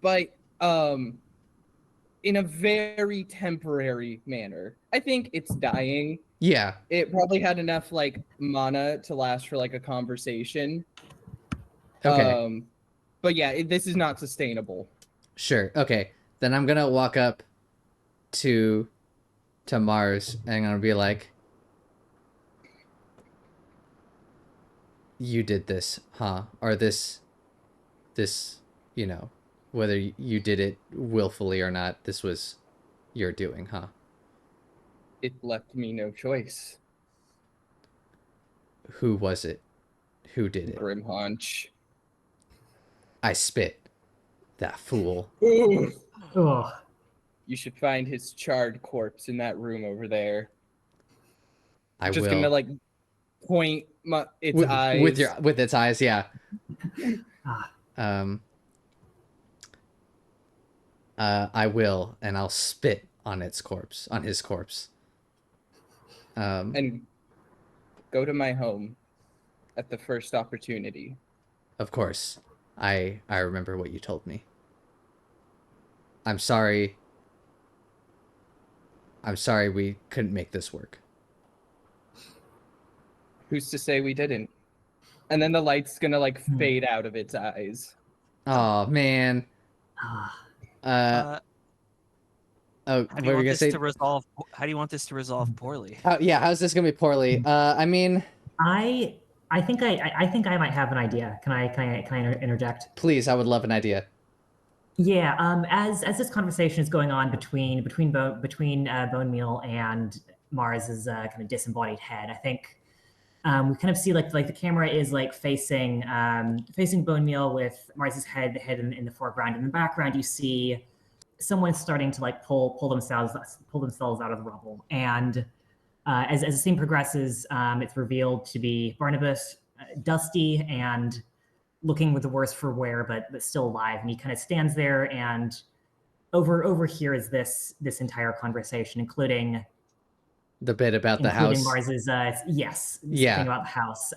but in a very temporary manner. I think it's dying. Yeah. It probably had enough like mana to last for like a conversation. Okay. But yeah, this is not sustainable. Sure. Okay. Then I'm gonna walk up to Mars and I'm gonna be like, "You did this, huh? Or this, you know, whether you did it willfully or not, this was your doing, huh? It left me no choice. Who was it? Who did it? Grimhaunch. I spit. That fool. Ooh. Oh, You should find his charred corpse in that room over there. I Just will. gonna like point its eyes with its eyes, yeah. ah, I will, and I'll spit on his corpse. and go to my home at the first opportunity. Of course, I remember what you told me. I'm sorry. I'm sorry we couldn't make this work. Who's to say we didn't? And then the light's gonna like Hmm. fade out of its eyes. Oh man. ah. Oh, How what do were you you want gonna this say? to resolve? How do you want this to resolve poorly? Yeah, how's this gonna be poorly? I mean, I think I might have an idea. Can I interject? please, I would love an idea. Yeah. As this conversation is going on between Bonemeal and Mars's kind of disembodied head, I think we kind of see like the camera is like facing Bonemeal with Mars's head in the foreground. In the background, you see someone starting to like pull themselves out of the rubble. And as the scene progresses, it's revealed to be Barnabus, dusty and looking with the worse for wear, but still alive. And he kind of stands there and overhears this entire conversation, including The bit about the house. Mars's yes, Yeah. thing about the house.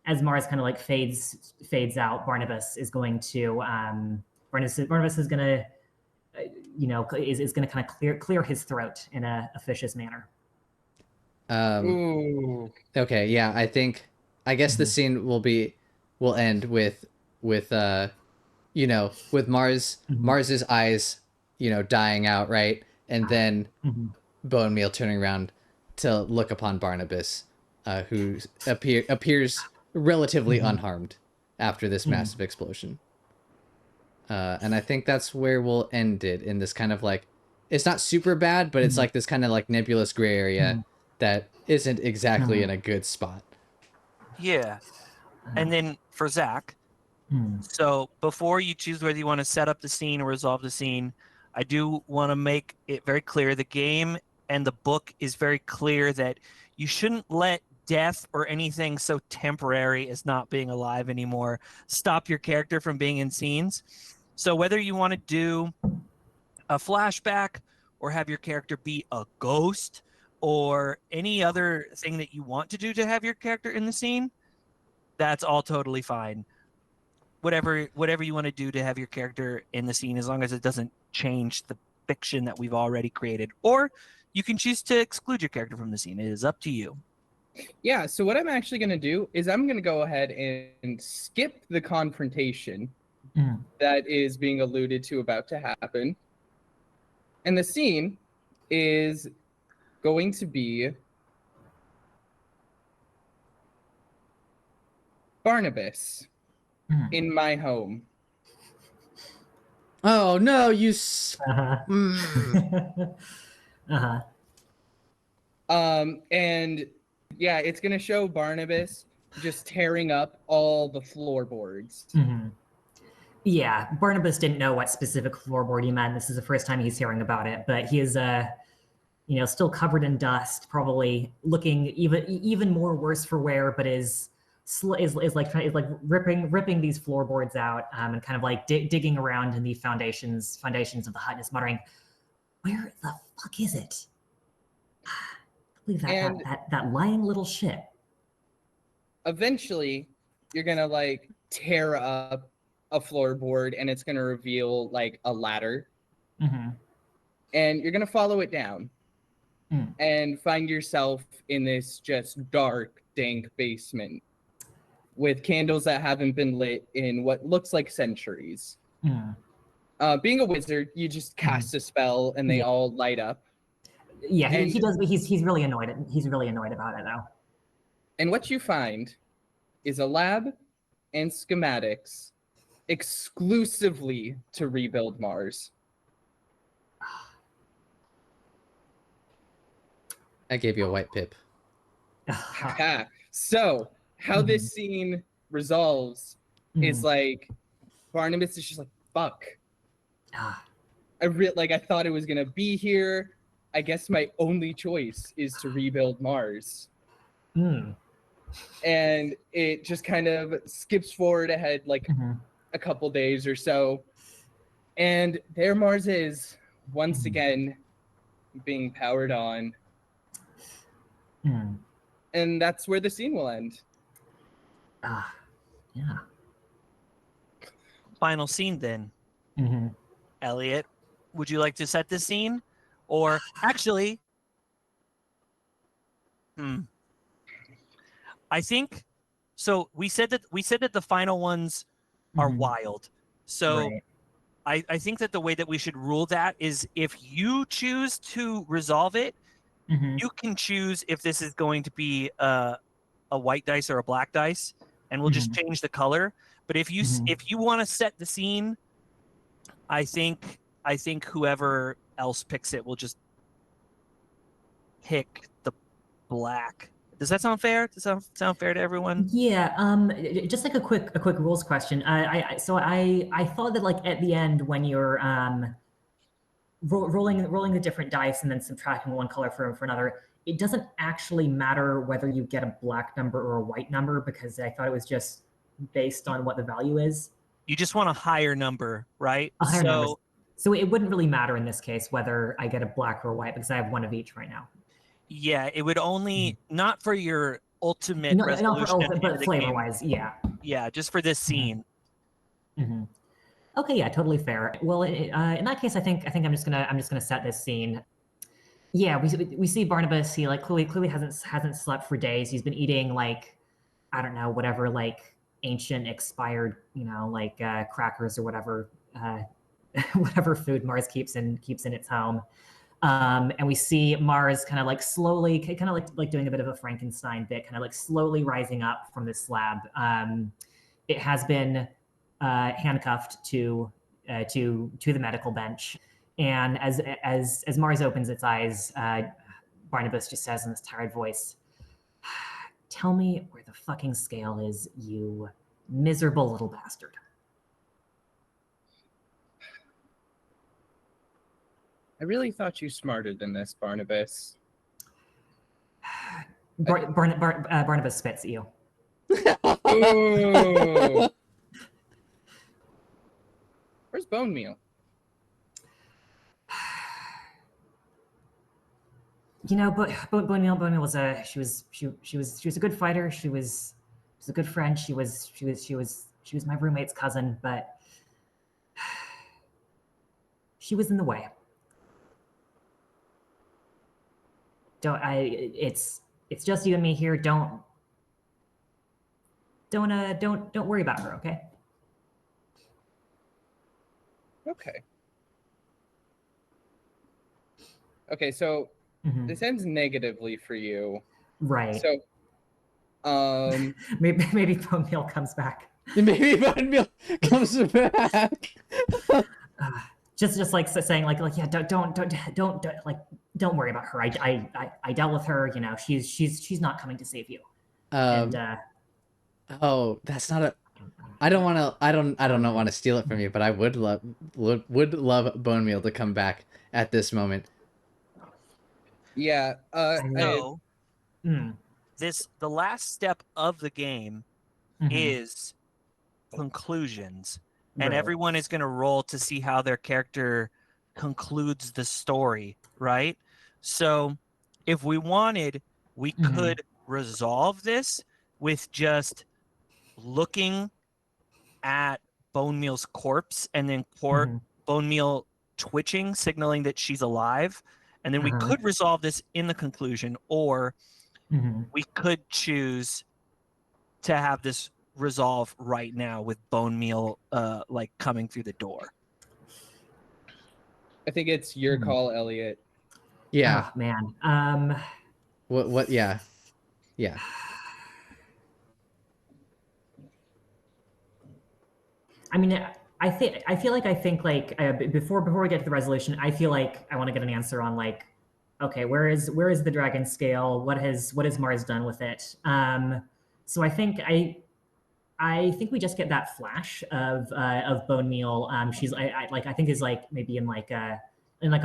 As Mars kind of like fades out, Barnabus is going to Barnabus is going to is going to kind of clear his throat in a officious manner. Ooh. Okay, yeah, I guess the scene will end with with Mars's eyes, dying out, right? And then Bonemeal turning around to look upon Barnabus, who appears relatively unharmed after this massive explosion. And I think that's where we'll end it, in this kind of like, it's not super bad, but it's like this kind of like nebulous gray area that isn't exactly in a good spot. Yeah. And then for Zach, so before you choose whether you want to set up the scene or resolve the scene, I do want to make it very clear the game and the book is very clear that you shouldn't let death or anything so temporary as not being alive anymore stop your character from being in scenes. So whether you want to do a flashback or have your character be a ghost or any other thing that you want to do to have your character in the scene, that's all totally fine. Whatever you want to do to have your character in the scene, as long as it doesn't change the fiction that we've already created. Or you can choose to exclude your character from the scene. It is up to you. Yeah, so what I'm actually going to do is I'm going to go ahead and skip the confrontation that is being alluded to about to happen. And the scene is going to be Barnabus in my home. Oh no, you And yeah, it's gonna show Barnabus just tearing up all the floorboards. Yeah, Barnabas didn't know what specific floorboard he meant. This is the first time he's hearing about it, but he is still covered in dust, probably looking even more worse for wear, but is like ripping these floorboards out and kind of like digging around in the foundations of the hut, and is muttering, Where the fuck is it? I believe And- that lying little shit. Eventually, you're gonna like tear up a floorboard, and it's gonna reveal like a ladder, Mm-hmm. and you're gonna follow it down, Mm. and find yourself in this just dark, dank basement with candles that haven't been lit in what looks like centuries. Mm. Being a wizard, you just cast a spell, and they Yeah. all light up. Yeah, he And- does, but he's really annoyed. He's really annoyed about it though. And what you find is a lab and schematics exclusively to rebuild Mars. I gave you a white pip. Ha. So, how this scene resolves is like Barnabus is just like, fuck. Ah. I thought it was gonna be here. I guess my only choice is to rebuild Mars. Mm. And it just kind of skips forward ahead like Mhm. a couple days or so. And there Mars is once again being powered on. Mm. And that's where the scene will end. Ah. Yeah. Final scene then. Mm-hmm. Eliot, would you like to set the scene? Or actually, I think so. We said that the final ones are wild. So Right. I think that the way that we should rule that is if you choose to resolve it, Mm-hmm. you can choose if this is going to be a white dice or a black dice, and we'll just change the color. But if you if you want to set the scene, I think whoever else picks it will just pick the black. Does that sound fair? Does that sound fair to everyone? Yeah. Just like a quick rules question. I thought that like at the end when you're rolling the different dice and then subtracting one color for another, it doesn't actually matter whether you get a black number or a white number because I thought it was just based on what the value is. You just want a higher number, right? A higher number. So it wouldn't really matter in this case whether I get a black or a white because I have one of each right now. Yeah, it would only not for your ultimate Not resolution, for ultimate, in but the flavor game. wise, yeah. Yeah, just for this scene. Mm-hmm. Okay, yeah, totally fair. Well, in that case, I think I'm just gonna set this scene. Yeah, we see Barnabas. He like clearly hasn't slept for days. He's been eating like I don't know whatever like ancient expired like crackers or whatever whatever food Mars keeps in its home. And we see Mars kind of like slowly, kind of like doing a bit of a Frankenstein bit, kind of like slowly rising up from this slab. It has been handcuffed to the medical bench, and as Mars opens its eyes, Barnabas just says in this tired voice, "Tell me where the fucking scale is, you miserable little bastard." I really thought you smarter than this, Barnabas. Barnabas spits at you. Ooh. Where's Bonemeal? But Bonemeal was a good fighter. She was a good friend. She was my roommate's cousin, but she was in the way. It's just you and me here. Don't worry about her, okay? Okay, so this ends negatively for you. Right. So, maybe Bonemeal comes back. Maybe Bonemeal comes back. Just like saying like yeah, don't like don't worry about her. I dealt with her. She's not coming to save you. Oh, that's not a. I don't want to steal it from you, but I would love Bonemeal to come back at this moment. yeah. No. The last step of the game is conclusions, and Right. everyone is going to roll to see how their character concludes the story, right? So if we wanted, we could resolve this with just looking at Bonemeal's corpse and then Bonemeal twitching, signaling that she's alive. And then we could resolve this in the conclusion, or we could choose to have this resolve right now with Bonemeal like coming through the door. I think it's your call, Eliot. Yeah. Oh, man. What? Yeah. Yeah. I mean, I feel like before we get to the resolution, I feel like I want to get an answer on like, okay, where is the dragon scale? What has Mars done with it? So I think we just get that flash of Bonemeal. She's I think is like maybe in like a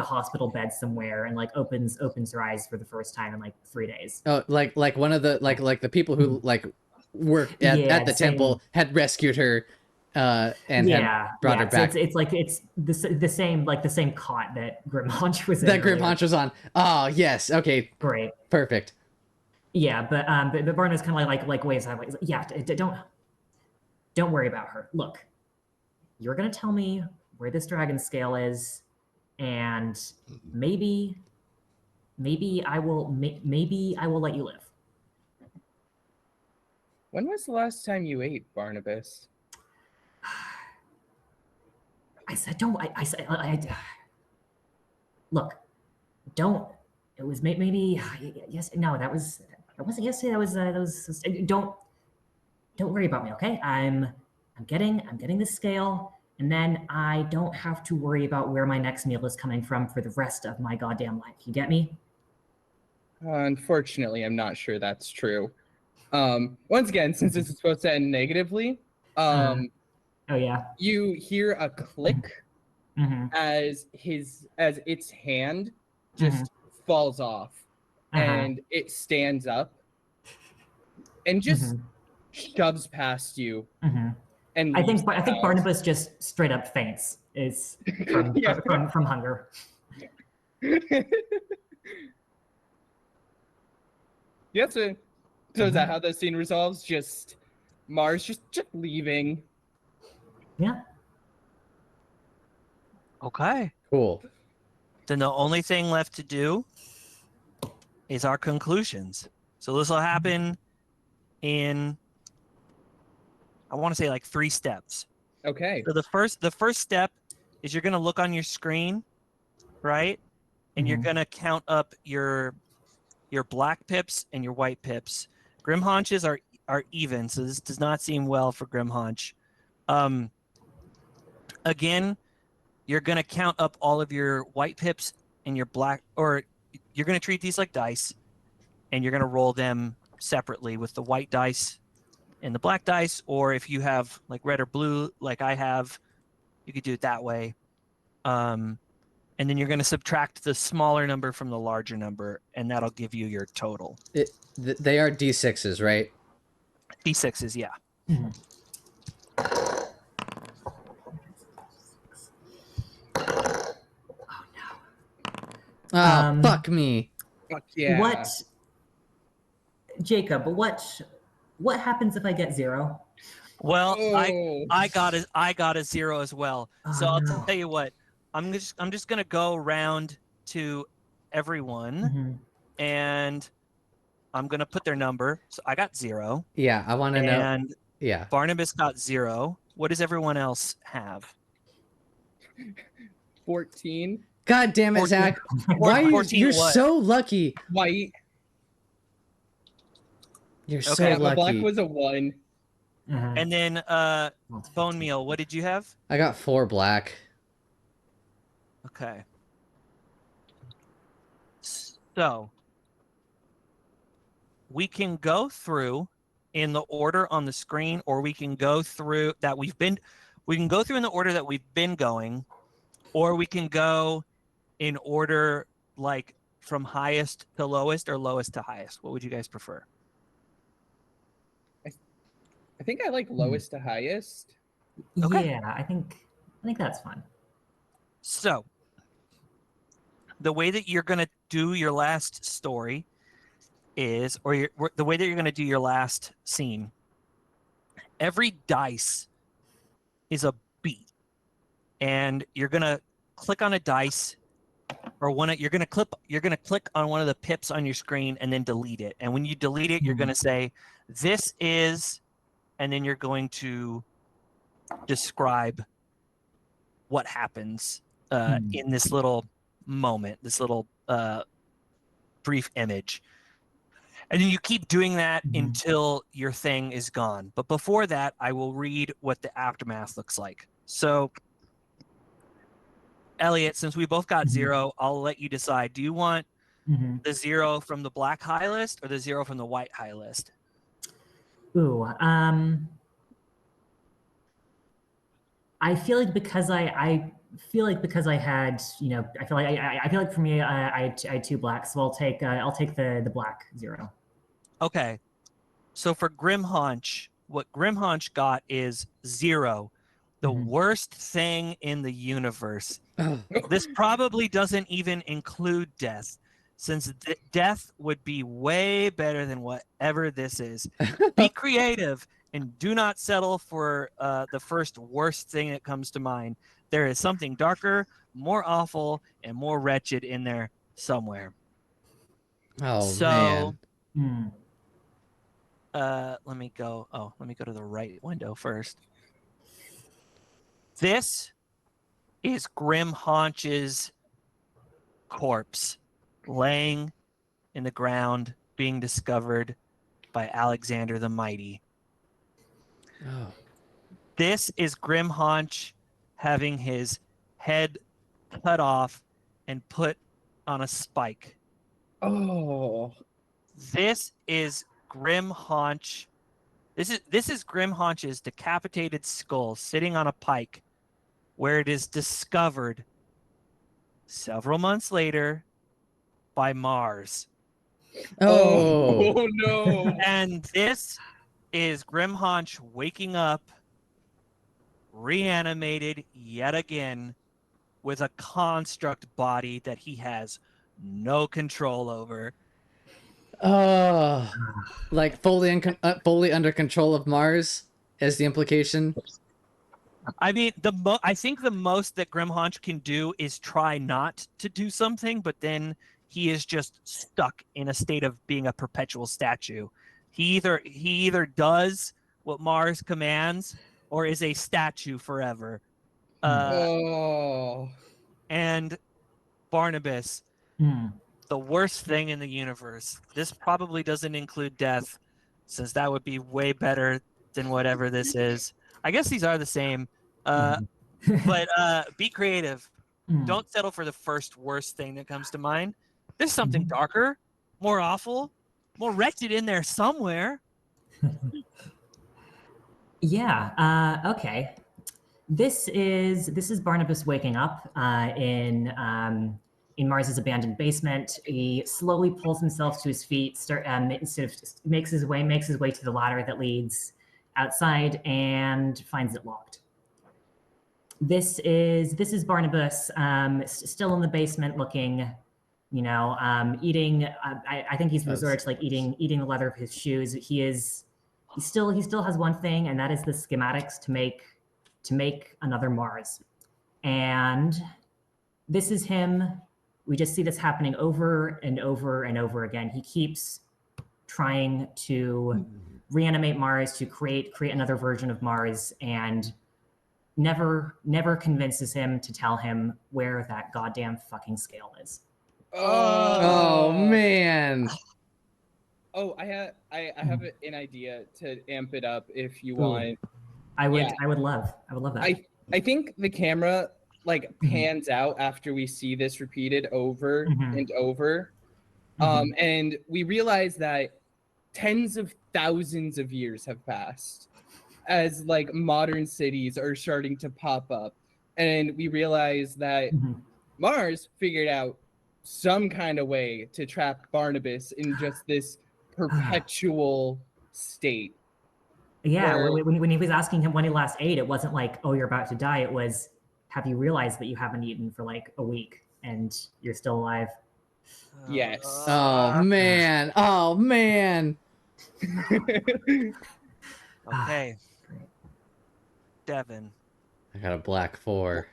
hospital bed somewhere, and like opens her eyes for the first time in like 3 days. Oh, like one of the like the people who like work at the temple had rescued her, and had brought her back. So it's the same cot that Grimhaunch was in. That Grimhaunch was on. Oh yes, okay, great, perfect. Yeah, but Barnabus kind of like waves out. Like, yeah, don't worry about her. Look, you're gonna tell me where this dragon scale is, and maybe I will let you live. When was the last time you ate, Barnabus? I said, don't. I said, look, don't. It was maybe yes. No, that wasn't yesterday. That was. Don't worry about me, okay? I'm getting the scale, and then I don't have to worry about where my next meal is coming from for the rest of my goddamn life. You get me? Unfortunately, I'm not sure that's true. Once again, since this is supposed to end negatively, oh yeah. you hear a click as its hand just falls off, and it stands up and just shoves past you. And I think Barnabus just straight up faints. Is from hunger. Yeah, so is that how the scene resolves? Just Mars just leaving. Yeah. Okay. Cool. Then the only thing left to do is our conclusions. So this will happen in, I want to say like 3 steps. Okay. So the first step is you're going to look on your screen, right? And you're going to count up your black pips and your white pips. Grimhaunches are even, so this does not seem well for Grimhaunch. Again, you're going to count up all of your white pips and your black, or you're going to treat these like dice, and you're going to roll them separately with the white dice and the black dice, or if you have like red or blue like I have, you could do it that way. And then you're going to subtract the smaller number from the larger number, and that'll give you your total. They are D6s, right? D6s, yeah. Oh no. Fuck me. Fuck yeah. What, Jacob? What happens if I get 0? Well, I got a 0 as well. So I'll tell you what. I'm just gonna go around to everyone, and I'm gonna put their number. So I got 0. Yeah, I want to know. And yeah, Barnabus got 0. What does everyone else have? 14. God damn it, 14. Zach! Why are you're what? so lucky? White. You're so Okay, lucky. black was a 1. And then Bonemeal, what did you have? I got 4 black. Okay. So we can go through in the order on the screen, or we can go through that we can go through in the order that we've been going, or we can go in order like from highest to lowest or lowest to highest. What would you guys prefer? I think I like lowest to highest. Okay. Yeah, I think that's fun. So the way that you're going to do your last story is, the way that you're going to do your last scene, every dice is a beat, and you're going to click on a dice, or you're going to click on one of the pips on your screen and then delete it. And when you delete it, you're going to say, this is, and then you're going to describe what happens in this little moment, this little brief image. And then you keep doing that until your thing is gone. But before that, I will read what the aftermath looks like. So, Eliot, since we both got 0, I'll let you decide. Do you want the 0 from the black high list or the 0 from the white high list? Ooh, I feel like because I feel like because I had, you know, I feel like for me I had 2 blacks, so I'll take the black 0. Okay. So for Grimhaunch, what Grimhaunch got is 0, the worst thing in the universe. This probably doesn't even include death, since death would be way better than whatever this is. Be creative and do not settle for the first worst thing that comes to mind. There is something darker, more awful, and more wretched in there somewhere. Oh, So, man. let me go to the right window first. This is Grimhaunch's corpse laying in the ground, being discovered by Alexander the Mighty. Oh. This is Grimhaunch having his head cut off and put on a spike. Oh. This is Grimhaunch. This is Grimhaunch's decapitated skull sitting on a pike, where it is discovered several months later by Mars. Oh no. And this is Grimhaunch waking up, reanimated yet again, with a construct body that he has no control over. Oh, like fully under control of Mars is the implication. I mean, I think the most that Grimhaunch can do is try not to do something, but then he is just stuck in a state of being a perpetual statue. He either does what Mars commands or is a statue forever. And Barnabus, the worst thing in the universe. This probably doesn't include death, since that would be way better than whatever this is. I guess these are the same. But be creative. Don't settle for the first worst thing that comes to mind. There's something darker, more awful, more wretched in there somewhere. Yeah. Okay. This is Barnabas waking up in Mars's abandoned basement. He slowly pulls himself to his feet, sort of makes his way to the ladder that leads outside, and finds it locked. This is Barnabas, still in the basement, looking, you know, eating. I think he's resorted to like eating the leather of his shoes. He still has one thing, and that is the schematics to make another Mars. And this is him. We just see this happening over and over and over again. He keeps trying to reanimate Mars, to create another version of Mars, and never convinces him to tell him where that goddamn fucking scale is. Oh man. Oh, I have an idea to amp it up if you want. I would love that. I think the camera like pans out after we see this repeated over and over. And we realize that tens of thousands of years have passed as like modern cities are starting to pop up. And we realize that Mars figured out some kind of way to trap Barnabas in just this perpetual state. Yeah, when he was asking him when he last ate, it wasn't like, oh, you're about to die. It was, have you realized that you haven't eaten for like a week? and you're still alive. Yes. Oh man. Oh man. Okay. Devon. I got a black 4.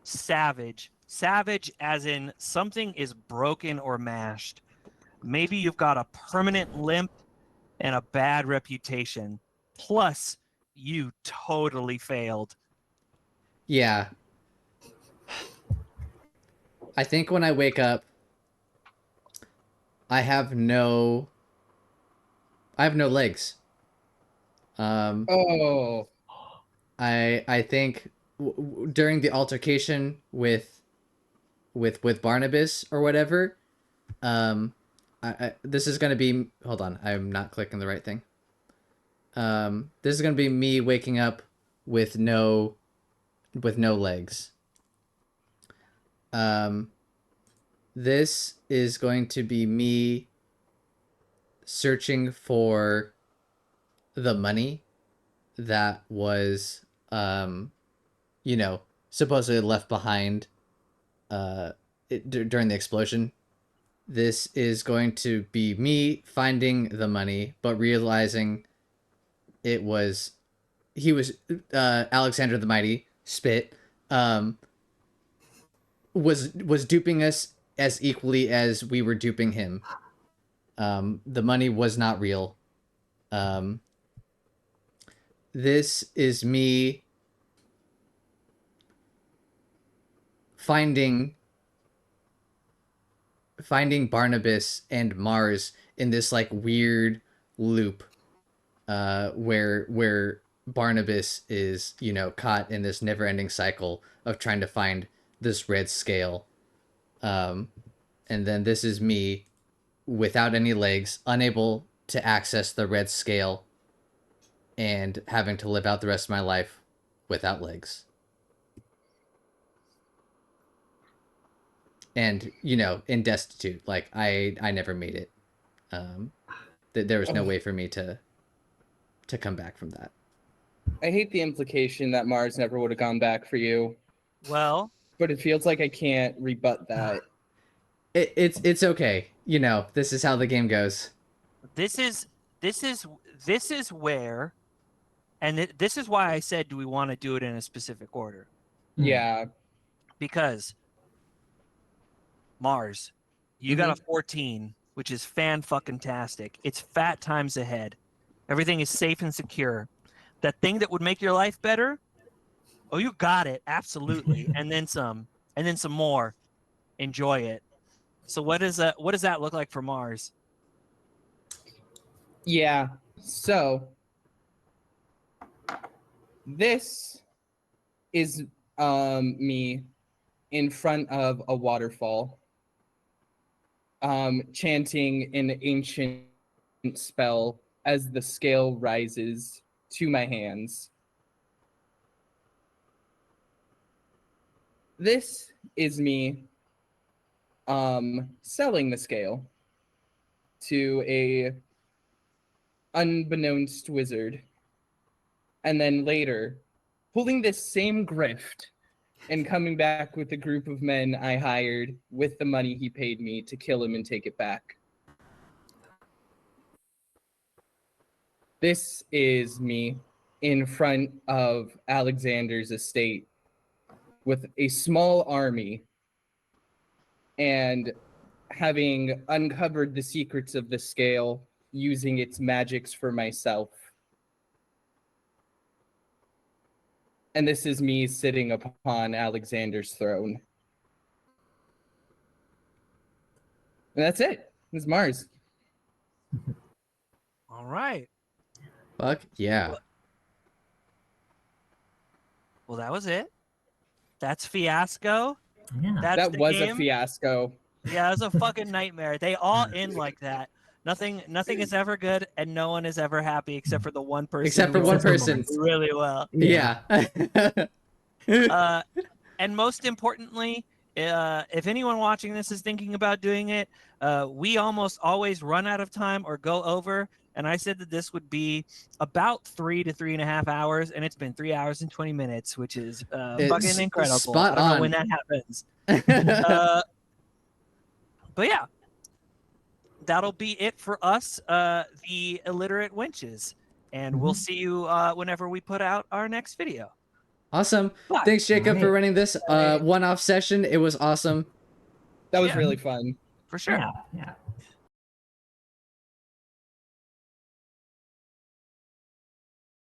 Savage. Savage as in something is broken or mashed. Maybe you've got a permanent limp and a bad reputation. Plus, you totally failed. Yeah. I think when I wake up, I have no legs. Oh. I think during the altercation with Barnabus or whatever, this is gonna be, hold on, I'm not clicking the right thing. This is gonna be me waking up with no legs. This is going to be me searching for the money that was, supposedly left behind during the explosion. This is going to be me finding the money, but realizing he was Alexander the Mighty, Spit, was duping us as equally as we were duping him. The money was not real. This is me finding Barnabus and Mars in this like weird loop where Barnabus is, caught in this never-ending cycle of trying to find this red scale. And then this is me without any legs, unable to access the red scale, and having to live out the rest of my life without legs. And, in destitute, like I never made it. There was no way for me to come back from that. I hate the implication that Mars never would have gone back for you, Well, but it feels like I can't rebut that. It's okay. This is how the game goes. this is where, and this is why I said, do we want to do it in a specific order? Yeah. Because Mars, you got a 14, which is fan-fucking-tastic. It's fat times ahead. Everything is safe and secure. That thing that would make your life better, oh, you got it, absolutely. And then some more. Enjoy it. So what does that look like for Mars? Yeah. So this is me in front of a waterfall, chanting an ancient spell as the scale rises to my hands. This is me selling the scale to a unbeknownst wizard, and then later pulling this same grift and coming back with a group of men I hired with the money he paid me to kill him and take it back. This is me in front of Alexander's estate with a small army, and having uncovered the secrets of the scale, using its magics for myself. And this is me sitting upon Alexander's throne. And that's it. This is Mars. All right. Fuck yeah. Well, that was it. That's Fiasco. Yeah. That's That the was game. a fiasco. Yeah, it was a fucking nightmare. They all end like that. Nothing is ever good, and no one is ever happy except for the one person. Except for who one does person. really well. Yeah. And most importantly, if anyone watching this is thinking about doing it, we almost always run out of time or go over and I said that this would be about 3 to 3.5 hours, and it's been 3 hours and 20 minutes, which is It's fucking incredible. spot I don't know on. when that happens. But yeah, that'll be it for us, the Illiterate Wenches, and we'll see you whenever we put out our next video. Awesome. Bye. Thanks, Jacob, for Right. running this one-off session. It was awesome. That was Yeah. really fun. For sure. Yeah.